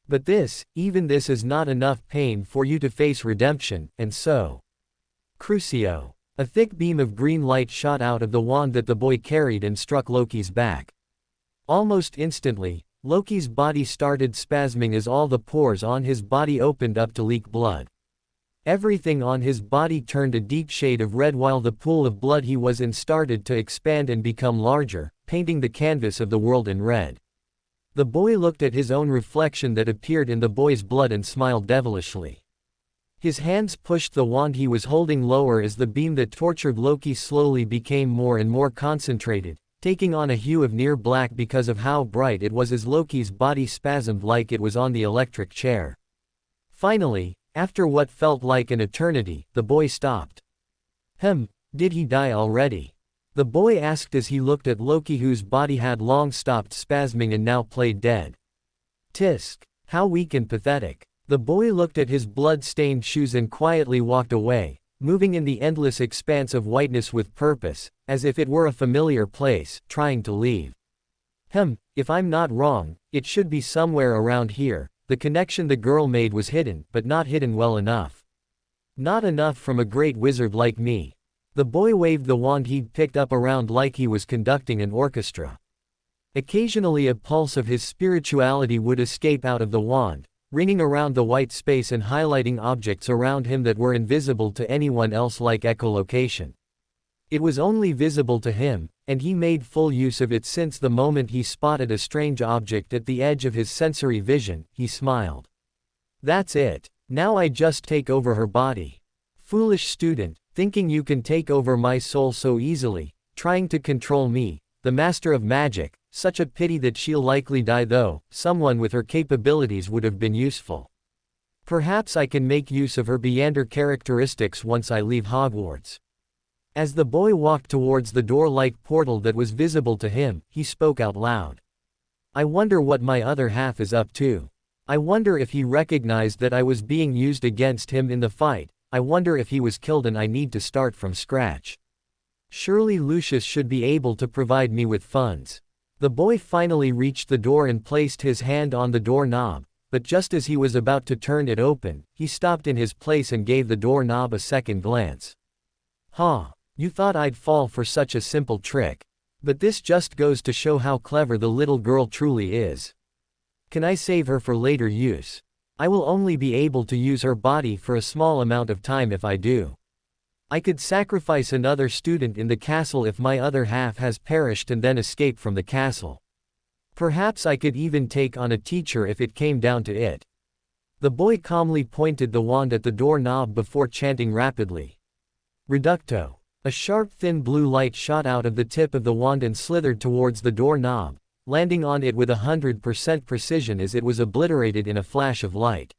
But this, even this is not enough pain for you to face redemption, and so. Crucio." A thick beam of green light shot out of the wand that the boy carried and struck Loki's back. Almost instantly, Loki's body started spasming as all the pores on his body opened up to leak blood. Everything on his body turned a deep shade of red while the pool of blood he was in started to expand and become larger, painting the canvas of the world in red. The boy looked at his own reflection that appeared in the boy's blood and smiled devilishly. His hands pushed the wand he was holding lower as the beam that tortured Loki slowly became more and more concentrated, taking on a hue of near black because of how bright it was as Loki's body spasmed like it was on the electric chair. Finally, after what felt like an eternity, the boy stopped. Did he die already? The boy asked as he looked at Loki, whose body had long stopped spasming and now played dead. Tisk. How weak and pathetic. The boy looked at his blood-stained shoes and quietly walked away, moving in the endless expanse of whiteness with purpose, as if it were a familiar place, trying to leave. If I'm not wrong, it should be somewhere around here. The connection the girl made was hidden, but not hidden well enough. Not enough from a great wizard like me. The boy waved the wand he'd picked up around like he was conducting an orchestra. Occasionally a pulse of his spirituality would escape out of the wand, ringing around the white space and highlighting objects around him that were invisible to anyone else, like echolocation. It was only visible to him, and he made full use of it since the moment he spotted a strange object at the edge of his sensory vision. He smiled. That's it. Now I just take over her body. Foolish student, thinking you can take over my soul so easily, trying to control me, the master of magic. Such a pity that she'll likely die, though. Someone with her capabilities would have been useful. Perhaps I can make use of her Beander characteristics once I leave Hogwarts. As the boy walked towards the door-like portal that was visible to him, he spoke out loud. I wonder what my other half is up to. I wonder if he recognized that I was being used against him in the fight. I wonder if he was killed and I need to start from scratch. Surely Lucius should be able to provide me with funds. The boy finally reached the door and placed his hand on the doorknob, but just as he was about to turn it open, he stopped in his place and gave the doorknob a second glance. You thought I'd fall for such a simple trick. But this just goes to show how clever the little girl truly is. Can I save her for later use? I will only be able to use her body for a small amount of time if I do. I could sacrifice another student in the castle if my other half has perished and then escape from the castle. Perhaps I could even take on a teacher if it came down to it. The boy calmly pointed the wand at the doorknob before chanting rapidly. Reducto. A sharp thin blue light shot out of the tip of the wand and slithered towards the doorknob, landing on it with 100% precision as it was obliterated in a flash of light.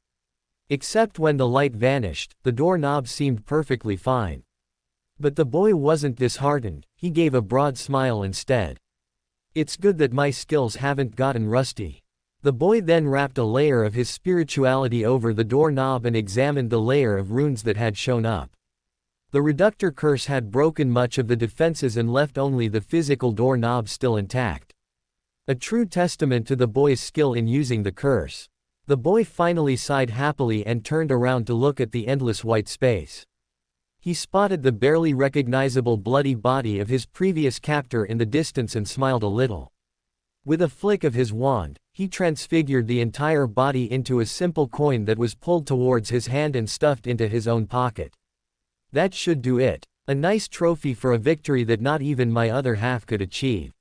Except when the light vanished, the doorknob seemed perfectly fine. But the boy wasn't disheartened. He gave a broad smile instead. It's good that my skills haven't gotten rusty. The boy then wrapped a layer of his spirituality over the doorknob and examined the layer of runes that had shown up. The reductor curse had broken much of the defenses and left only the physical doorknob still intact. A true testament to the boy's skill in using the curse. The boy finally sighed happily and turned around to look at the endless white space. He spotted the barely recognizable bloody body of his previous captor in the distance and smiled a little. With a flick of his wand, he transfigured the entire body into a simple coin that was pulled towards his hand and stuffed into his own pocket. That should do it. A nice trophy for a victory that not even my other half could achieve.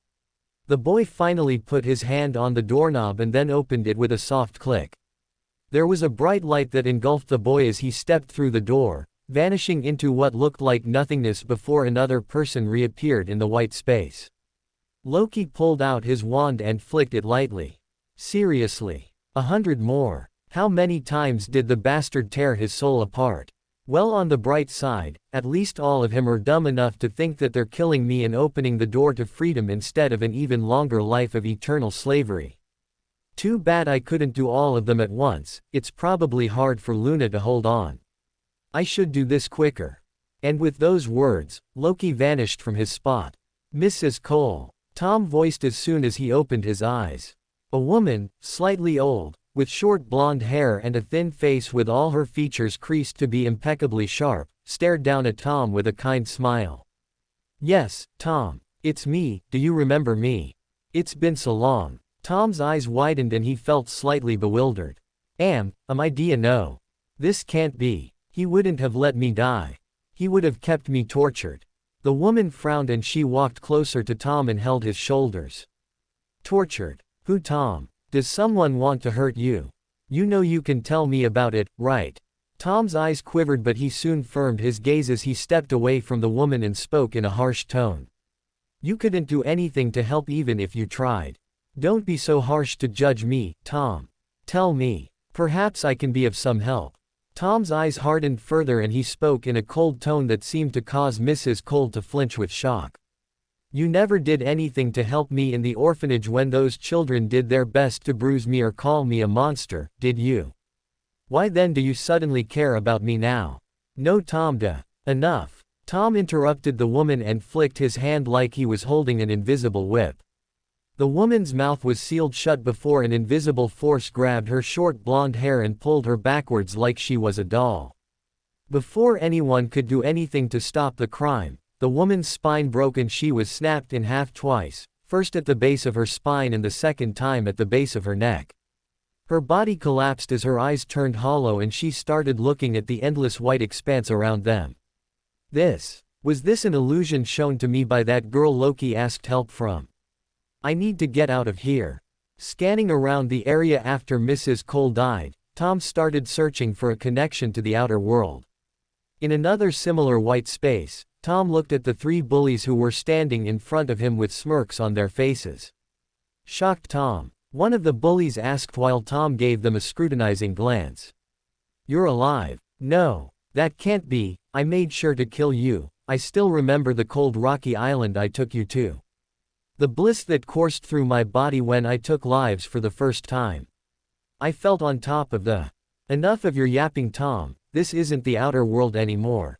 The boy finally put his hand on the doorknob and then opened it with a soft click. There was a bright light that engulfed the boy as he stepped through the door, vanishing into what looked like nothingness before another person reappeared in the white space. Loki pulled out his wand and flicked it lightly. Seriously. 100 more. How many times did the bastard tear his soul apart? Well, on the bright side, at least all of him are dumb enough to think that they're killing me and opening the door to freedom instead of an even longer life of eternal slavery. Too bad I couldn't do all of them at once. It's probably hard for Luna to hold on. I should do this quicker. And with those words, Loki vanished from his spot. Mrs. Cole, Tom voiced as soon as he opened his eyes. A woman, slightly old, with short blonde hair and a thin face with all her features creased to be impeccably sharp, stared down at Tom with a kind smile. Yes, Tom. It's me. Do you remember me? It's been so long. Tom's eyes widened and he felt slightly bewildered. Idea no. This can't be. He wouldn't have let me die. He would have kept me tortured. The woman frowned and she walked closer to Tom and held his shoulders. Tortured? Who, Tom? Does someone want to hurt you? You know you can tell me about it, right? Tom's eyes quivered, but he soon firmed his gaze as he stepped away from the woman and spoke in a harsh tone. You couldn't do anything to help even if you tried. Don't be so harsh to judge me, Tom. Tell me. Perhaps I can be of some help. Tom's eyes hardened further and he spoke in a cold tone that seemed to cause Mrs. Cole to flinch with shock. You never did anything to help me in the orphanage when those children did their best to bruise me or call me a monster, did you? Why then do you suddenly care about me now? No Tom enough. Tom interrupted the woman and flicked his hand like he was holding an invisible whip. The woman's mouth was sealed shut before an invisible force grabbed her short blonde hair and pulled her backwards like she was a doll. Before anyone could do anything to stop the crime, the woman's spine broke and she was snapped in half twice, first at the base of her spine and the second time at the base of her neck. Her body collapsed as her eyes turned hollow and she started looking at the endless white expanse around them. Was this an illusion shown to me by that girl Loki asked help from? I need to get out of here. Scanning around the area after Mrs. Cole died, Tom started searching for a connection to the outer world. In another similar white space, Tom looked at the three bullies who were standing in front of him with smirks on their faces. Shocked Tom, one of the bullies asked while Tom gave them a scrutinizing glance. You're alive. No, that can't be, I made sure to kill you, I still remember the cold rocky island I took you to. The bliss that coursed through my body when I took lives for the first time. I felt on top of the. Enough of your yapping Tom, this isn't the outer world anymore.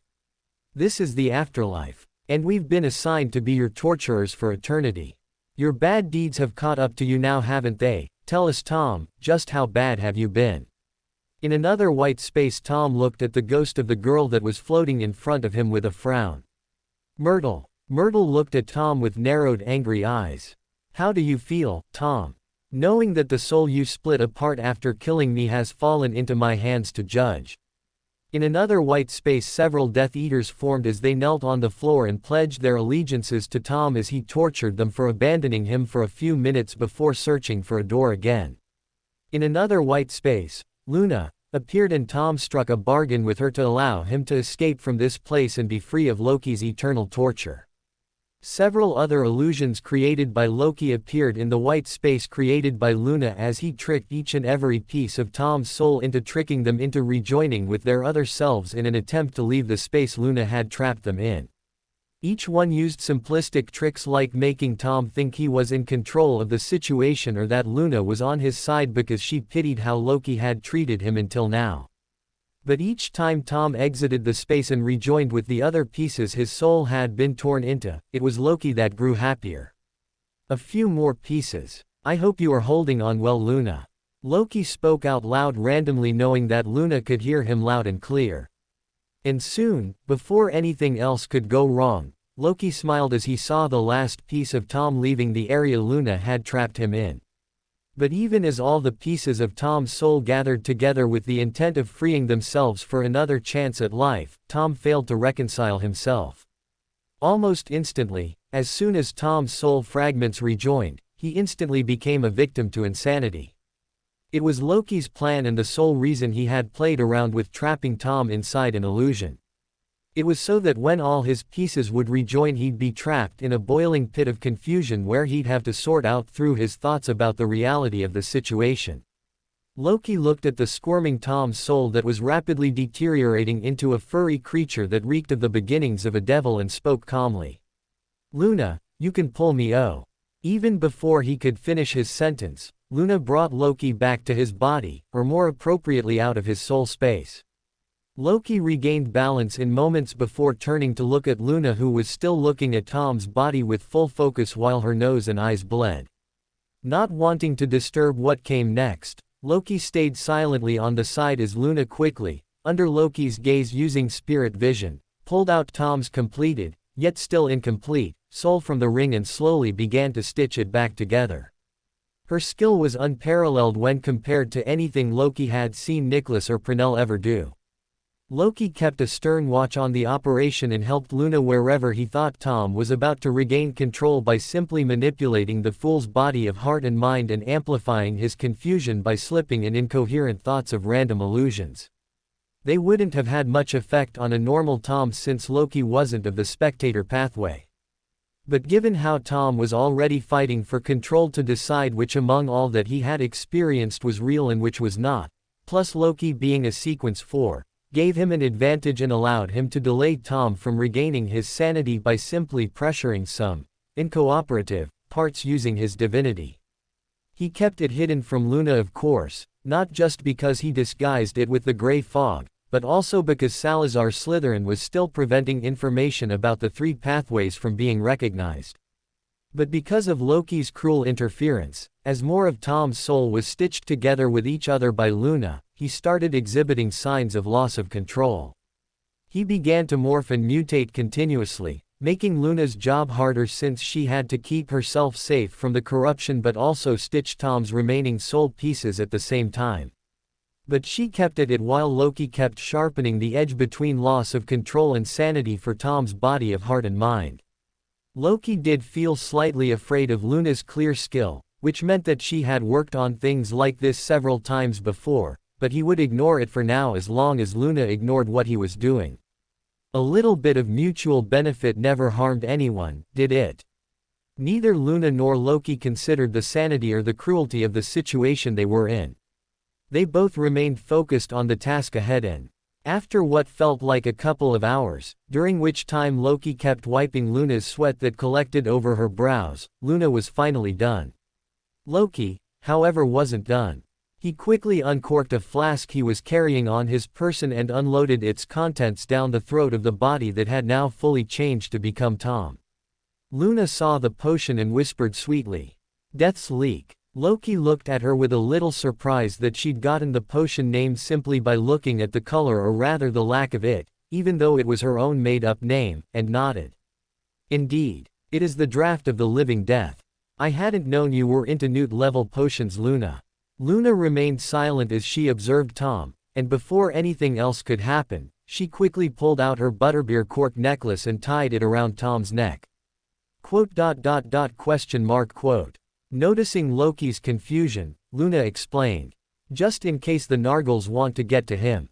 This is the afterlife, and we've been assigned to be your torturers for eternity. Your bad deeds have caught up to you now, haven't they? Tell us Tom, just how bad have you been? In another white space Tom looked at the ghost of the girl that was floating in front of him with a frown. Myrtle looked at Tom with narrowed angry eyes. How do you feel, Tom? Knowing that the soul you split apart after killing me has fallen into my hands to judge. In another white space several Death Eaters formed as they knelt on the floor and pledged their allegiances to Tom as he tortured them for abandoning him for a few minutes before searching for a door again. In another white space, Luna appeared and Tom struck a bargain with her to allow him to escape from this place and be free of Loki's eternal torture. Several other illusions created by Loki appeared in the white space created by Luna as he tricked each and every piece of Tom's soul into tricking them into rejoining with their other selves in an attempt to leave the space Luna had trapped them in. Each one used simplistic tricks like making Tom think he was in control of the situation or that Luna was on his side because she pitied how Loki had treated him until now. But each time Tom exited the space and rejoined with the other pieces his soul had been torn into, it was Loki that grew happier. A few more pieces. I hope you are holding on well, Luna. Loki spoke out loud randomly knowing that Luna could hear him loud and clear. And soon, before anything else could go wrong, Loki smiled as he saw the last piece of Tom leaving the area Luna had trapped him in. But even as all the pieces of Tom's soul gathered together with the intent of freeing themselves for another chance at life, Tom failed to reconcile himself. Almost instantly, as soon as Tom's soul fragments rejoined, he instantly became a victim to insanity. It was Loki's plan and the sole reason he had played around with trapping Tom inside an illusion. It was so that when all his pieces would rejoin he'd be trapped in a boiling pit of confusion where he'd have to sort out through his thoughts about the reality of the situation. Loki looked at the squirming Tom's soul that was rapidly deteriorating into a furry creature that reeked of the beginnings of a devil and spoke calmly. Luna, you can pull me oh. Even before he could finish his sentence, Luna brought Loki back to his body, or more appropriately out of his soul space. Loki regained balance in moments before turning to look at Luna who was still looking at Tom's body with full focus while her nose and eyes bled. Not wanting to disturb what came next, Loki stayed silently on the side as Luna quickly, under Loki's gaze using spirit vision, pulled out Tom's completed, yet still incomplete, soul from the ring and slowly began to stitch it back together. Her skill was unparalleled when compared to anything Loki had seen Nicholas or Pernell ever do. Loki kept a stern watch on the operation and helped Luna wherever he thought Tom was about to regain control by simply manipulating the fool's body of heart and mind and amplifying his confusion by slipping in incoherent thoughts of random illusions. They wouldn't have had much effect on a normal Tom since Loki wasn't of the spectator pathway. But given how Tom was already fighting for control to decide which among all that he had experienced was real and which was not, plus Loki being a sequence 4, gave him an advantage and allowed him to delay Tom from regaining his sanity by simply pressuring some incooperative, parts using his divinity. He kept it hidden from Luna, of course, not just because he disguised it with the gray fog, but also because Salazar Slytherin was still preventing information about the 3 pathways from being recognized. But because of Loki's cruel interference, as more of Tom's soul was stitched together with each other by Luna, he started exhibiting signs of loss of control. He began to morph and mutate continuously, making Luna's job harder since she had to keep herself safe from the corruption but also stitch Tom's remaining soul pieces at the same time. But she kept at it while Loki kept sharpening the edge between loss of control and sanity for Tom's body of heart and mind. Loki did feel slightly afraid of Luna's clear skill, which meant that she had worked on things like this several times before, but he would ignore it for now as long as Luna ignored what he was doing. A little bit of mutual benefit never harmed anyone, did it? Neither Luna nor Loki considered the sanity or the cruelty of the situation they were in. They both remained focused on the task ahead and, after what felt like a couple of hours, during which time Loki kept wiping Luna's sweat that collected over her brows, Luna was finally done. Loki, however, wasn't done. He quickly uncorked a flask he was carrying on his person and unloaded its contents down the throat of the body that had now fully changed to become Tom. Luna saw the potion and whispered sweetly, "Death's Leak." Loki looked at her with a little surprise that she'd gotten the potion name simply by looking at the color, or rather the lack of it, even though it was her own made-up name, and nodded. "Indeed. It is the draft of the living death. I hadn't known you were into newt-level potions, Luna." Luna remained silent as she observed Tom, and before anything else could happen, she quickly pulled out her butterbeer cork necklace and tied it around Tom's neck. Noticing Loki's confusion, Luna explained, "Just in case the Nargles want to get to him."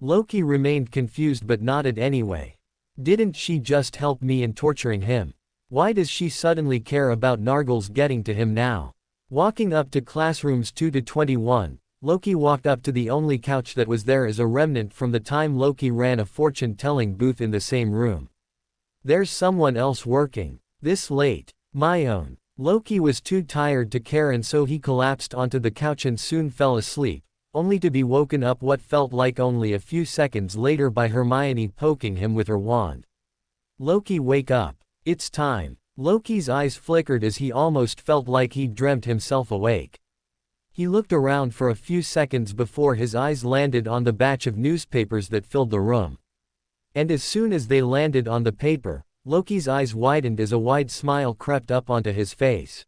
Loki remained confused but nodded anyway. "Didn't she just help me in torturing him? Why does she suddenly care about Nargles getting to him now?" Walking up to classrooms 2 to 21, Loki walked up to the only couch that was there as a remnant from the time Loki ran a fortune-telling booth in the same room. "There's someone else working. This late. My own." Loki was too tired to care, and so he collapsed onto the couch and soon fell asleep, only to be woken up what felt like only a few seconds later by Hermione poking him with her wand. "Loki, wake up. It's time." Loki's eyes flickered as he almost felt like he'd dreamt himself awake. He looked around for a few seconds before his eyes landed on the batch of newspapers that filled the room. And as soon as they landed on the paper, Loki's eyes widened as a wide smile crept up onto his face.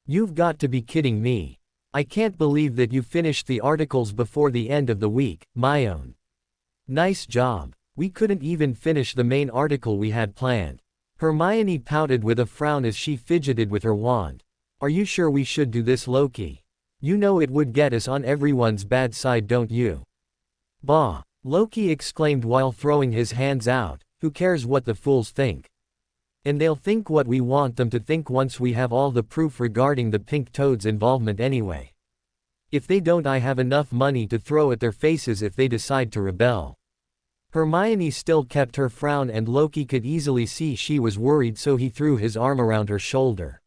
"You've got to be kidding me. I can't believe that you finished the articles before the end of the week, my own. Nice job. We couldn't even finish the main article we had planned." Hermione pouted with a frown as she fidgeted with her wand. "Are you sure we should do this, Loki? You know it would get us on everyone's bad side, don't you?" "Bah!" Loki exclaimed while throwing his hands out. "Who cares what the fools think? And they'll think what we want them to think once we have all the proof regarding the Pink Toad's involvement anyway. If they don't, I have enough money to throw at their faces if they decide to rebel." Hermione still kept her frown, and Loki could easily see she was worried, so he threw his arm around her shoulder.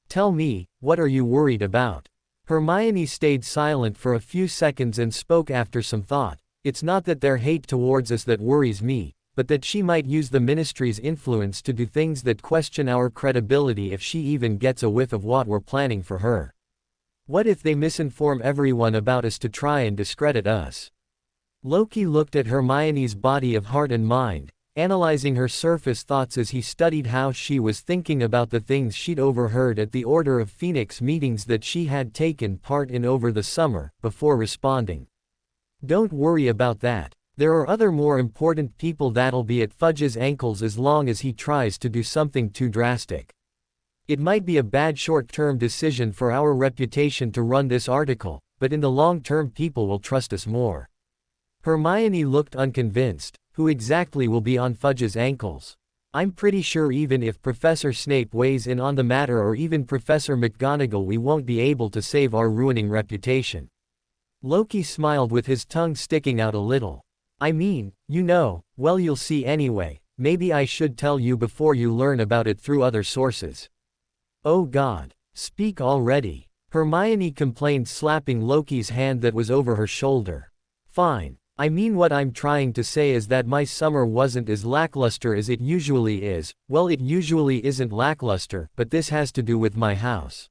"Tell me, what are you worried about?" Hermione stayed silent for a few seconds and spoke after some thought. "It's not that their hate towards us that worries me, but that she might use the Ministry's influence to do things that question our credibility if she even gets a whiff of what we're planning for her. What if they misinform everyone about us to try and discredit us?" Loki looked at Hermione's body of heart and mind, analyzing her surface thoughts as he studied how she was thinking about the things she'd overheard at the Order of Phoenix meetings that she had taken part in over the summer, before responding. "Don't worry about that. There are other more important people that'll be at Fudge's ankles as long as he tries to do something too drastic. It might be a bad short-term decision for our reputation to run this article, but in the long term people will trust us more." Hermione looked unconvinced. "Who exactly will be on Fudge's ankles? I'm pretty sure even if Professor Snape weighs in on the matter, or even Professor McGonagall, we won't be able to save our ruining reputation." Loki smiled with his tongue sticking out a little. "I mean, you know, well, you'll see anyway. maybe I should tell you before you learn about it through other sources. Oh God. Speak already. Hermione complained, slapping Loki's hand that was over her shoulder. Fine. I mean, what I'm trying to say is that my summer wasn't as lackluster as it usually is. Well, it usually isn't lackluster, but this has to do with my house.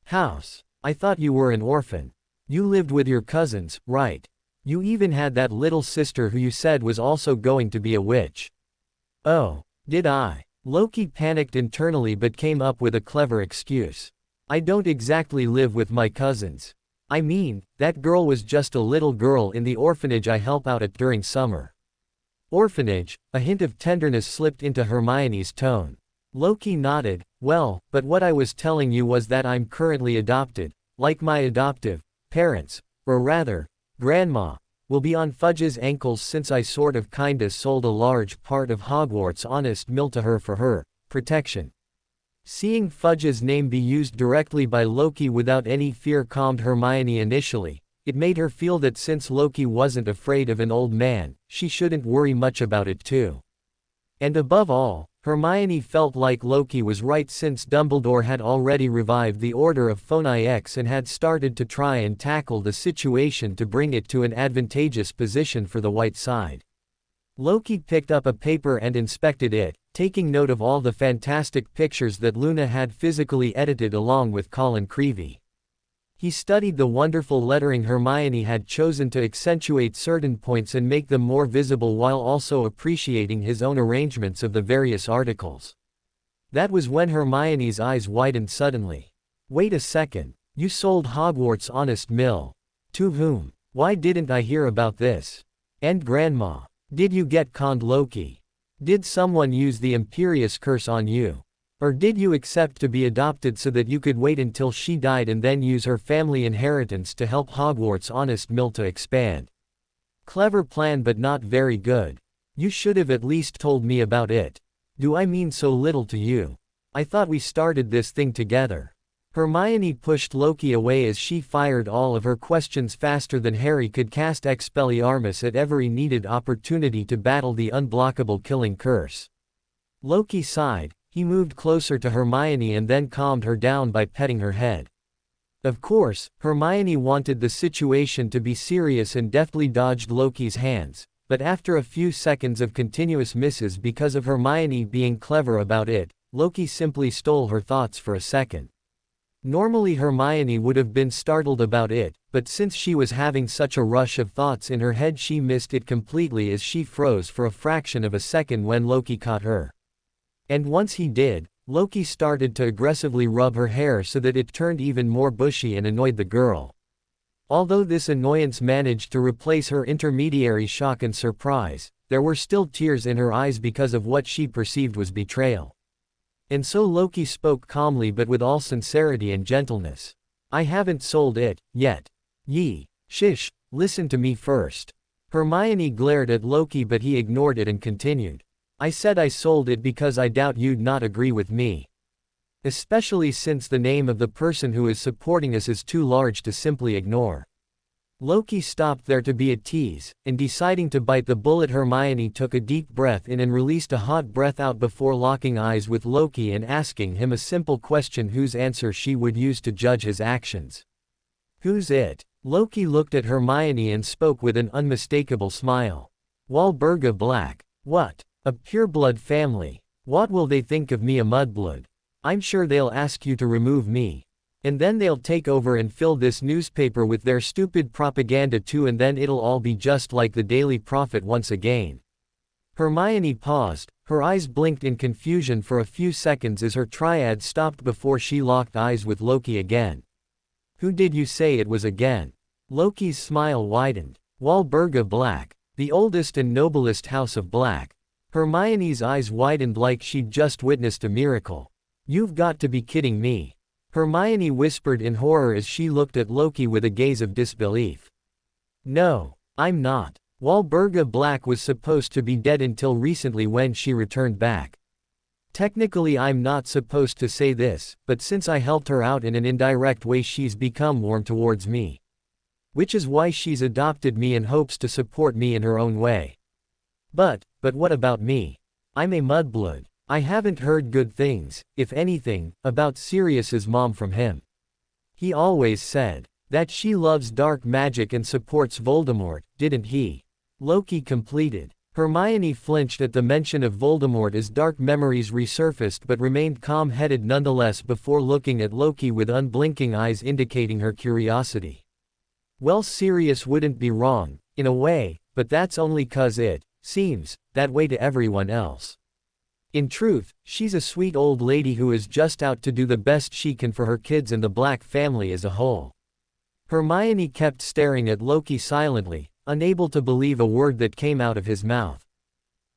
House? I thought you were an orphan. You lived with your cousins, right? You even had that little sister who you said was also going to be a witch. Oh, did I? Loki panicked internally but came up with a clever excuse. I don't exactly live with my cousins. I mean, that girl was just a little girl in the orphanage I help out at during summer. Orphanage? A hint of tenderness slipped into Hermione's tone. Loki nodded. Well, but what I was telling you was that I'm currently adopted, like my adoptive parents, or rather, grandma, will be on Fudge's ankles since I sort of kinda sold a large part of Hogwarts honest mill to her for her protection. Seeing Fudge's name be used directly by Loki without any fear calmed Hermione initially. It made her feel that since Loki wasn't afraid of an old man, she shouldn't worry much about it too. And above all, Hermione felt like Loki was right since Dumbledore had already revived the Order of Phonics and had started to try and tackle the situation to bring it to an advantageous position for the white side. Loki picked up a paper and inspected it, taking note of all the fantastic pictures that Luna had physically edited along with Colin Creevey. He studied the wonderful lettering Hermione had chosen to accentuate certain points and make them more visible while also appreciating his own arrangements of the various articles. That was when Hermione's eyes widened suddenly. Wait a second, you sold Hogwarts honest mill. To whom? Why didn't I hear about this? And Grandma? Did you get conned, Loki? Did someone use the Imperious Curse on you? Or did you accept to be adopted so that you could wait until she died and then use her family inheritance to help Hogwarts honest mill to expand? Clever plan, but not very good. You should have at least told me about it. Do I mean so little to you? I thought we started this thing together. Hermione pushed Loki away as she fired all of her questions faster than Harry could cast Expelliarmus at every needed opportunity to battle the unblockable killing curse. Loki sighed. He moved closer to Hermione and then calmed her down by petting her head. Of course, Hermione wanted the situation to be serious and deftly dodged Loki's hands, but after a few seconds of continuous misses because of Hermione being clever about it, Loki simply stole her thoughts for a second. Normally Hermione would have been startled about it, but since she was having such a rush of thoughts in her head she missed it completely as she froze for a fraction of a second when Loki caught her. And once he did, Loki started to aggressively rub her hair so that it turned even more bushy and annoyed the girl. Although this annoyance managed to replace her intermediary shock and surprise, there were still tears in her eyes because of what she perceived was betrayal. And so Loki spoke calmly but with all sincerity and gentleness. I haven't sold it, yet. Shish, listen to me first. Hermione glared at Loki but he ignored it and continued. I said I sold it because I doubt you'd not agree with me. Especially since the name of the person who is supporting us is too large to simply ignore. Loki stopped there to be a tease, and deciding to bite the bullet Hermione took a deep breath in and released a hot breath out before locking eyes with Loki and asking him a simple question whose answer she would use to judge his actions. Who's it? Loki looked at Hermione and spoke with an unmistakable smile. Walburga Black. What? A pureblood family. What will they think of me, a mudblood? I'm sure they'll ask you to remove me. And then they'll take over and fill this newspaper with their stupid propaganda too, and then it'll all be just like the Daily Prophet once again. Hermione paused, her eyes blinked in confusion for a few seconds as her triad stopped before she locked eyes with Loki again. Who did you say it was again? Loki's smile widened. Walburga Black. The oldest and noblest house of Black. Hermione's eyes widened like she'd just witnessed a miracle. You've got to be kidding me. Hermione whispered in horror as she looked at Loki with a gaze of disbelief. No, I'm not. Walburga Black was supposed to be dead until recently when she returned back. Technically I'm not supposed to say this, but since I helped her out in an indirect way she's become warm towards me. Which is why she's adopted me and hopes to support me in her own way. But what about me? I'm a mudblood. I haven't heard good things, if anything, about Sirius's mom from him. He always said that she loves dark magic and supports Voldemort, didn't he? Loki completed. Hermione flinched at the mention of Voldemort as dark memories resurfaced but remained calm-headed nonetheless before looking at Loki with unblinking eyes indicating her curiosity. Well, Sirius wouldn't be wrong, in a way, but that's only 'cause it seems that way to everyone else. In truth, she's a sweet old lady who is just out to do the best she can for her kids and the Black family as a whole. Hermione kept staring at Loki silently, unable to believe a word that came out of his mouth.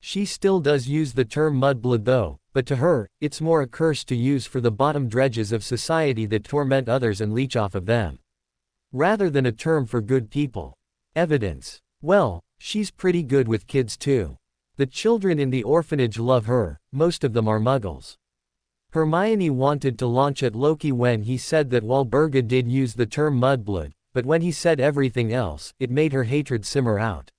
She still does use the term mudblood though, but to her, it's more a curse to use for the bottom dredges of society that torment others and leech off of them, rather than a term for good people. Evidence. Well, she's pretty good with kids too. The children in the orphanage love her, most of them are muggles. Hermione wanted to launch at Loki when he said that Walburga did use the term mudblood, but when he said everything else, it made her hatred simmer out.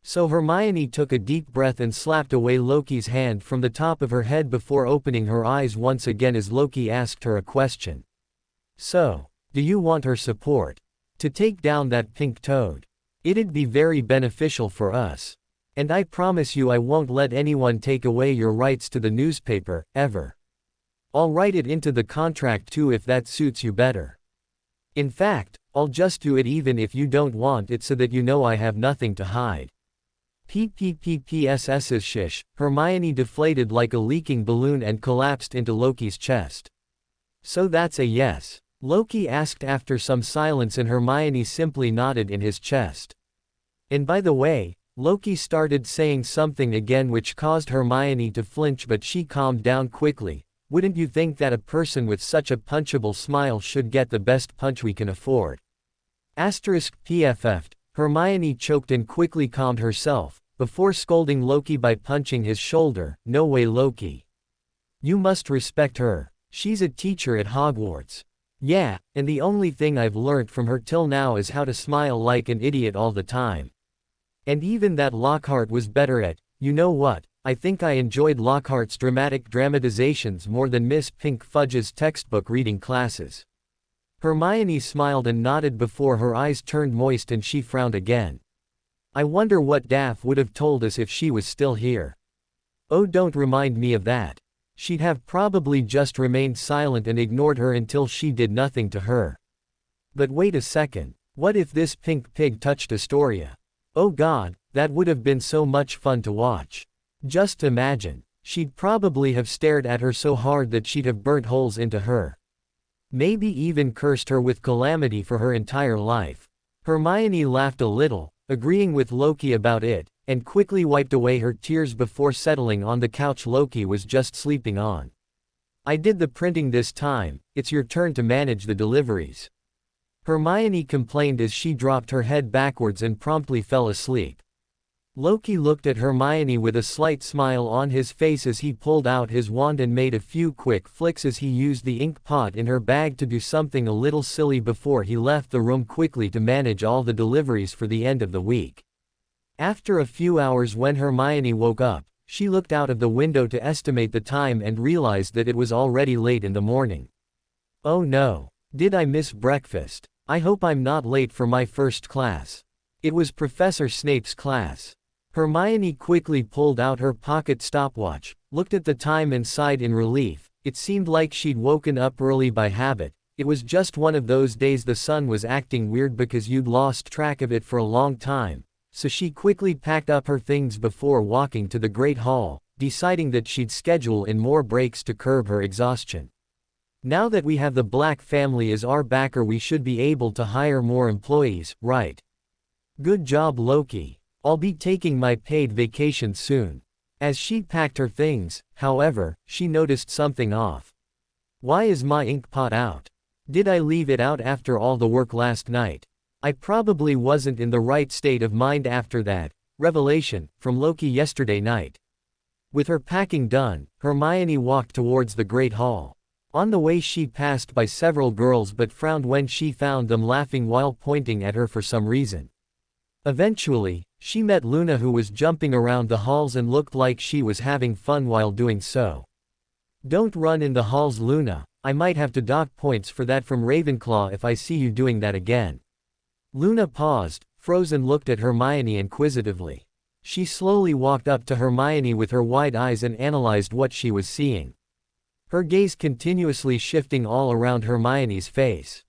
So Hermione took a deep breath and slapped away Loki's hand from the top of her head before opening her eyes once again as Loki asked her a question. So, do you want her support to take down that pink toad? It'd be very beneficial for us. And I promise you I won't let anyone take away your rights to the newspaper, ever. I'll write it into the contract too if that suits you better. In fact, I'll just do it even if you don't want it so that you know I have nothing to hide. PPPPSS's shish. Hermione deflated like a leaking balloon and collapsed into Loki's chest. So that's a yes? Loki asked after some silence and Hermione simply nodded in his chest. And by the way, Loki started saying something again which caused Hermione to flinch but she calmed down quickly. Wouldn't you think that a person with such a punchable smile should get the best punch we can afford? PFF'd. Hermione choked and quickly calmed herself, before scolding Loki by punching his shoulder. No way, Loki. You must respect her. She's a teacher at Hogwarts. Yeah, and the only thing I've learnt from her till now is how to smile like an idiot all the time. And even that Lockhart was better at, you know what, I think I enjoyed Lockhart's dramatic dramatizations more than Miss Pink Fudge's textbook reading classes. Hermione smiled and nodded before her eyes turned moist and she frowned again. I wonder what Daff would have told us if she was still here. Oh, don't remind me of that. She'd have probably just remained silent and ignored her until she did nothing to her. But wait a second, what if this pink pig touched Astoria? Oh God, that would have been so much fun to watch. Just imagine, she'd probably have stared at her so hard that she'd have burnt holes into her. Maybe even cursed her with calamity for her entire life. Hermione laughed a little, agreeing with Loki about it, and quickly wiped away her tears before settling on the couch Loki was just sleeping on. I did the printing this time, it's your turn to manage the deliveries. Hermione complained as she dropped her head backwards and promptly fell asleep. Loki looked at Hermione with a slight smile on his face as he pulled out his wand and made a few quick flicks as he used the ink pot in her bag to do something a little silly before he left the room quickly to manage all the deliveries for the end of the week. After a few hours when Hermione woke up, she looked out of the window to estimate the time and realized that it was already late in the morning. Oh no. Did I miss breakfast? I hope I'm not late for my first class. It was Professor Snape's class. Hermione quickly pulled out her pocket stopwatch, looked at the time and sighed in relief. It seemed like she'd woken up early by habit. It was just one of those days the sun was acting weird because you'd lost track of it for a long time. So she quickly packed up her things before walking to the Great Hall, deciding that she'd schedule in more breaks to curb her exhaustion. Now that we have the Black family as our backer, we should be able to hire more employees, right? Good job, Loki. I'll be taking my paid vacation soon. As she packed her things, however, she noticed something off. Why is my ink pot out? Did I leave it out after all the work last night? I probably wasn't in the right state of mind after that revelation from Loki yesterday night. With her packing done, Hermione walked towards the Great Hall. On the way she passed by several girls but frowned when she found them laughing while pointing at her for some reason. Eventually, she met Luna, who was jumping around the halls and looked like she was having fun while doing so. "Don't run in the halls, Luna. I might have to dock points for that from Ravenclaw if I see you doing that again." Luna paused, froze, and looked at Hermione inquisitively. She slowly walked up to Hermione with her wide eyes and analyzed what she was seeing. Her gaze continuously shifting all around Hermione's face.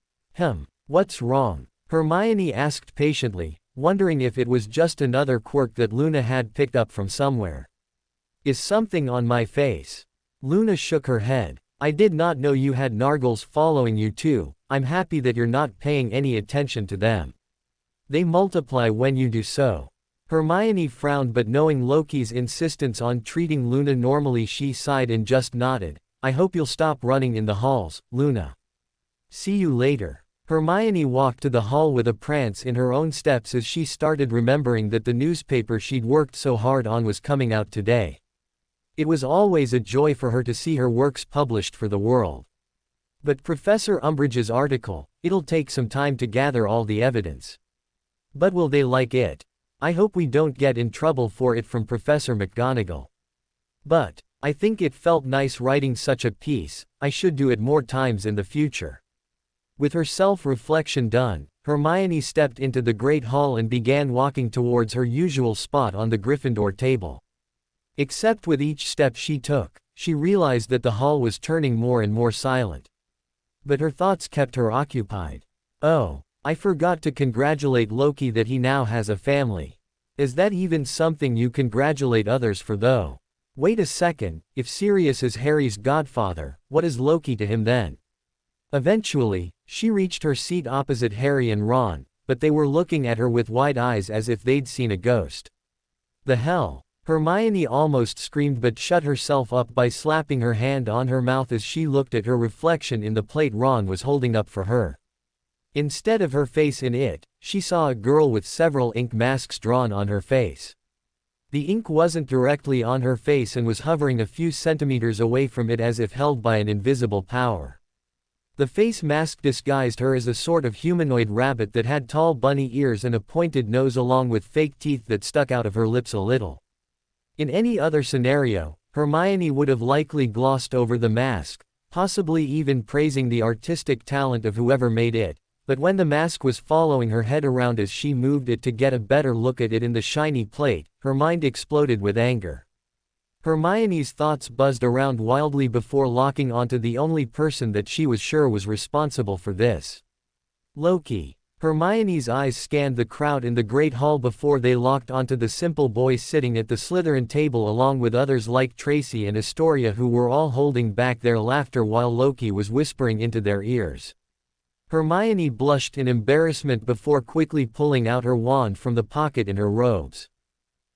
What's wrong?" Hermione asked patiently, wondering if it was just another quirk that Luna had picked up from somewhere. "Is something on my face?" Luna shook her head. "I did not know you had nargles following you too. I'm happy that you're not paying any attention to them. They multiply when you do so." Hermione frowned, but knowing Loki's insistence on treating Luna normally, she sighed and just nodded. "I hope you'll stop running in the halls, Luna. See you later." Hermione walked to the hall with a prance in her own steps as she started remembering that the newspaper she'd worked so hard on was coming out today. It was always a joy for her to see her works published for the world. But Professor Umbridge's article, it'll take some time to gather all the evidence. But will they like it? I hope we don't get in trouble for it from Professor McGonagall. But I think it felt nice writing such a piece. I should do it more times in the future. With her self-reflection done, Hermione stepped into the Great Hall and began walking towards her usual spot on the Gryffindor table. Except with each step she took, she realized that the hall was turning more and more silent. But her thoughts kept her occupied. "Oh, I forgot to congratulate Loki that he now has a family. Is that even something you congratulate others for though? Wait a second, if Sirius is Harry's godfather, what is Loki to him then?" Eventually, she reached her seat opposite Harry and Ron, but they were looking at her with wide eyes as if they'd seen a ghost. "The hell?" Hermione almost screamed, but shut herself up by slapping her hand on her mouth as she looked at her reflection in the plate Ron was holding up for her. Instead of her face in it, she saw a girl with several ink masks drawn on her face. The ink wasn't directly on her face and was hovering a few centimeters away from it as if held by an invisible power. The face mask disguised her as a sort of humanoid rabbit that had tall bunny ears and a pointed nose along with fake teeth that stuck out of her lips a little. In any other scenario, Hermione would have likely glossed over the mask, possibly even praising the artistic talent of whoever made it, but when the mask was following her head around as she moved it to get a better look at it in the shiny plate, her mind exploded with anger. Hermione's thoughts buzzed around wildly before locking onto the only person that she was sure was responsible for this. Loki. Hermione's eyes scanned the crowd in the Great Hall before they locked onto the simple boy sitting at the Slytherin table along with others like Tracy and Astoria, who were all holding back their laughter while Loki was whispering into their ears. Hermione blushed in embarrassment before quickly pulling out her wand from the pocket in her robes.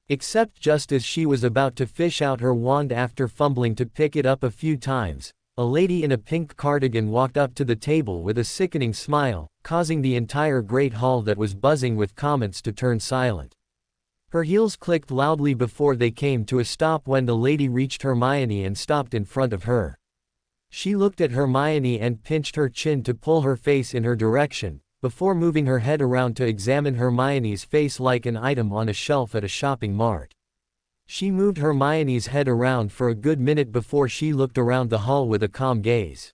Except just as she was about to fish out her wand after fumbling to pick it up a few times, a lady in a pink cardigan walked up to the table with a sickening smile, causing the entire Great Hall that was buzzing with comments to turn silent. Her heels clicked loudly before they came to a stop when the lady reached Hermione and stopped in front of her. She looked at Hermione and pinched her chin to pull her face in her direction, before moving her head around to examine Hermione's face like an item on a shelf at a shopping mart. She moved Hermione's head around for a good minute before she looked around the hall with a calm gaze.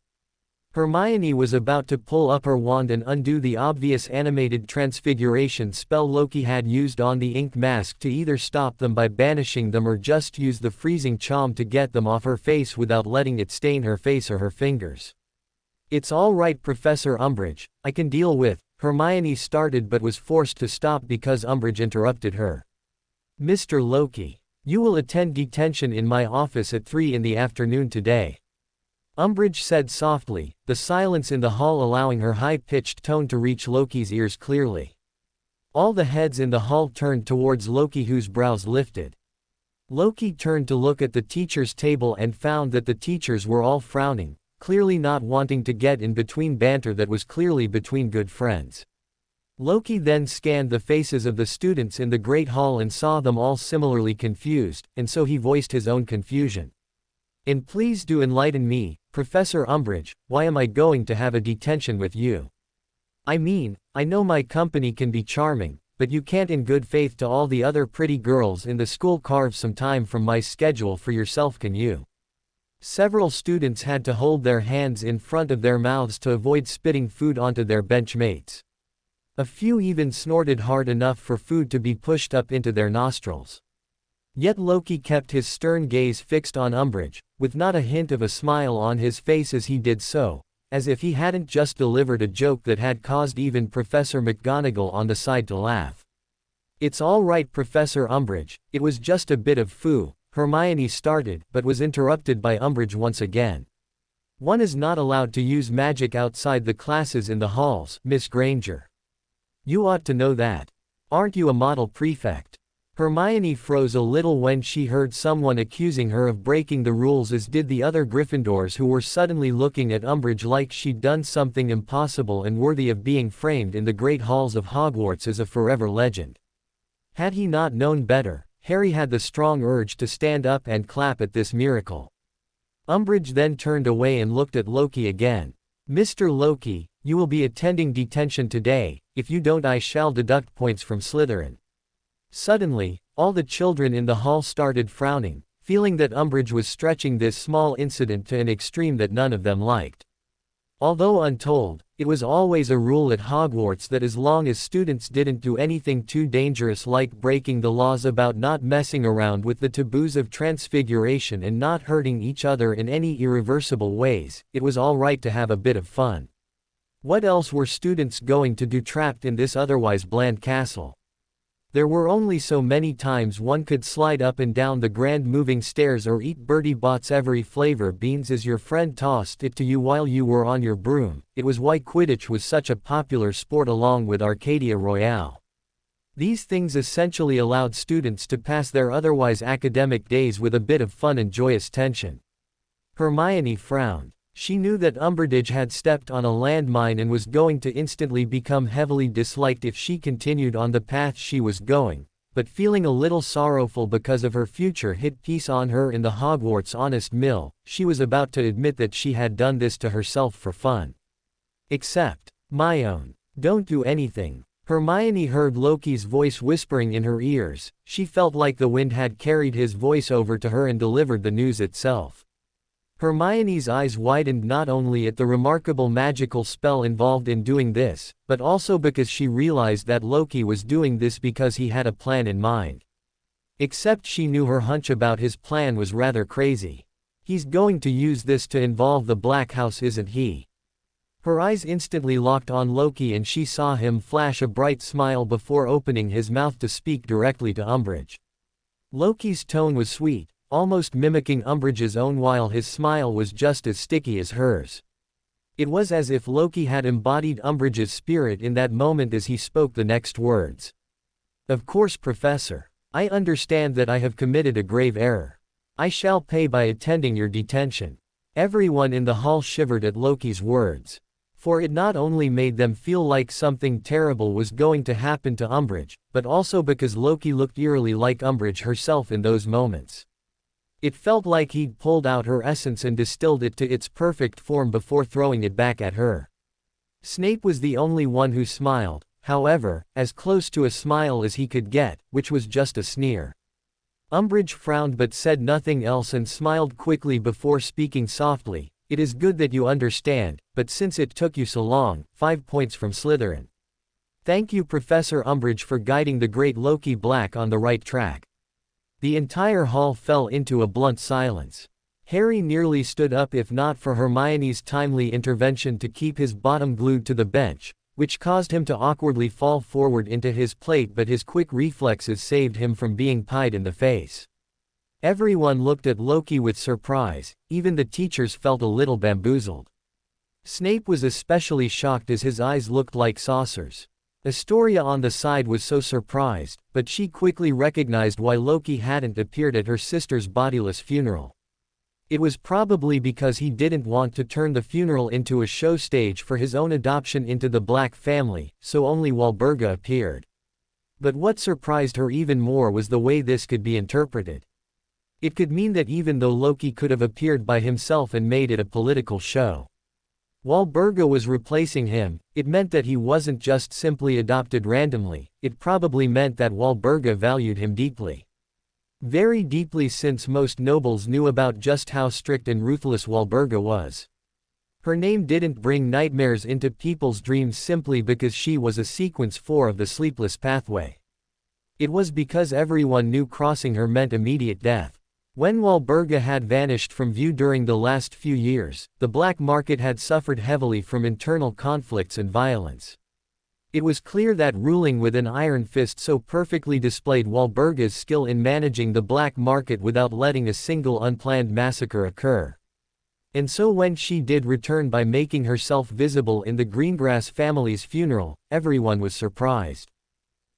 Hermione was about to pull up her wand and undo the obvious animated transfiguration spell Loki had used on the ink mask to either stop them by banishing them or just use the freezing charm to get them off her face without letting it stain her face or her fingers. "It's all right, Professor Umbridge, I can deal with," Hermione started but was forced to stop because Umbridge interrupted her. "Mr. Loki, you will attend detention in my office at 3 in the afternoon today," Umbridge said softly, the silence in the hall allowing her high-pitched tone to reach Loki's ears clearly. All the heads in the hall turned towards Loki, whose brows lifted. Loki turned to look at the teachers' table and found that the teachers were all frowning, clearly not wanting to get in between banter that was clearly between good friends. Loki then scanned the faces of the students in the Great Hall and saw them all similarly confused, and so he voiced his own confusion. "And please do enlighten me, Professor Umbridge, why am I going to have a detention with you? I mean, I know my company can be charming, but you can't in good faith to all the other pretty girls in the school carve some time from my schedule for yourself, can you? Several students had to hold their hands in front of their mouths to avoid spitting food onto their benchmates. A few even snorted hard enough for food to be pushed up into their nostrils. Yet Loki kept his stern gaze fixed on Umbridge, with not a hint of a smile on his face as he did so, as if he hadn't just delivered a joke that had caused even Professor McGonagall on the side to laugh. "It's all right, Professor Umbridge, it was just a bit of foo," Hermione started, but was interrupted by Umbridge once again. "One is not allowed to use magic outside the classes in the halls, Miss Granger. You ought to know that. Aren't you a model prefect?" Hermione froze a little when she heard someone accusing her of breaking the rules, as did the other Gryffindors, who were suddenly looking at Umbridge like she'd done something impossible and worthy of being framed in the great halls of Hogwarts as a forever legend. Had he not known better, Harry had the strong urge to stand up and clap at this miracle. Umbridge then turned away and looked at Loki again. "Mr. Loki, you will be attending detention today. If you don't, I shall deduct points from Slytherin." Suddenly, all the children in the hall started frowning, feeling that Umbridge was stretching this small incident to an extreme that none of them liked. Although untold, it was always a rule at Hogwarts that as long as students didn't do anything too dangerous like breaking the laws about not messing around with the taboos of transfiguration and not hurting each other in any irreversible ways, it was all right to have a bit of fun. What else were students going to do trapped in this otherwise bland castle? There were only so many times one could slide up and down the grand moving stairs or eat Bertie Bott's every flavor beans as your friend tossed it to you while you were on your broom. It was why Quidditch was such a popular sport along with Arcadia Royale. These things essentially allowed students to pass their otherwise academic days with a bit of fun and joyous tension. Hermione frowned. She knew that Umbridge had stepped on a landmine and was going to instantly become heavily disliked if she continued on the path she was going, but feeling a little sorrowful because of her future hit piece on her in the Hogwarts Honest Mill, she was about to admit that she had done this to herself for fun. "Except, my own. Don't do anything." Hermione heard Loki's voice whispering in her ears. She felt like the wind had carried his voice over to her and delivered the news itself. Hermione's eyes widened not only at the remarkable magical spell involved in doing this, but also because she realized that Loki was doing this because he had a plan in mind. Except she knew her hunch about his plan was rather crazy. He's going to use this to involve the Black House, isn't he? Her eyes instantly locked on Loki and she saw him flash a bright smile before opening his mouth to speak directly to Umbridge. Loki's tone was sweet, almost mimicking Umbridge's own, while his smile was just as sticky as hers. It was as if Loki had embodied Umbridge's spirit in that moment as he spoke the next words. "Of course, Professor. I understand that I have committed a grave error. I shall pay by attending your detention." Everyone in the hall shivered at Loki's words. For it not only made them feel like something terrible was going to happen to Umbridge, but also because Loki looked eerily like Umbridge herself in those moments. It felt like he'd pulled out her essence and distilled it to its perfect form before throwing it back at her. Snape was the only one who smiled, however, as close to a smile as he could get, which was just a sneer. Umbridge frowned but said nothing else and smiled quickly before speaking softly. "It is good that you understand, but since it took you so long, 5 points from Slytherin." "Thank you, Professor Umbridge, for guiding the great Loki Black on the right track." The entire hall fell into a blunt silence. Harry nearly stood up if not for Hermione's timely intervention to keep his bottom glued to the bench, which caused him to awkwardly fall forward into his plate, but his quick reflexes saved him from being pied in the face. Everyone looked at Loki with surprise, even the teachers felt a little bamboozled. Snape was especially shocked as his eyes looked like saucers. Astoria on the side was so surprised, but she quickly recognized why Loki hadn't appeared at her sister's bodiless funeral. It was probably because he didn't want to turn the funeral into a show stage for his own adoption into the Black family, so only Walburga appeared. But what surprised her even more was the way this could be interpreted. It could mean that even though Loki could have appeared by himself and made it a political show, Walburga was replacing him. It meant that he wasn't just simply adopted randomly, it probably meant that Walburga valued him deeply. Very deeply, since most nobles knew about just how strict and ruthless Walburga was. Her name didn't bring nightmares into people's dreams simply because she was a sequence 4 of the sleepless pathway. It was because everyone knew crossing her meant immediate death. When Walburga had vanished from view during the last few years, the black market had suffered heavily from internal conflicts and violence. It was clear that ruling with an iron fist so perfectly displayed Walburga's skill in managing the black market without letting a single unplanned massacre occur. And so when she did return by making herself visible in the Greengrass family's funeral, everyone was surprised.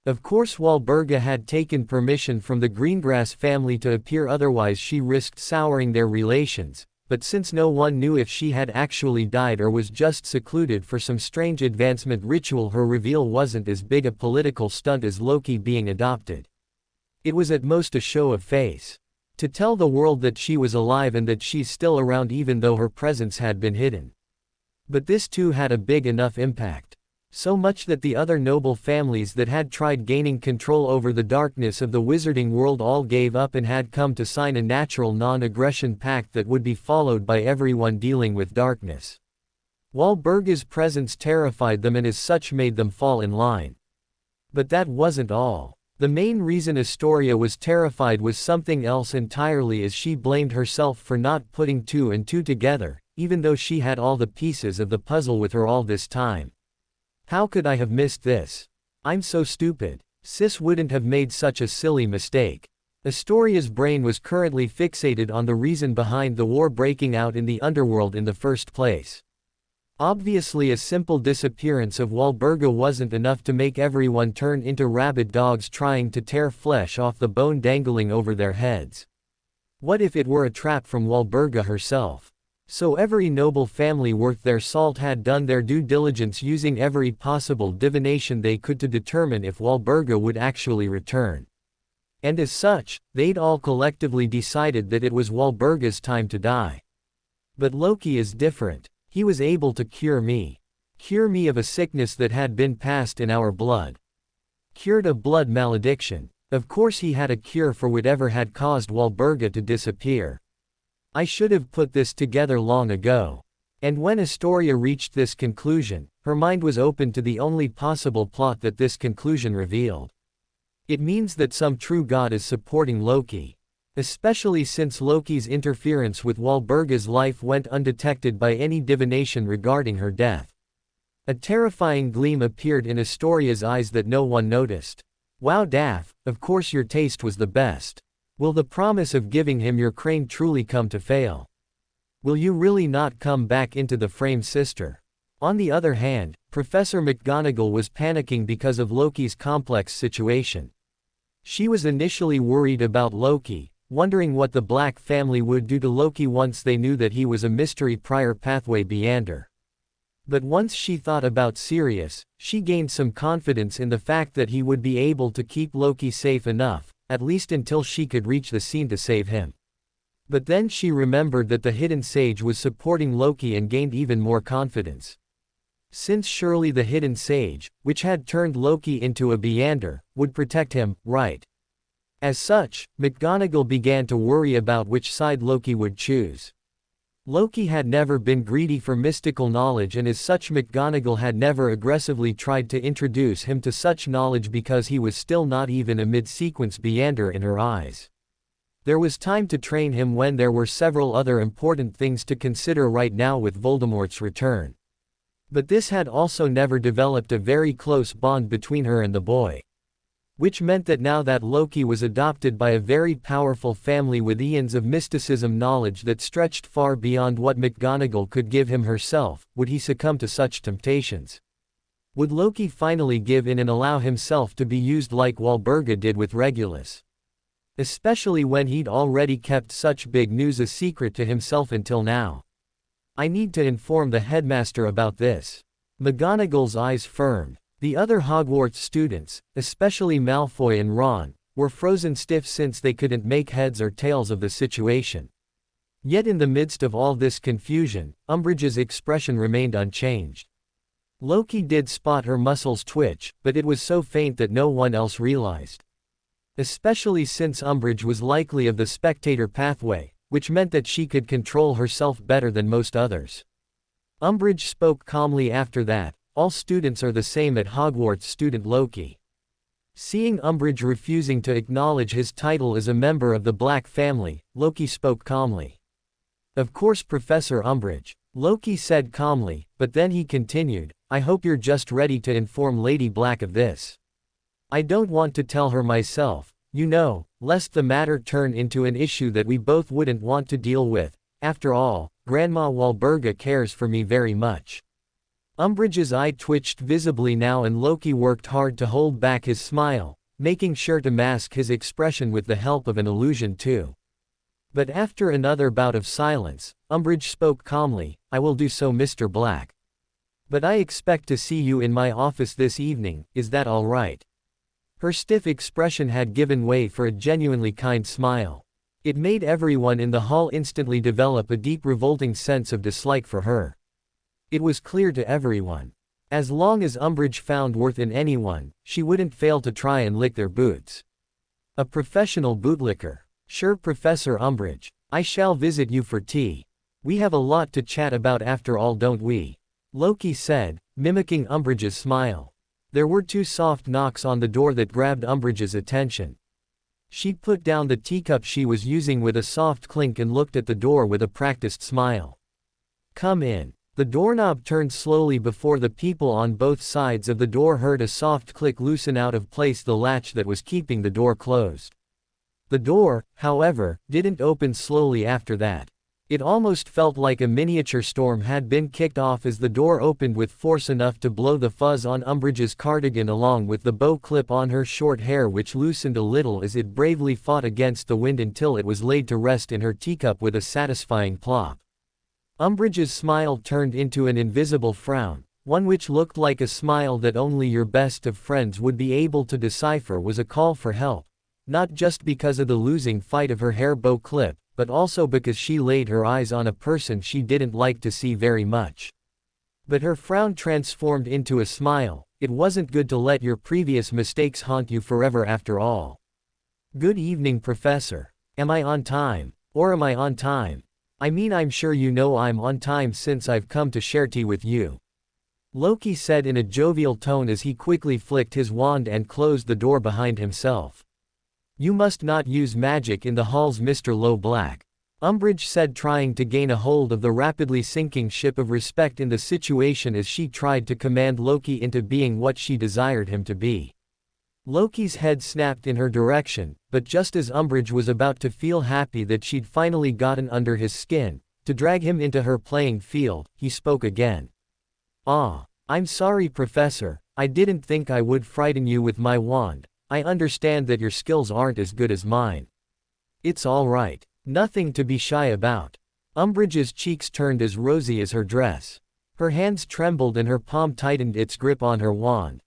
Of course, Walburga had taken permission from the Greengrass family to appear, otherwise she risked souring their relations. But since no one knew if she had actually died or was just secluded for some strange advancement ritual, her reveal wasn't as big a political stunt as Loki being adopted. It was at most a show of face. To tell the world that she was alive and that she's still around even though her presence had been hidden. But this too had a big enough impact. So much that the other noble families that had tried gaining control over the darkness of the wizarding world all gave up and had come to sign a natural non-aggression pact that would be followed by everyone dealing with darkness. Walburga's presence terrified them and as such made them fall in line. But that wasn't all. The main reason Astoria was terrified was something else entirely, as she blamed herself for not putting 2 and 2 together, even though she had all the pieces of the puzzle with her all this time. How could I have missed this? I'm so stupid. Sis wouldn't have made such a silly mistake. Astoria's brain was currently fixated on the reason behind the war breaking out in the underworld in the first place. Obviously, a simple disappearance of Walburga wasn't enough to make everyone turn into rabid dogs trying to tear flesh off the bone dangling over their heads. What if it were a trap from Walburga herself? So every noble family worth their salt had done their due diligence, using every possible divination they could to determine if Walburga would actually return. And as such, they'd all collectively decided that it was Walburga's time to die. But Loki is different. He was able to cure me. Cure me of a sickness that had been passed in our blood. Cured a blood malediction. Of course he had a cure for whatever had caused Walburga to disappear. I should have put this together long ago. And when Astoria reached this conclusion, her mind was open to the only possible plot that this conclusion revealed. It means that some true god is supporting Loki. Especially since Loki's interference with Walburga's life went undetected by any divination regarding her death. A terrifying gleam appeared in Astoria's eyes that no one noticed. Wow, Daff, of course your taste was the best. Will the promise of giving him your crane truly come to fail? Will you really not come back into the frame, sister? On the other hand, Professor McGonagall was panicking because of Loki's complex situation. She was initially worried about Loki, wondering what the Black family would do to Loki once they knew that he was a mystery prior pathway Beander. But once she thought about Sirius, she gained some confidence in the fact that he would be able to keep Loki safe enough, at least until she could reach the scene to save him. But then she remembered that the Hidden Sage was supporting Loki and gained even more confidence. Since surely the Hidden Sage, which had turned Loki into a Beander, would protect him, right? As such, McGonagall began to worry about which side Loki would choose. Loki had never been greedy for mystical knowledge, and as such McGonagall had never aggressively tried to introduce him to such knowledge because he was still not even a mid-sequence Beander in her eyes. There was time to train him when there were several other important things to consider right now with Voldemort's return. But this had also never developed a very close bond between her and the boy. Which meant that now that Loki was adopted by a very powerful family with eons of mysticism knowledge that stretched far beyond what McGonagall could give him herself, would he succumb to such temptations? Would Loki finally give in and allow himself to be used like Walburga did with Regulus? Especially when he'd already kept such big news a secret to himself until now. I need to inform the headmaster about this. McGonagall's eyes firmed. The other Hogwarts students, especially Malfoy and Ron, were frozen stiff since they couldn't make heads or tails of the situation. Yet in the midst of all this confusion, Umbridge's expression remained unchanged. Loki did spot her muscles twitch, but it was so faint that no one else realized. Especially since Umbridge was likely of the spectator pathway, which meant that she could control herself better than most others. Umbridge spoke calmly after that, "All students are the same at Hogwarts, student Loki." Seeing Umbridge refusing to acknowledge his title as a member of the Black family, Loki spoke calmly. "Of course, Professor Umbridge," Loki said calmly, but then he continued, "I hope you're just ready to inform Lady Black of this. I don't want to tell her myself, you know, lest the matter turn into an issue that we both wouldn't want to deal with. After all, Grandma Walburga cares for me very much." Umbridge's eye twitched visibly now and Loki worked hard to hold back his smile, making sure to mask his expression with the help of an illusion too. But after another bout of silence, Umbridge spoke calmly, "I will do so, Mr. Black. But I expect to see you in my office this evening, is that all right?" Her stiff expression had given way for a genuinely kind smile. It made everyone in the hall instantly develop a deep revolting sense of dislike for her. It was clear to everyone. As long as Umbridge found worth in anyone, she wouldn't fail to try and lick their boots. A professional bootlicker. "Sure, Professor Umbridge. I shall visit you for tea. We have a lot to chat about after all, don't we?" Loki said, mimicking Umbridge's smile. There were two soft knocks on the door that grabbed Umbridge's attention. She put down the teacup she was using with a soft clink and looked at the door with a practiced smile. "Come in." The doorknob turned slowly before the people on both sides of the door heard a soft click loosen out of place the latch that was keeping the door closed. The door, however, didn't open slowly after that. It almost felt like a miniature storm had been kicked off as the door opened with force enough to blow the fuzz on Umbridge's cardigan along with the bow clip on her short hair, which loosened a little as it bravely fought against the wind until it was laid to rest in her teacup with a satisfying plop. Umbridge's smile turned into an invisible frown, one which looked like a smile that only your best of friends would be able to decipher was a call for help, not just because of the losing fight of her hair bow clip, but also because she laid her eyes on a person she didn't like to see very much. But her frown transformed into a smile. "It wasn't good to let your previous mistakes haunt you forever after all." "Good evening, Professor. Am I on time? Or am I on time? I mean, I'm sure you know I'm on time since I've come to share tea with you," Loki said in a jovial tone as he quickly flicked his wand and closed the door behind himself. "You must not use magic in the halls, Mr. Low Black," Umbridge said, trying to gain a hold of the rapidly sinking ship of respect in the situation as she tried to command Loki into being what she desired him to be. Loki's head snapped in her direction, but just as Umbridge was about to feel happy that she'd finally gotten under his skin, to drag him into her playing field, he spoke again. I'm sorry, Professor, I didn't think I would frighten you with my wand. I understand that your skills aren't as good as mine." "It's all right. Nothing to be shy about." Umbridge's cheeks turned as rosy as her dress. Her hands trembled and her palm tightened its grip on her wand.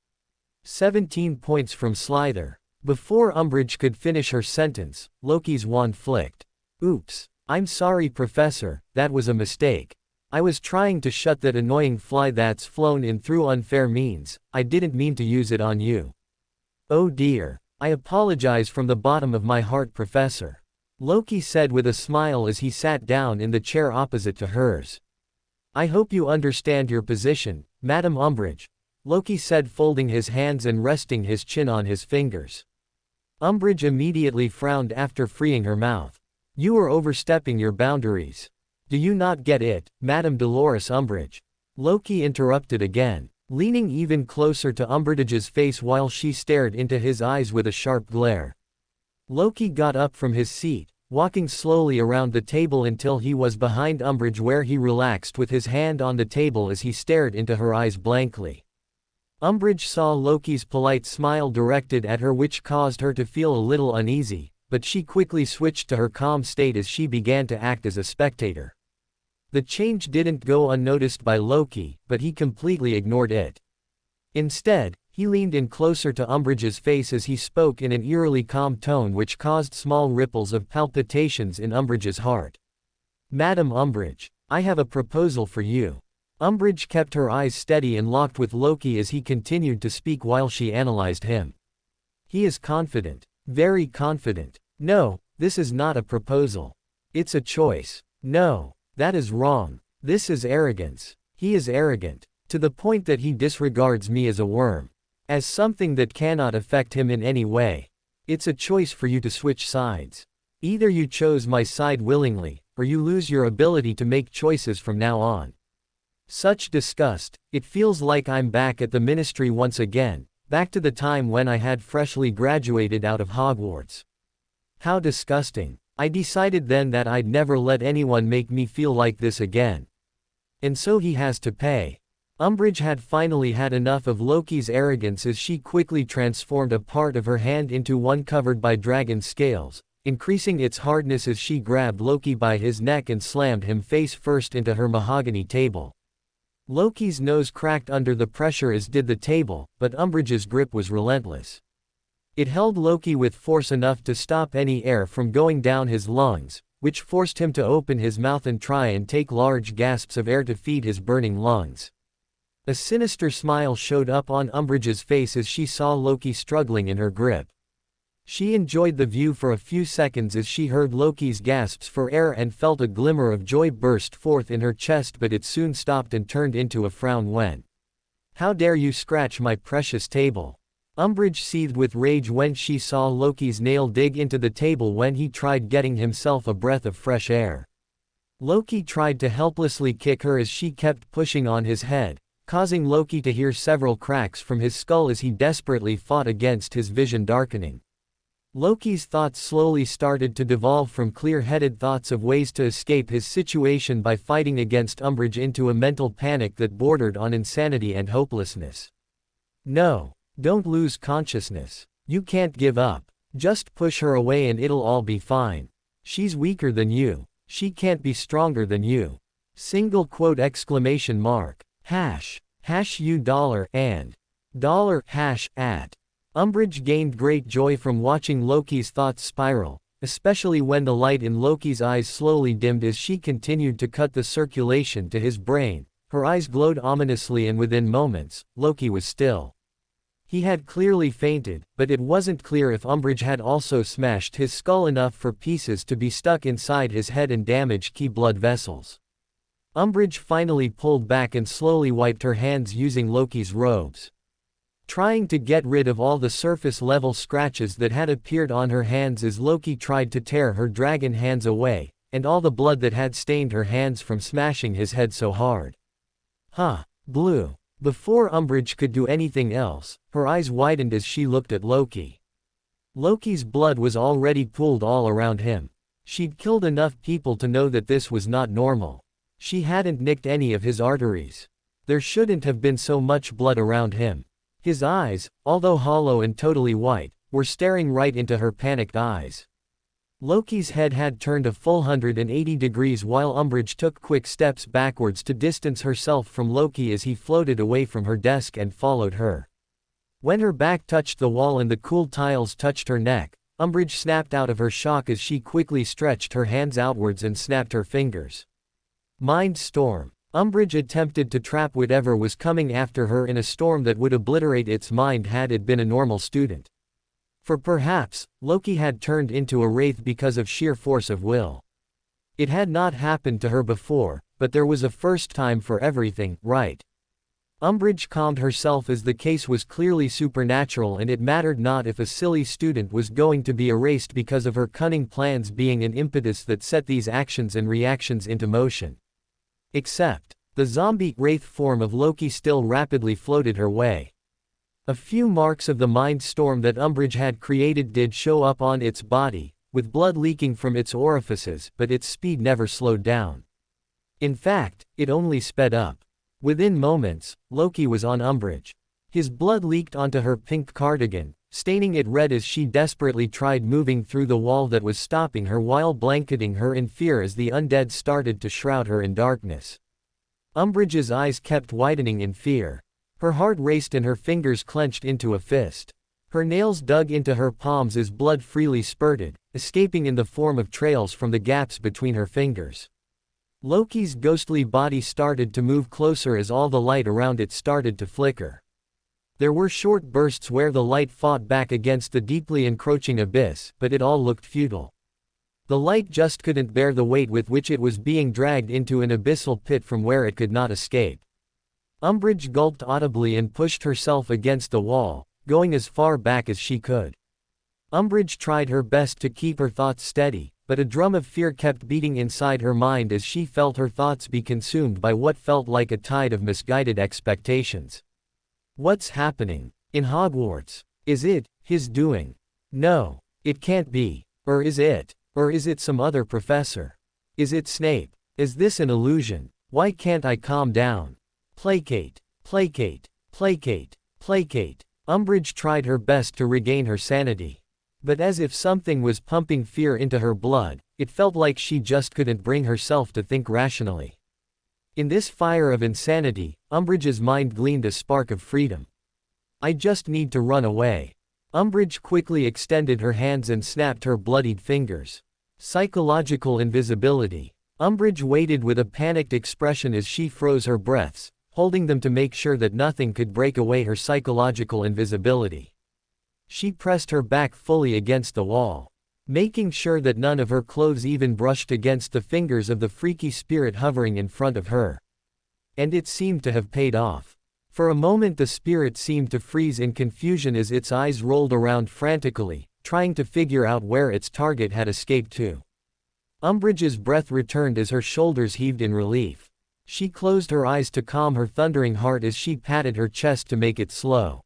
17 points from Slither. Before Umbridge could finish her sentence, Loki's wand flicked. "Oops. I'm sorry, Professor, that was a mistake. I was trying to shut that annoying fly that's flown in through unfair means. I didn't mean to use it on you." "Oh dear. I apologize from the bottom of my heart, Professor," Loki said with a smile as he sat down in the chair opposite to hers. "I hope you understand your position, Madam Umbridge," Loki said, folding his hands and resting his chin on his fingers. Umbridge immediately frowned after freeing her mouth. "You are overstepping your boundaries. Do you not get it, Madam Dolores Umbridge?" Loki interrupted again, leaning even closer to Umbridge's face while she stared into his eyes with a sharp glare. Loki got up from his seat, walking slowly around the table until he was behind Umbridge, where he relaxed with his hand on the table as he stared into her eyes blankly. Umbridge saw Loki's polite smile directed at her, which caused her to feel a little uneasy, but she quickly switched to her calm state as she began to act as a spectator. The change didn't go unnoticed by Loki, but he completely ignored it. Instead, he leaned in closer to Umbridge's face as he spoke in an eerily calm tone which caused small ripples of palpitations in Umbridge's heart. Madam Umbridge, I have a proposal for you. Umbridge kept her eyes steady and locked with Loki as he continued to speak while she analyzed him. He is confident. Very confident. No, this is not a proposal. It's a choice. No, that is wrong. This is arrogance. He is arrogant. To the point that he disregards me as a worm. As something that cannot affect him in any way. It's a choice for you to switch sides. Either you chose my side willingly, or you lose your ability to make choices from now on. Such disgust, it feels like I'm back at the ministry once again, back to the time when I had freshly graduated out of Hogwarts. How disgusting. I decided then that I'd never let anyone make me feel like this again. And so he has to pay. Umbridge had finally had enough of Loki's arrogance as she quickly transformed a part of her hand into one covered by dragon scales, increasing its hardness as she grabbed Loki by his neck and slammed him face first into her mahogany table. Loki's nose cracked under the pressure as did the table, but Umbridge's grip was relentless. It held Loki with force enough to stop any air from going down his lungs, which forced him to open his mouth and try and take large gasps of air to feed his burning lungs. A sinister smile showed up on Umbridge's face as she saw Loki struggling in her grip. She enjoyed the view for a few seconds as she heard Loki's gasps for air and felt a glimmer of joy burst forth in her chest, but it soon stopped and turned into a frown when. How dare you scratch my precious table? Umbridge seethed with rage when she saw Loki's nail dig into the table when he tried getting himself a breath of fresh air. Loki tried to helplessly kick her as she kept pushing on his head, causing Loki to hear several cracks from his skull as he desperately fought against his vision darkening. Loki's thoughts slowly started to devolve from clear-headed thoughts of ways to escape his situation by fighting against Umbridge into a mental panic that bordered on insanity and hopelessness. No, don't lose consciousness. You can't give up. Just push her away and it'll all be fine. She's weaker than you. She can't be stronger than you. Single quote exclamation mark. Hash you dollar and dollar hash at. Umbridge gained great joy from watching Loki's thoughts spiral, especially when the light in Loki's eyes slowly dimmed as she continued to cut the circulation to his brain. Her eyes glowed ominously and within moments, Loki was still. He had clearly fainted, but it wasn't clear if Umbridge had also smashed his skull enough for pieces to be stuck inside his head and damage key blood vessels. Umbridge finally pulled back and slowly wiped her hands using Loki's robes. Trying to get rid of all the surface-level scratches that had appeared on her hands as Loki tried to tear her dragon hands away, and all the blood that had stained her hands from smashing his head so hard. Blue. Before Umbridge could do anything else, her eyes widened as she looked at Loki. Loki's blood was already pooled all around him. She'd killed enough people to know that this was not normal. She hadn't nicked any of his arteries. There shouldn't have been so much blood around him. His eyes, although hollow and totally white, were staring right into her panicked eyes. Loki's head had turned a full 180 degrees while Umbridge took quick steps backwards to distance herself from Loki as he floated away from her desk and followed her. When her back touched the wall and the cool tiles touched her neck, Umbridge snapped out of her shock as she quickly stretched her hands outwards and snapped her fingers. Mind storm. Umbridge attempted to trap whatever was coming after her in a storm that would obliterate its mind had it been a normal student. For perhaps, Loki had turned into a wraith because of sheer force of will. It had not happened to her before, but there was a first time for everything, right? Umbridge calmed herself as the case was clearly supernatural and it mattered not if a silly student was going to be erased because of her cunning plans being an impetus that set these actions and reactions into motion. Except, the zombie wraith form of Loki still rapidly floated her way. A few marks of the mind storm that Umbridge had created did show up on its body, with blood leaking from its orifices, but its speed never slowed down. In fact, it only sped up. Within moments, Loki was on Umbridge. His blood leaked onto her pink cardigan, staining it red as she desperately tried moving through the wall that was stopping her while blanketing her in fear as the undead started to shroud her in darkness. Umbridge's eyes kept widening in fear. Her heart raced and her fingers clenched into a fist. Her nails dug into her palms as blood freely spurted, escaping in the form of trails from the gaps between her fingers. Loki's ghostly body started to move closer as all the light around it started to flicker. There were short bursts where the light fought back against the deeply encroaching abyss, but it all looked futile. The light just couldn't bear the weight with which it was being dragged into an abyssal pit from where it could not escape. Umbridge gulped audibly and pushed herself against the wall, going as far back as she could. Umbridge tried her best to keep her thoughts steady, but a drum of fear kept beating inside her mind as she felt her thoughts be consumed by what felt like a tide of misguided expectations. What's happening in Hogwarts? Is it his doing? No, it can't be. Or is it? Or is it some other professor? Is it Snape? Is this an illusion? Why can't I calm down? Placate, placate, placate, placate. Umbridge tried her best to regain her sanity. But as if something was pumping fear into her blood, it felt like she just couldn't bring herself to think rationally. In this fire of insanity, Umbridge's mind gleamed a spark of freedom. I just need to run away. Umbridge quickly extended her hands and snapped her bloodied fingers. Psychological invisibility. Umbridge waited with a panicked expression as she froze her breaths, holding them to make sure that nothing could break away her psychological invisibility. She pressed her back fully against the wall, making sure that none of her clothes even brushed against the fingers of the freaky spirit hovering in front of her. And it seemed to have paid off. For a moment the spirit seemed to freeze in confusion as its eyes rolled around frantically, trying to figure out where its target had escaped to. Umbridge's breath returned as her shoulders heaved in relief. She closed her eyes to calm her thundering heart as she patted her chest to make it slow.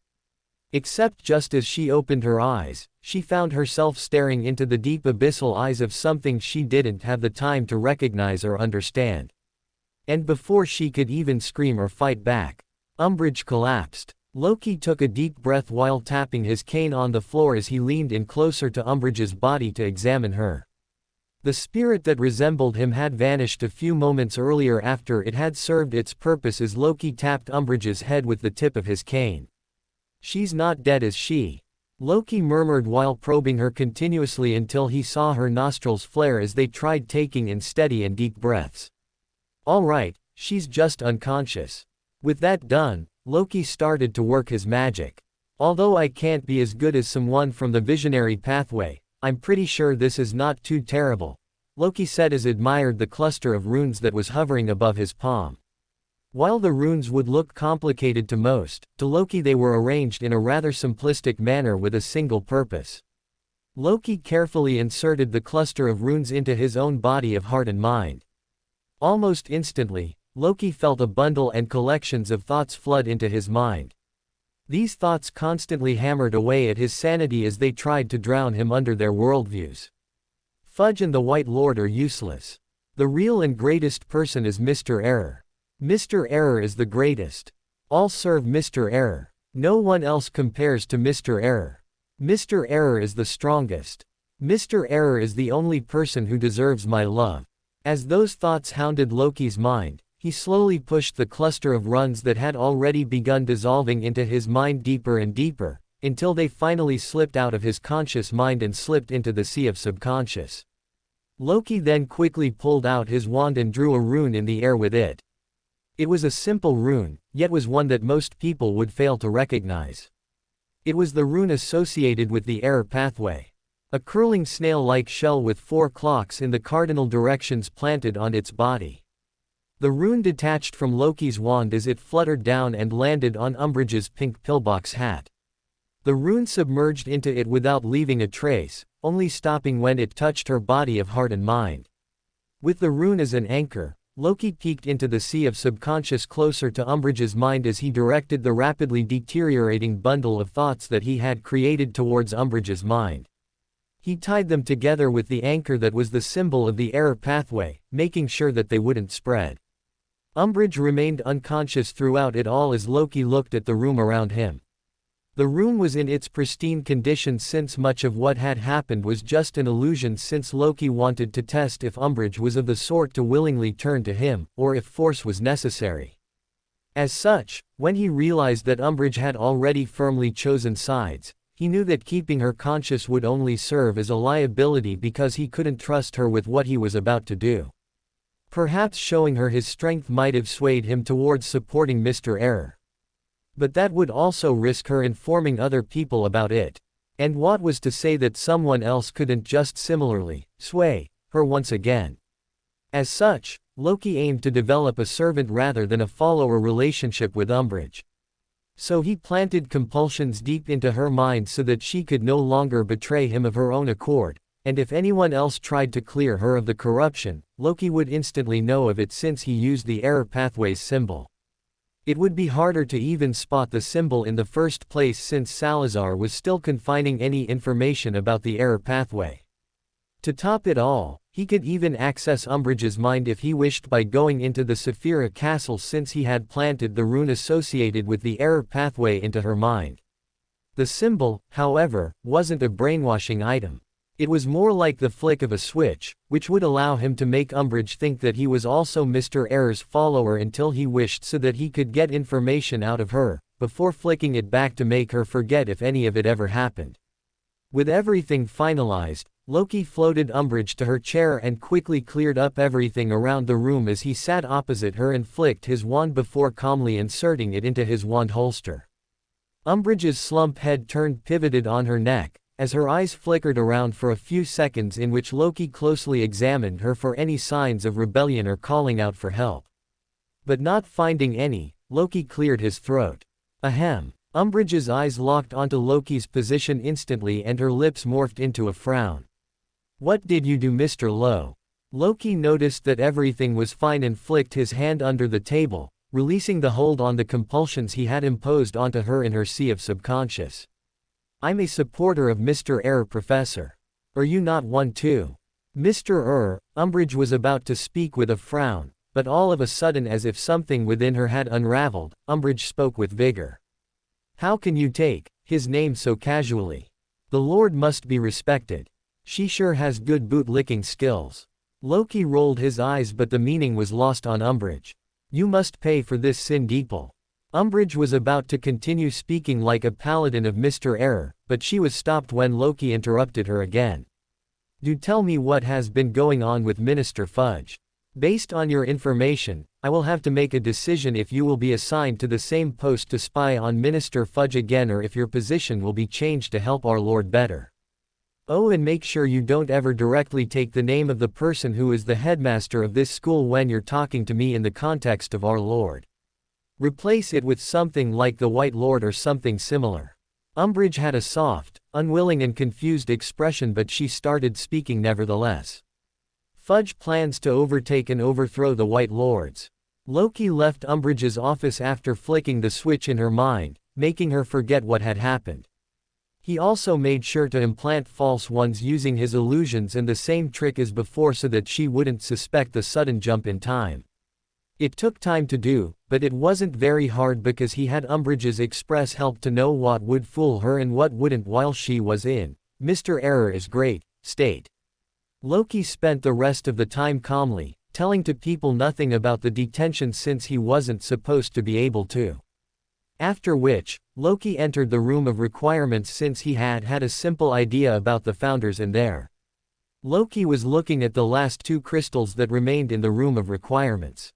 Except just as she opened her eyes, she found herself staring into the deep abyssal eyes of something she didn't have the time to recognize or understand. And before she could even scream or fight back, Umbridge collapsed. Loki took a deep breath while tapping his cane on the floor as he leaned in closer to Umbridge's body to examine her. The spirit that resembled him had vanished a few moments earlier after it had served its purpose as Loki tapped Umbridge's head with the tip of his cane. She's not dead, is she? Loki murmured while probing her continuously until he saw her nostrils flare as they tried taking in steady and deep breaths. All right, she's just unconscious. With that done, Loki started to work his magic. Although I can't be as good as someone from the visionary pathway, I'm pretty sure this is not too terrible, Loki said as admired the cluster of runes that was hovering above his palm. While the runes would look complicated to most, to Loki they were arranged in a rather simplistic manner with a single purpose. Loki carefully inserted the cluster of runes into his own body of heart and mind. Almost instantly, Loki felt a bundle and collections of thoughts flood into his mind. These thoughts constantly hammered away at his sanity as they tried to drown him under their worldviews. Fudge and the White Lord are useless. The real and greatest person is Mr. Error. Mr. Error is the greatest. All serve Mr. Error. No one else compares to Mr. Error. Mr. Error is the strongest. Mr. Error is the only person who deserves my love. As those thoughts hounded Loki's mind, he slowly pushed the cluster of runes that had already begun dissolving into his mind deeper and deeper, until they finally slipped out of his conscious mind and slipped into the sea of subconscious. Loki then quickly pulled out his wand and drew a rune in the air with it. It was a simple rune, yet was one that most people would fail to recognize. It was the rune associated with the error pathway. A curling snail-like shell with 4 clocks in the cardinal directions planted on its body. The rune detached from Loki's wand as it fluttered down and landed on Umbridge's pink pillbox hat. The rune submerged into it without leaving a trace, only stopping when it touched her body of heart and mind. With the rune as an anchor, Loki peeked into the sea of subconscious closer to Umbridge's mind as he directed the rapidly deteriorating bundle of thoughts that he had created towards Umbridge's mind. He tied them together with the anchor that was the symbol of the error pathway, making sure that they wouldn't spread. Umbridge remained unconscious throughout it all as Loki looked at the room around him. The room was in its pristine condition since much of what had happened was just an illusion, since Loki wanted to test if Umbridge was of the sort to willingly turn to him, or if force was necessary. As such, when he realized that Umbridge had already firmly chosen sides, he knew that keeping her conscious would only serve as a liability because he couldn't trust her with what he was about to do. Perhaps showing her his strength might have swayed him towards supporting Mr. Error. But that would also risk her informing other people about it. And what was to say that someone else couldn't just similarly sway her once again? As such, Loki aimed to develop a servant rather than a follower relationship with Umbridge. So he planted compulsions deep into her mind so that she could no longer betray him of her own accord, and if anyone else tried to clear her of the corruption, Loki would instantly know of it since he used the error pathways symbol. It would be harder to even spot the symbol in the first place since Salazar was still confining any information about the error pathway. To top it all, he could even access Umbridge's mind if he wished by going into the Saphira castle since he had planted the rune associated with the error pathway into her mind. The symbol, however, wasn't a brainwashing item. It was more like the flick of a switch, which would allow him to make Umbridge think that he was also Mr. Error's follower until he wished so that he could get information out of her, before flicking it back to make her forget if any of it ever happened. With everything finalized, Loki floated Umbridge to her chair and quickly cleared up everything around the room as he sat opposite her and flicked his wand before calmly inserting it into his wand holster. Umbridge's slump head turned pivoted on her neck, as her eyes flickered around for a few seconds in which Loki closely examined her for any signs of rebellion or calling out for help. But not finding any, Loki cleared his throat. Ahem. Umbridge's eyes locked onto Loki's position instantly and her lips morphed into a frown. What did you do, Mr. Lowe? Loki noticed that everything was fine and flicked his hand under the table, releasing the hold on the compulsions he had imposed onto her in her sea of subconscious. I'm a supporter of Mr. Error, Professor. Are you not one too? Mr. Umbridge was about to speak with a frown, but all of a sudden as if something within her had unraveled, Umbridge spoke with vigor. How can you take his name so casually? The Lord must be respected. She sure has good boot-licking skills. Loki rolled his eyes but the meaning was lost on Umbridge. You must pay for this sin deeply. Umbridge was about to continue speaking like a paladin of Mr. Error, but she was stopped when Loki interrupted her again. Do tell me what has been going on with Minister Fudge. Based on your information, I will have to make a decision if you will be assigned to the same post to spy on Minister Fudge again or if your position will be changed to help our Lord better. Oh, and make sure you don't ever directly take the name of the person who is the headmaster of this school when you're talking to me in the context of our Lord. Replace it with something like the White Lord or something similar. Umbridge had a soft, unwilling and confused expression but she started speaking nevertheless. Fudge plans to overtake and overthrow the White Lords. Loki left Umbridge's office after flicking the switch in her mind, making her forget what had happened. He also made sure to implant false ones using his illusions and the same trick as before so that she wouldn't suspect the sudden jump in time. It took time to do, but it wasn't very hard because he had Umbridge's express help to know what would fool her and what wouldn't while she was in Mr. Error is great state. Loki spent the rest of the time calmly, telling to people nothing about the detention since he wasn't supposed to be able to. After which, Loki entered the room of requirements since he had a simple idea about the founders in there. Loki was looking at the last two crystals that remained in the room of requirements.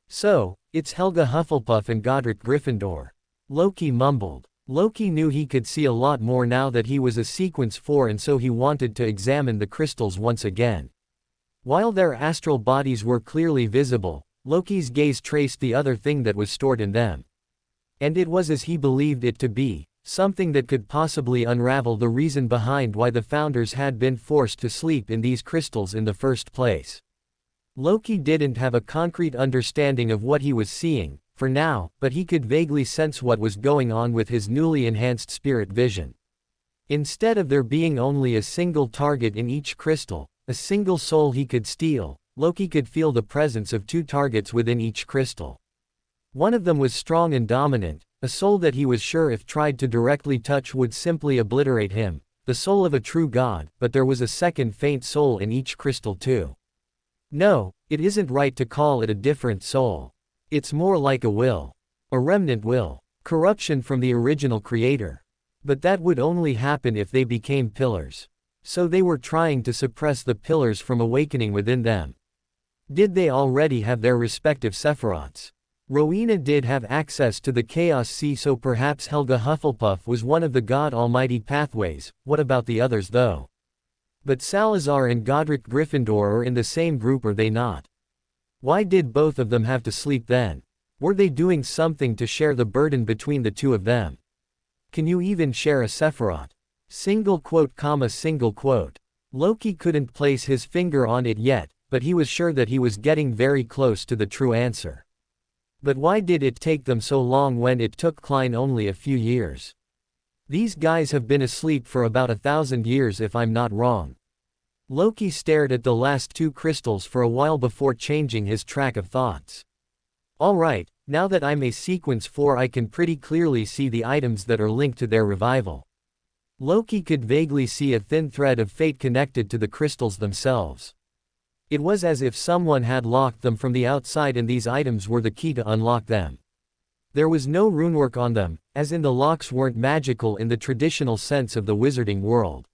So, it's Helga Hufflepuff and Godric Gryffindor. Loki mumbled. Loki knew he could see a lot more now that he was a sequence 4 and so he wanted to examine the crystals once again. While their astral bodies were clearly visible, Loki's gaze traced the other thing that was stored in them. And it was as he believed it to be, something that could possibly unravel the reason behind why the founders had been forced to sleep in these crystals in the first place. Loki didn't have a concrete understanding of what he was seeing, for now, but he could vaguely sense what was going on with his newly enhanced spirit vision. Instead of there being only a single target in each crystal, a single soul he could steal, Loki could feel the presence of two targets within each crystal. One of them was strong and dominant, a soul that he was sure if tried to directly touch would simply obliterate him, the soul of a true god, but there was a second faint soul in each crystal too. No, it isn't right to call it a different soul. It's more like a will. A remnant will. Corruption from the original creator. But that would only happen if they became pillars. So they were trying to suppress the pillars from awakening within them. Did they already have their respective Sephiroths? Rowena did have access to the Chaos Sea, so perhaps Helga Hufflepuff was one of the God Almighty pathways. What about the others though? But Salazar and Godric Gryffindor are in the same group, are they not? Why did both of them have to sleep then? Were they doing something to share the burden between the two of them? Can you even share a Sephiroth? Single quote, comma, single quote. Loki couldn't place his finger on it yet, but he was sure that he was getting very close to the true answer. But why did it take them so long when it took Klein only a few years? These guys have been asleep for about 1,000 years if I'm not wrong. Loki stared at the last two crystals for a while before changing his track of thoughts. Alright, now that I'm a sequence 4, I can pretty clearly see the items that are linked to their revival. Loki could vaguely see a thin thread of fate connected to the crystals themselves. It was as if someone had locked them from the outside and these items were the key to unlock them. There was no runework on them, as in the locks weren't magical in the traditional sense of the wizarding world.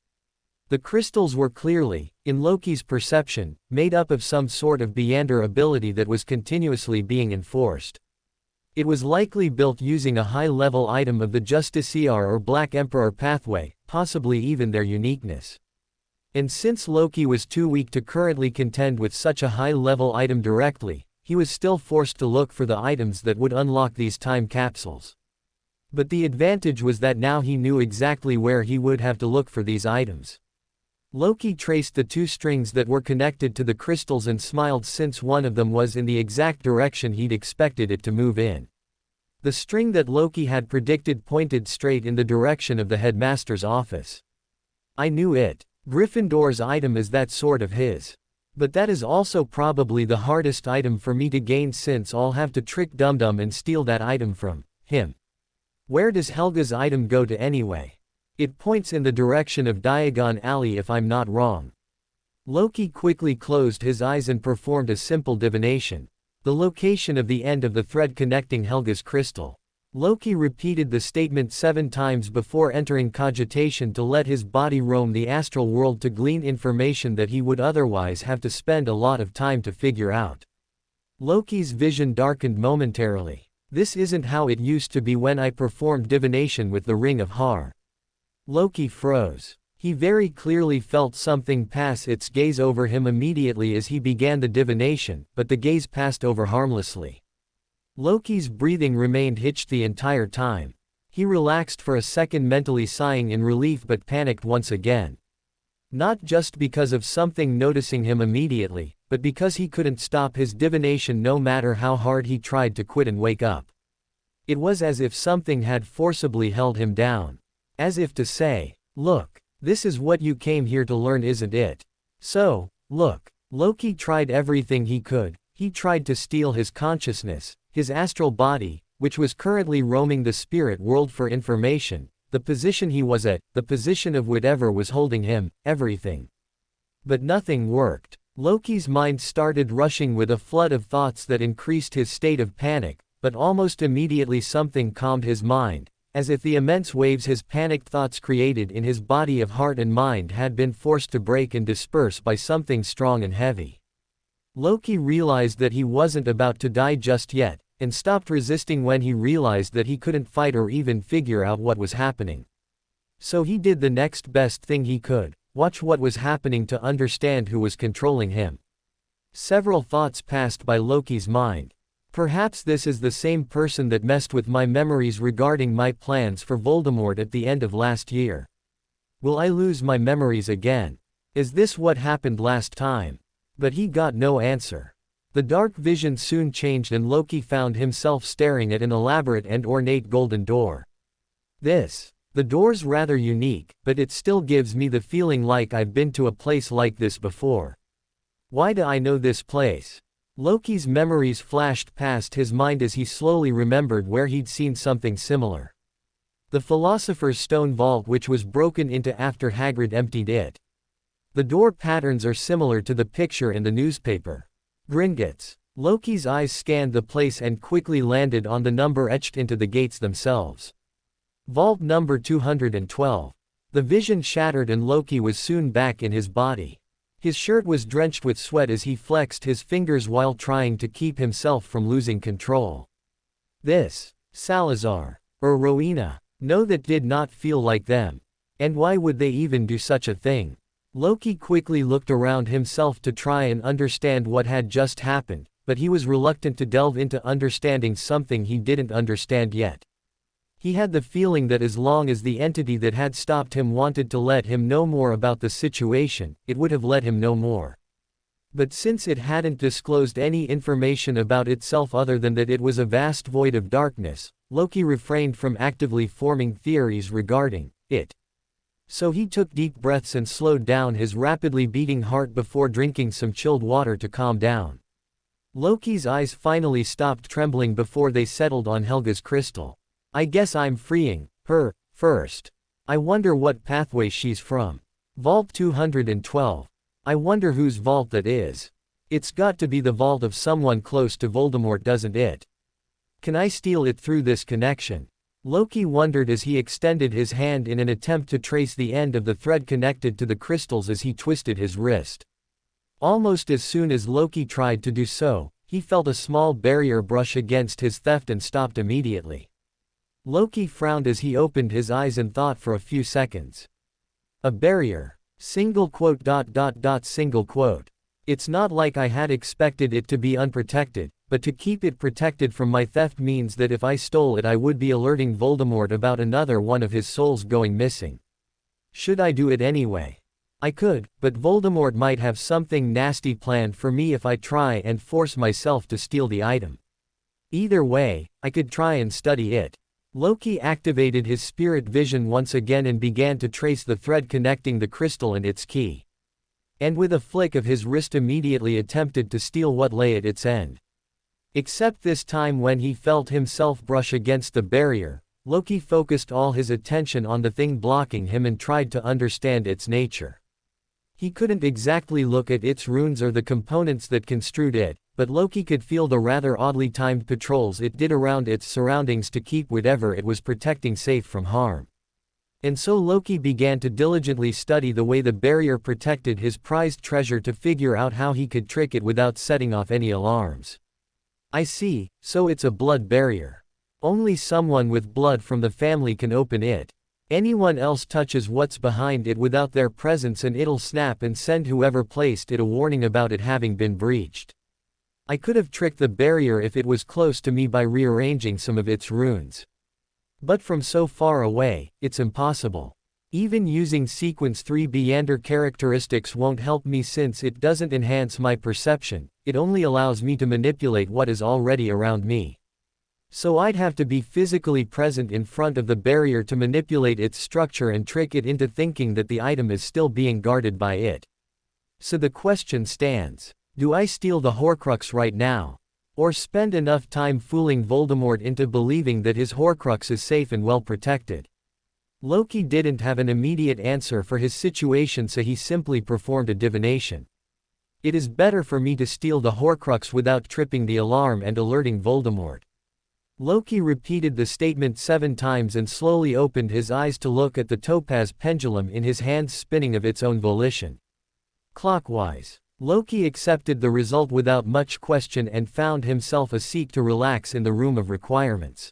The crystals were clearly, in Loki's perception, made up of some sort of Beyonder ability that was continuously being enforced. It was likely built using a high-level item of the Justiciar or Black Emperor pathway, possibly even their uniqueness. And since Loki was too weak to currently contend with such a high-level item directly, he was still forced to look for the items that would unlock these time capsules. But the advantage was that now he knew exactly where he would have to look for these items. Loki traced the two strings that were connected to the crystals and smiled, since one of them was in the exact direction he'd expected it to move in. The string that Loki had predicted pointed straight in the direction of the headmaster's office. I knew it. Gryffindor's item is that sort of his. But that is also probably the hardest item for me to gain, since I'll have to trick Dum-Dum and steal that item from him. Where does Helga's item go to anyway? It points in the direction of Diagon Alley if I'm not wrong. Loki quickly closed his eyes and performed a simple divination. The location of the end of the thread connecting Helga's crystal. Loki repeated the statement 7 times before entering cogitation to let his body roam the astral world to glean information that he would otherwise have to spend a lot of time to figure out. Loki's vision darkened momentarily. This isn't how it used to be when I performed divination with the Ring of Har. Loki froze. He very clearly felt something pass its gaze over him immediately as he began the divination, but the gaze passed over harmlessly. Loki's breathing remained hitched the entire time. He relaxed for a second, mentally sighing in relief, but panicked once again. Not just because of something noticing him immediately, but because he couldn't stop his divination no matter how hard he tried to quit and wake up. It was as if something had forcibly held him down. As if to say, look, this is what you came here to learn, isn't it? So, look. Loki tried everything he could. He tried to steal his consciousness, his astral body, which was currently roaming the spirit world, for information, the position he was at, the position of whatever was holding him, everything. But nothing worked. Loki's mind started rushing with a flood of thoughts that increased his state of panic, but almost immediately something calmed his mind, as if the immense waves his panicked thoughts created in his body of heart and mind had been forced to break and disperse by something strong and heavy. Loki realized that he wasn't about to die just yet, and stopped resisting when he realized that he couldn't fight or even figure out what was happening. So he did the next best thing he could, watch what was happening to understand who was controlling him. Several thoughts passed by Loki's mind. Perhaps this is the same person that messed with my memories regarding my plans for Voldemort at the end of last year. Will I lose my memories again? Is this what happened last time? But he got no answer. The dark vision soon changed and Loki found himself staring at an elaborate and ornate golden door. The door's rather unique, but it still gives me the feeling like I've been to a place like this before. Why do I know this place? Loki's memories flashed past his mind as he slowly remembered where he'd seen something similar. The Philosopher's Stone vault, which was broken into after Hagrid emptied it. The door patterns are similar to the picture in the newspaper. Gringotts. Loki's eyes scanned the place and quickly landed on the number etched into the gates themselves. Vault number 212. The vision shattered and Loki was soon back in his body. His shirt was drenched with sweat as he flexed his fingers while trying to keep himself from losing control. This, Salazar, or Rowena, no, that did not feel like them. And why would they even do such a thing? Loki quickly looked around himself to try and understand what had just happened, but he was reluctant to delve into understanding something he didn't understand yet. He had the feeling that as long as the entity that had stopped him wanted to let him know more about the situation, it would have let him know more. But since it hadn't disclosed any information about itself other than that it was a vast void of darkness, Loki refrained from actively forming theories regarding it. So he took deep breaths and slowed down his rapidly beating heart before drinking some chilled water to calm down. Loki's eyes finally stopped trembling before they settled on Helga's crystal. I guess I'm freeing her first. I wonder what pathway she's from. Vault 212. I wonder whose vault that is. It's got to be the vault of someone close to Voldemort, doesn't it? Can I steal it through this connection? Loki wondered as he extended his hand in an attempt to trace the end of the thread connected to the crystals as he twisted his wrist. Almost as soon as Loki tried to do so, he felt a small barrier brush against his theft and stopped immediately. Loki frowned as he opened his eyes and thought for a few seconds. A barrier. Single quote. It's not like I had expected it to be unprotected, but to keep it protected from my theft means that if I stole it I would be alerting Voldemort about another one of his souls going missing. Should I do it anyway? I could, but Voldemort might have something nasty planned for me if I try and force myself to steal the item. Either way, I could try and study it. Loki activated his spirit vision once again and began to trace the thread connecting the crystal and its key. And with a flick of his wrist immediately attempted to steal what lay at its end. Except this time when he felt himself brush against the barrier, Loki focused all his attention on the thing blocking him and tried to understand its nature. He couldn't exactly look at its runes or the components that construed it, but Loki could feel the rather oddly timed patrols it did around its surroundings to keep whatever it was protecting safe from harm. And so Loki began to diligently study the way the barrier protected his prized treasure to figure out how he could trick it without setting off any alarms. I see, so it's a blood barrier. Only someone with blood from the family can open it. Anyone else touches what's behind it without their presence and it'll snap and send whoever placed it a warning about it having been breached. I could have tricked the barrier if it was close to me by rearranging some of its runes. But from so far away, it's impossible. Even using sequence 3 Beyander characteristics won't help me since it doesn't enhance my perception, it only allows me to manipulate what is already around me. So I'd have to be physically present in front of the barrier to manipulate its structure and trick it into thinking that the item is still being guarded by it. So the question stands. Do I steal the Horcrux right now? Or spend enough time fooling Voldemort into believing that his Horcrux is safe and well protected? Loki didn't have an immediate answer for his situation, so he simply performed a divination. It is better for me to steal the Horcrux without tripping the alarm and alerting Voldemort. Loki repeated the statement 7 times and slowly opened his eyes to look at the topaz pendulum in his hands spinning of its own volition. Clockwise. Loki accepted the result without much question and found himself a seat to relax in the room of requirements.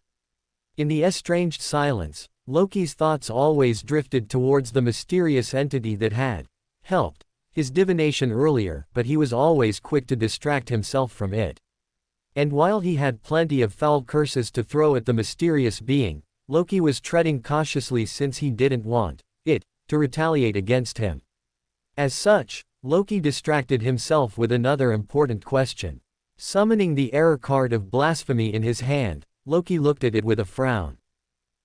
In the estranged silence, Loki's thoughts always drifted towards the mysterious entity that had helped his divination earlier, but he was always quick to distract himself from it. And while he had plenty of foul curses to throw at the mysterious being, Loki was treading cautiously since he didn't want it to retaliate against him. As such, Loki distracted himself with another important question. Summoning the error card of blasphemy in his hand, Loki looked at it with a frown.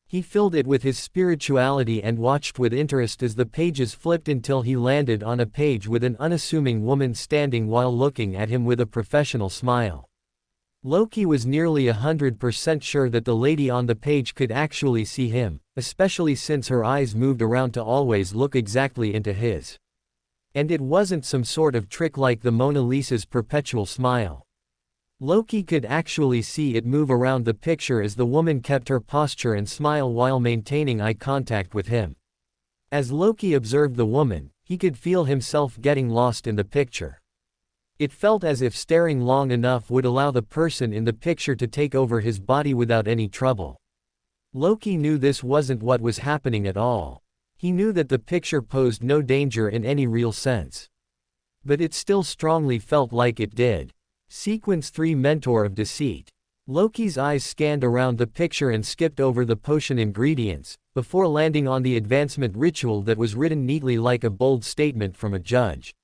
He filled it with his spirituality and watched with interest as the pages flipped until he landed on a page with an unassuming woman standing while looking at him with a professional smile. Loki was nearly 100% sure that the lady on the page could actually see him, especially since her eyes moved around to always look exactly into his. And it wasn't some sort of trick like the Mona Lisa's perpetual smile. Loki could actually see it move around the picture as the woman kept her posture and smile while maintaining eye contact with him. As Loki observed the woman, he could feel himself getting lost in the picture. It felt as if staring long enough would allow the person in the picture to take over his body without any trouble. Loki knew this wasn't what was happening at all. He knew that the picture posed no danger in any real sense. But it still strongly felt like it did. Sequence 3 Mentor of Deceit. Loki's eyes scanned around the picture and skipped over the potion ingredients, before landing on the advancement ritual that was written neatly like a bold statement from a judge.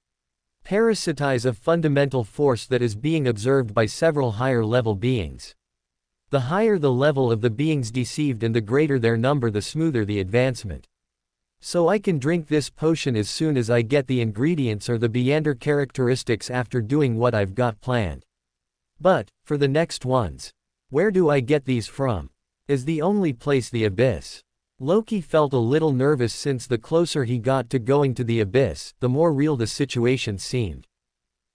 Parasitize a fundamental force that is being observed by several higher-level beings. The higher the level of the beings deceived and the greater their number, the smoother the advancement. So I can drink this potion as soon as I get the ingredients or the Beander characteristics after doing what I've got planned. But, for the next ones, where do I get these from? Is the only place the abyss? Loki felt a little nervous since the closer he got to going to the abyss, the more real the situation seemed.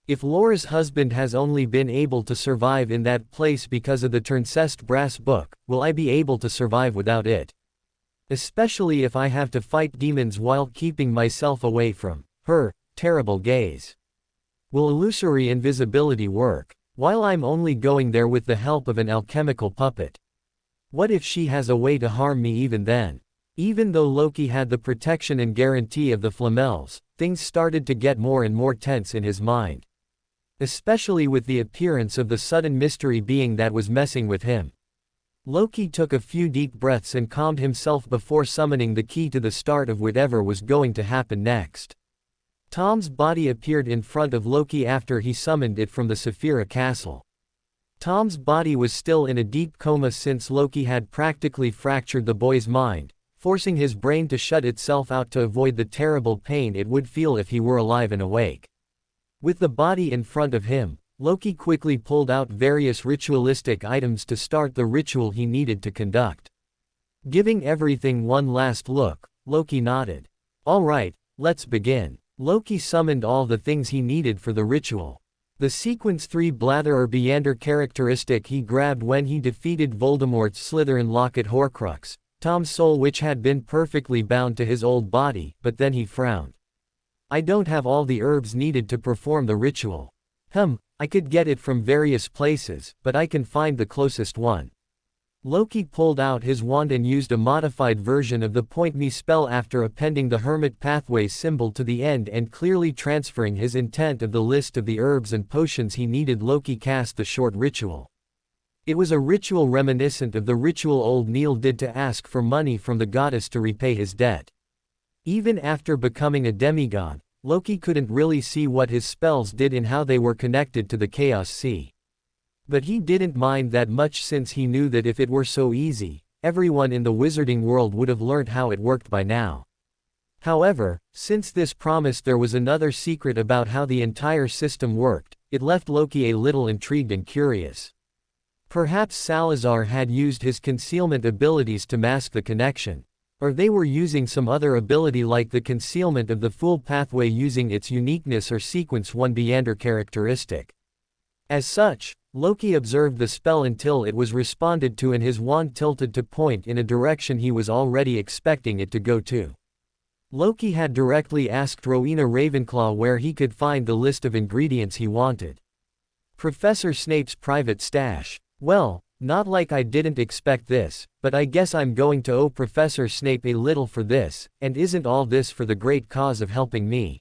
If Laura's husband has only been able to survive in that place because of the Turncest brass book, will I be able to survive without it? Especially if I have to fight demons while keeping myself away from her terrible gaze. Will illusory invisibility work, while I'm only going there with the help of an alchemical puppet? What if she has a way to harm me even then? Even though Loki had the protection and guarantee of the Flamels, things started to get more and more tense in his mind. Especially with the appearance of the sudden mystery being that was messing with him. Loki took a few deep breaths and calmed himself before summoning the key to the start of whatever was going to happen next. Tom's body appeared in front of Loki after he summoned it from the Saphira castle. Tom's body was still in a deep coma since Loki had practically fractured the boy's mind, forcing his brain to shut itself out to avoid the terrible pain it would feel if he were alive and awake. With the body in front of him, Loki quickly pulled out various ritualistic items to start the ritual he needed to conduct. Giving everything one last look, Loki nodded. "All right, let's begin." Loki summoned all the things he needed for the ritual. The Sequence 3 Blather or Beander characteristic he grabbed when he defeated Voldemort's Slytherin locket Horcrux, Tom's soul, which had been perfectly bound to his old body, but then he frowned. "I don't have all the herbs needed to perform the ritual. I could get it from various places, but I can find the closest one." Loki pulled out his wand and used a modified version of the Point Me spell after appending the Hermit Pathway symbol to the end and clearly transferring his intent of the list of the herbs and potions he needed. Loki cast the short ritual. It was a ritual reminiscent of the ritual old Neil did to ask for money from the goddess to repay his debt. Even after becoming a demigod, Loki couldn't really see what his spells did and how they were connected to the Chaos Sea. But he didn't mind that much since he knew that if it were so easy, everyone in the wizarding world would have learned how it worked by now. However, since this promised there was another secret about how the entire system worked, it left Loki a little intrigued and curious. Perhaps Salazar had used his concealment abilities to mask the connection. Or they were using some other ability like the concealment of the Fool Pathway using its uniqueness or Sequence 1 Beander characteristic. As such, Loki observed the spell until it was responded to and his wand tilted to point in a direction he was already expecting it to go to. Loki had directly asked Rowena Ravenclaw where he could find the list of ingredients he wanted. Professor Snape's private stash. Well, not like I didn't expect this, but I guess I'm going to owe Professor Snape a little for this, and isn't all this for the great cause of helping me?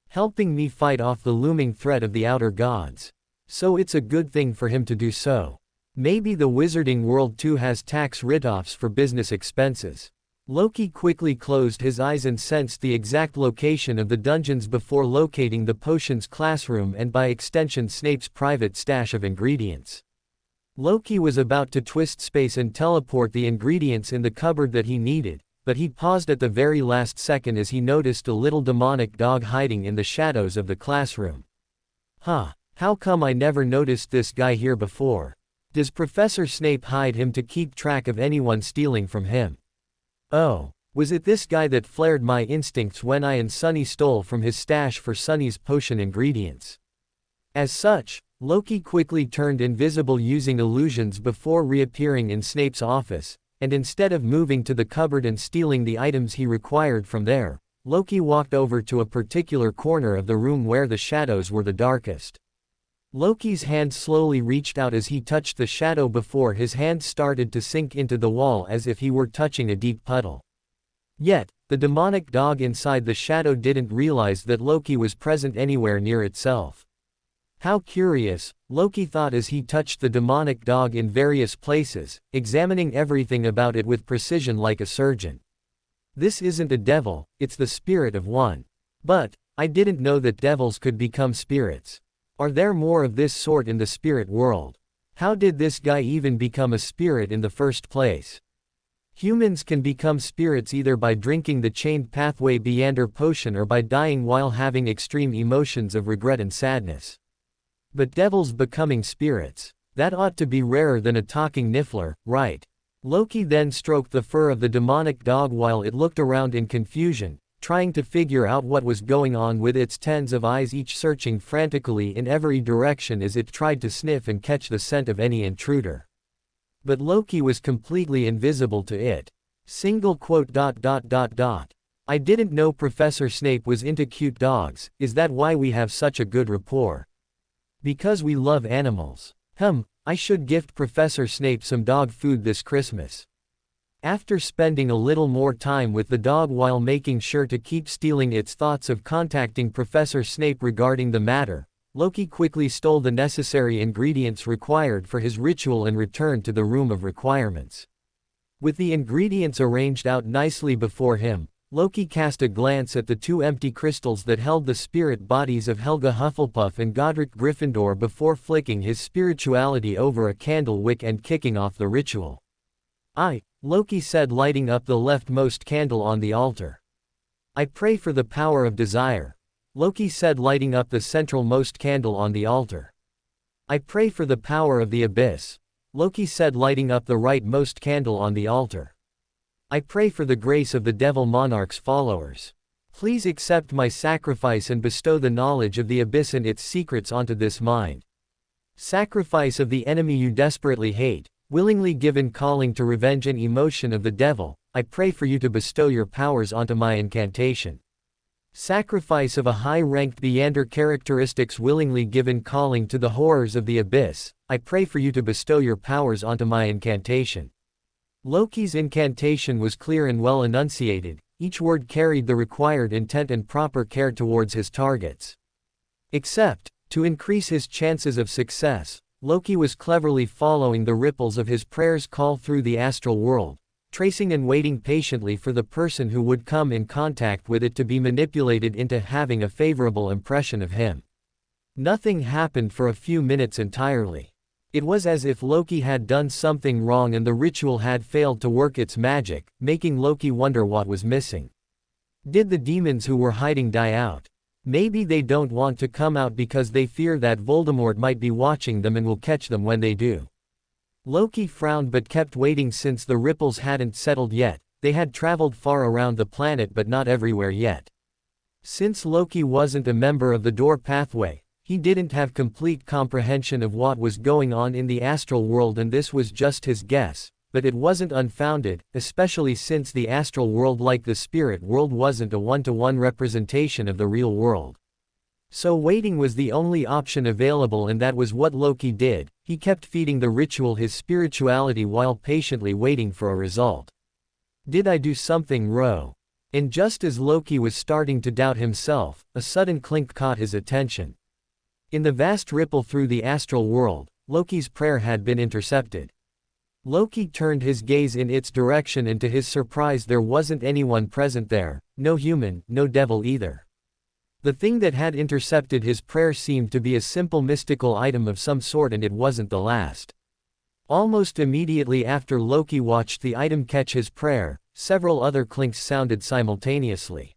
Helping me fight off the looming threat of the outer gods. So it's a good thing for him to do so. Maybe the wizarding world too has tax write-offs for business expenses. Loki quickly closed his eyes and sensed the exact location of the dungeons before locating the potions classroom and by extension Snape's private stash of ingredients. Loki was about to twist space and teleport the ingredients in the cupboard that he needed, but he paused at the very last second as he noticed a little demonic dog hiding in the shadows of the classroom. How come I never noticed this guy here before? Does Professor Snape hide him to keep track of anyone stealing from him? Oh, was it this guy that flared my instincts when I and Sunny stole from his stash for Sunny's potion ingredients? As such, Loki quickly turned invisible using illusions before reappearing in Snape's office, and instead of moving to the cupboard and stealing the items he required from there, Loki walked over to a particular corner of the room where the shadows were the darkest. Loki's hand slowly reached out as he touched the shadow before his hand started to sink into the wall as if he were touching a deep puddle. Yet, the demonic dog inside the shadow didn't realize that Loki was present anywhere near itself. How curious, Loki thought as he touched the demonic dog in various places, examining everything about it with precision like a surgeon. This isn't a devil, it's the spirit of one. But, I didn't know that devils could become spirits. Are there more of this sort in the spirit world? How did this guy even become a spirit in the first place? Humans can become spirits either by drinking the chained pathway Beander potion or by dying while having extreme emotions of regret and sadness. But devils becoming spirits, that ought to be rarer than a talking niffler, right? Loki then stroked the fur of the demonic dog while it looked around in confusion, trying to figure out what was going on with its tens of eyes each searching frantically in every direction as it tried to sniff and catch the scent of any intruder. But Loki was completely invisible to it. I didn't know Professor Snape was into cute dogs, is that why we have such a good rapport? Because we love animals. I should gift Professor Snape some dog food this Christmas. After spending a little more time with the dog while making sure to keep stealing its thoughts of contacting Professor Snape regarding the matter, Loki quickly stole the necessary ingredients required for his ritual and returned to the room of requirements. With the ingredients arranged out nicely before him, Loki cast a glance at the two empty crystals that held the spirit bodies of Helga Hufflepuff and Godric Gryffindor before flicking his spirituality over a candle wick and kicking off the ritual. Loki said, lighting up the leftmost candle on the altar. I pray for the power of desire. Loki said, lighting up the centralmost candle on the altar. I pray for the power of the abyss. Loki said, lighting up the rightmost candle on the altar. I pray for the grace of the Devil Monarch's followers. Please accept my sacrifice and bestow the knowledge of the abyss and its secrets onto this mind. Sacrifice of the enemy you desperately hate, willingly given calling to revenge and emotion of the devil, I pray for you to bestow your powers onto my incantation. Sacrifice of a high-ranked Beander characteristics willingly given calling to the horrors of the abyss, I pray for you to bestow your powers onto my incantation. Loki's incantation was clear and well enunciated, each word carried the required intent and proper care towards his targets. Except, to increase his chances of success, Loki was cleverly following the ripples of his prayer's call through the astral world, tracing and waiting patiently for the person who would come in contact with it to be manipulated into having a favorable impression of him. Nothing happened for a few minutes entirely. It was as if Loki had done something wrong and the ritual had failed to work its magic, making Loki wonder what was missing. Did the demons who were hiding die out? Maybe they don't want to come out because they fear that Voldemort might be watching them and will catch them when they do. Loki frowned but kept waiting since the ripples hadn't settled yet. They had traveled far around the planet but not everywhere yet. Since Loki wasn't a member of the door pathway, he didn't have complete comprehension of what was going on in the astral world, and this was just his guess, but it wasn't unfounded, especially since the astral world, like the spirit world, wasn't a one-to-one representation of the real world. So waiting was the only option available, and that was what Loki did. He kept feeding the ritual his spirituality while patiently waiting for a result. Did I do something wrong? And just as Loki was starting to doubt himself, a sudden clink caught his attention. In the vast ripple through the astral world, Loki's prayer had been intercepted. Loki turned his gaze in its direction, and to his surprise there wasn't anyone present there, no human, no devil either. The thing that had intercepted his prayer seemed to be a simple mystical item of some sort, and it wasn't the last. Almost immediately after Loki watched the item catch his prayer, several other clinks sounded simultaneously.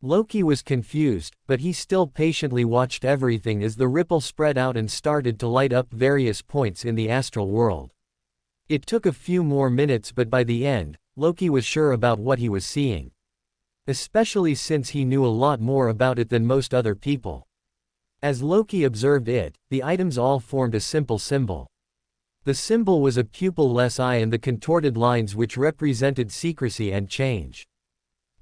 Loki was confused, but he still patiently watched everything as the ripple spread out and started to light up various points in the astral world. It took a few more minutes, but by the end, Loki was sure about what he was seeing. Especially since he knew a lot more about it than most other people. As Loki observed it, the items all formed a simple symbol. The symbol was a pupil-less eye and the contorted lines which represented secrecy and change.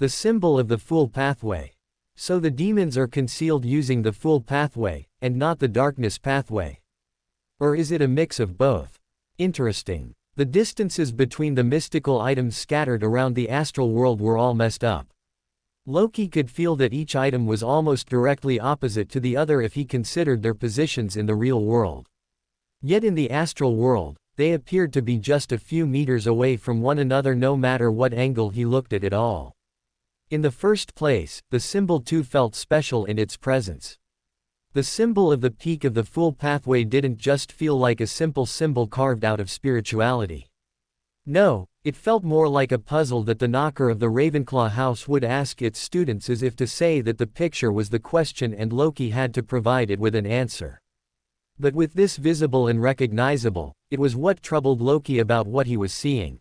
The symbol of the Fool pathway. So the demons are concealed using the Fool pathway, and not the darkness pathway. Or is it a mix of both? Interesting. The distances between the mystical items scattered around the astral world were all messed up. Loki could feel that each item was almost directly opposite to the other if he considered their positions in the real world. Yet in the astral world, they appeared to be just a few meters away from one another no matter what angle he looked at it all. In the first place, the symbol too felt special in its presence. The symbol of the peak of the Fool pathway didn't just feel like a simple symbol carved out of spirituality. No, it felt more like a puzzle that the knocker of the Ravenclaw house would ask its students, as if to say that the picture was the question and Loki had to provide it with an answer. But with this visible and recognizable, it was what troubled Loki about what he was seeing.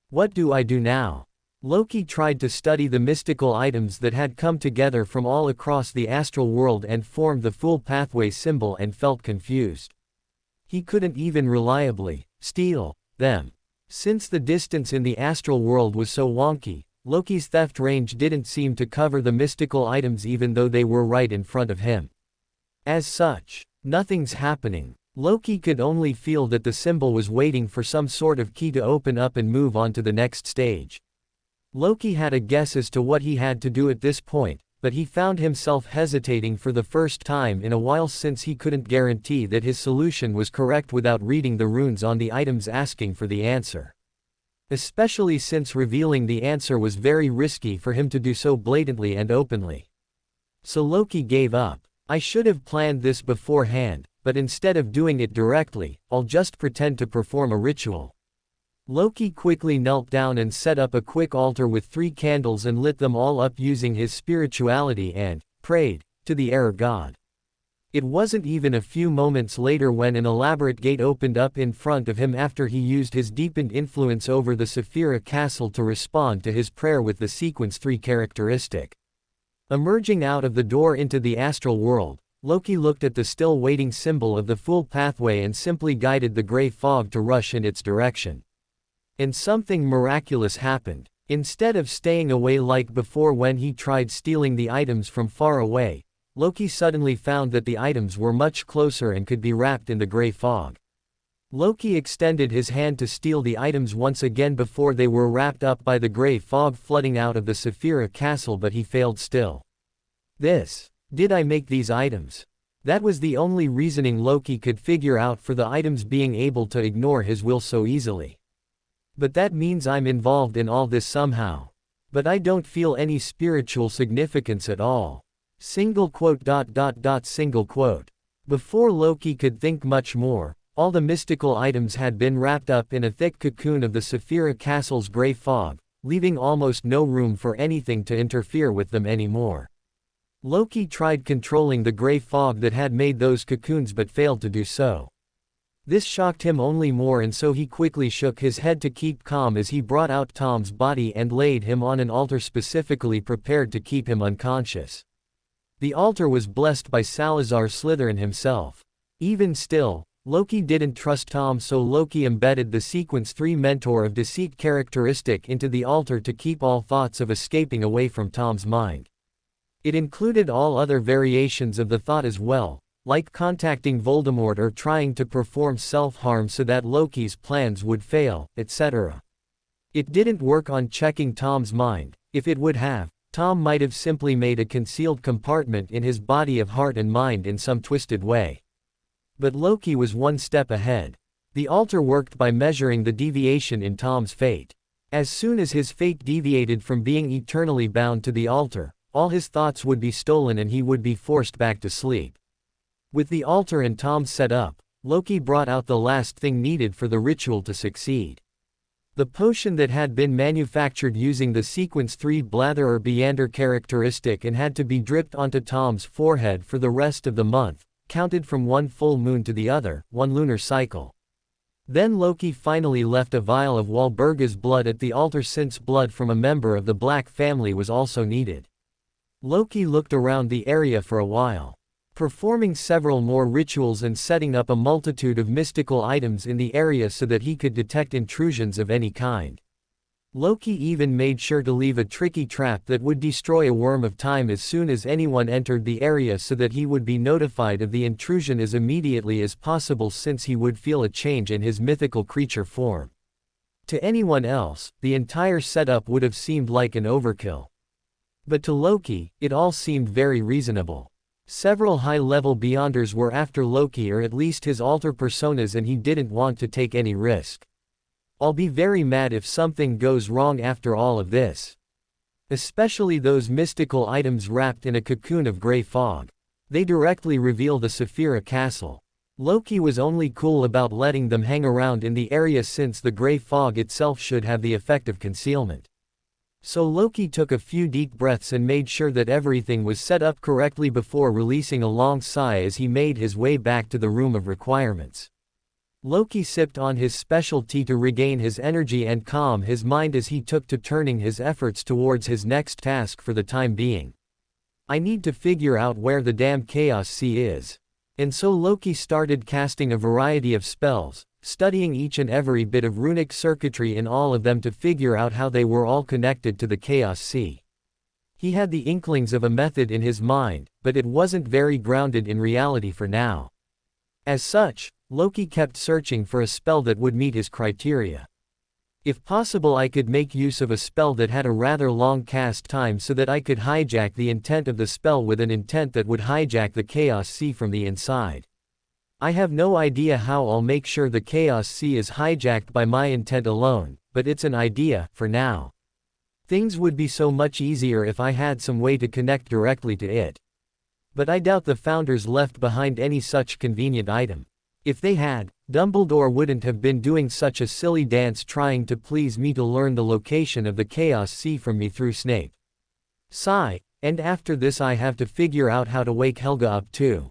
What do I do now? Loki tried to study the mystical items that had come together from all across the astral world and formed the Fool pathway symbol and felt confused. He couldn't even reliably steal them. Since the distance in the astral world was so wonky, Loki's theft range didn't seem to cover the mystical items even though they were right in front of him. As such, nothing's happening. Loki could only feel that the symbol was waiting for some sort of key to open up and move on to the next stage. Loki had a guess as to what he had to do at this point, but he found himself hesitating for the first time in a while since he couldn't guarantee that his solution was correct without reading the runes on the items asking for the answer. Especially since revealing the answer was very risky for him to do so blatantly and openly. So Loki gave up. I should have planned this beforehand, but instead of doing it directly, I'll just pretend to perform a ritual. Loki quickly knelt down and set up a quick altar with 3 candles and lit them all up using his spirituality and prayed to the air god. It wasn't even a few moments later when an elaborate gate opened up in front of him after he used his deepened influence over the Saphira castle to respond to his prayer with the sequence 3 characteristic. Emerging out of the door into the astral world, Loki looked at the still waiting symbol of the Fool pathway and simply guided the gray fog to rush in its direction. And something miraculous happened. Instead of staying away like before when he tried stealing the items from far away, Loki suddenly found that the items were much closer and could be wrapped in the gray fog. Loki extended his hand to steal the items once again before they were wrapped up by the gray fog flooding out of the Saphira castle, but he failed still. Did I make these items? That was the only reasoning Loki could figure out for the items being able to ignore his will so easily. But that means I'm involved in all this somehow. But I don't feel any spiritual significance at all. Single quote. Before Loki could think much more, all the mystical items had been wrapped up in a thick cocoon of the Saphira castle's gray fog, leaving almost no room for anything to interfere with them anymore. Loki tried controlling the gray fog that had made those cocoons but failed to do so. This shocked him only more, and so he quickly shook his head to keep calm as he brought out Tom's body and laid him on an altar specifically prepared to keep him unconscious. The altar was blessed by Salazar Slytherin himself. Even still, Loki didn't trust Tom, so Loki embedded the Sequence 3 Mentor of Deceit characteristic into the altar to keep all thoughts of escaping away from Tom's mind. It included all other variations of the thought as well, like contacting Voldemort or trying to perform self-harm so that Loki's plans would fail, etc. It didn't work on checking Tom's mind. If it would have, Tom might have simply made a concealed compartment in his body of heart and mind in some twisted way. But Loki was one step ahead. The altar worked by measuring the deviation in Tom's fate. As soon as his fate deviated from being eternally bound to the altar, all his thoughts would be stolen and he would be forced back to sleep. With the altar and Tom set up, Loki brought out the last thing needed for the ritual to succeed. The potion that had been manufactured using the Sequence 3 Blather or Beander characteristic and had to be dripped onto Tom's forehead for the rest of the month, counted from one full moon to the other, one lunar cycle. Then Loki finally left a vial of Walburga's blood at the altar since blood from a member of the Black family was also needed. Loki looked around the area for a while, performing several more rituals and setting up a multitude of mystical items in the area so that he could detect intrusions of any kind. Loki even made sure to leave a tricky trap that would destroy a worm of time as soon as anyone entered the area so that he would be notified of the intrusion as immediately as possible since he would feel a change in his mythical creature form. To anyone else, the entire setup would have seemed like an overkill. But to Loki, it all seemed very reasonable. Several high-level Beyonders were after Loki, or at least his alter personas, and he didn't want to take any risk. I'll be very mad if something goes wrong after all of this. Especially those mystical items wrapped in a cocoon of gray fog. They directly reveal the Saphira castle. Loki was only cool about letting them hang around in the area since the gray fog itself should have the effect of concealment. So Loki took a few deep breaths and made sure that everything was set up correctly before releasing a long sigh as he made his way back to the room of requirements. Loki sipped on his special tea to regain his energy and calm his mind as he took to turning his efforts towards his next task for the time being. I need to figure out where the damn Chaos Sea is. And so Loki started casting a variety of spells, studying each and every bit of runic circuitry in all of them to figure out how they were all connected to the Chaos Sea. He had the inklings of a method in his mind, but it wasn't very grounded in reality for now. As such, Loki kept searching for a spell that would meet his criteria. If possible, I could make use of a spell that had a rather long cast time so that I could hijack the intent of the spell with an intent that would hijack the Chaos Sea from the inside. I have no idea how I'll make sure the Chaos Sea is hijacked by my intent alone, but it's an idea, for now. Things would be so much easier if I had some way to connect directly to it. But I doubt the founders left behind any such convenient item. If they had, Dumbledore wouldn't have been doing such a silly dance trying to please me to learn the location of the Chaos Sea from me through Snape. Sigh, and after this I have to figure out how to wake Helga up too.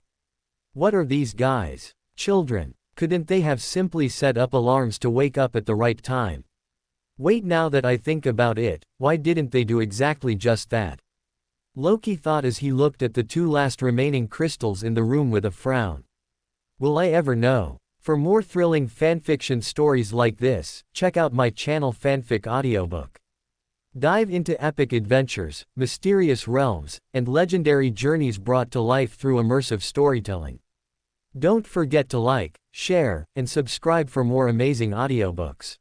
What are these guys? Children? Couldn't they have simply set up alarms to wake up at the right time? Wait, now that I think about it, why didn't they do exactly just that? Loki thought as he looked at the two last remaining crystals in the room with a frown. Will I ever know? For more thrilling fanfiction stories like this, check out my channel Fanfic Audiobook. Dive into epic adventures, mysterious realms, and legendary journeys brought to life through immersive storytelling. Don't forget to like, share, and subscribe for more amazing audiobooks.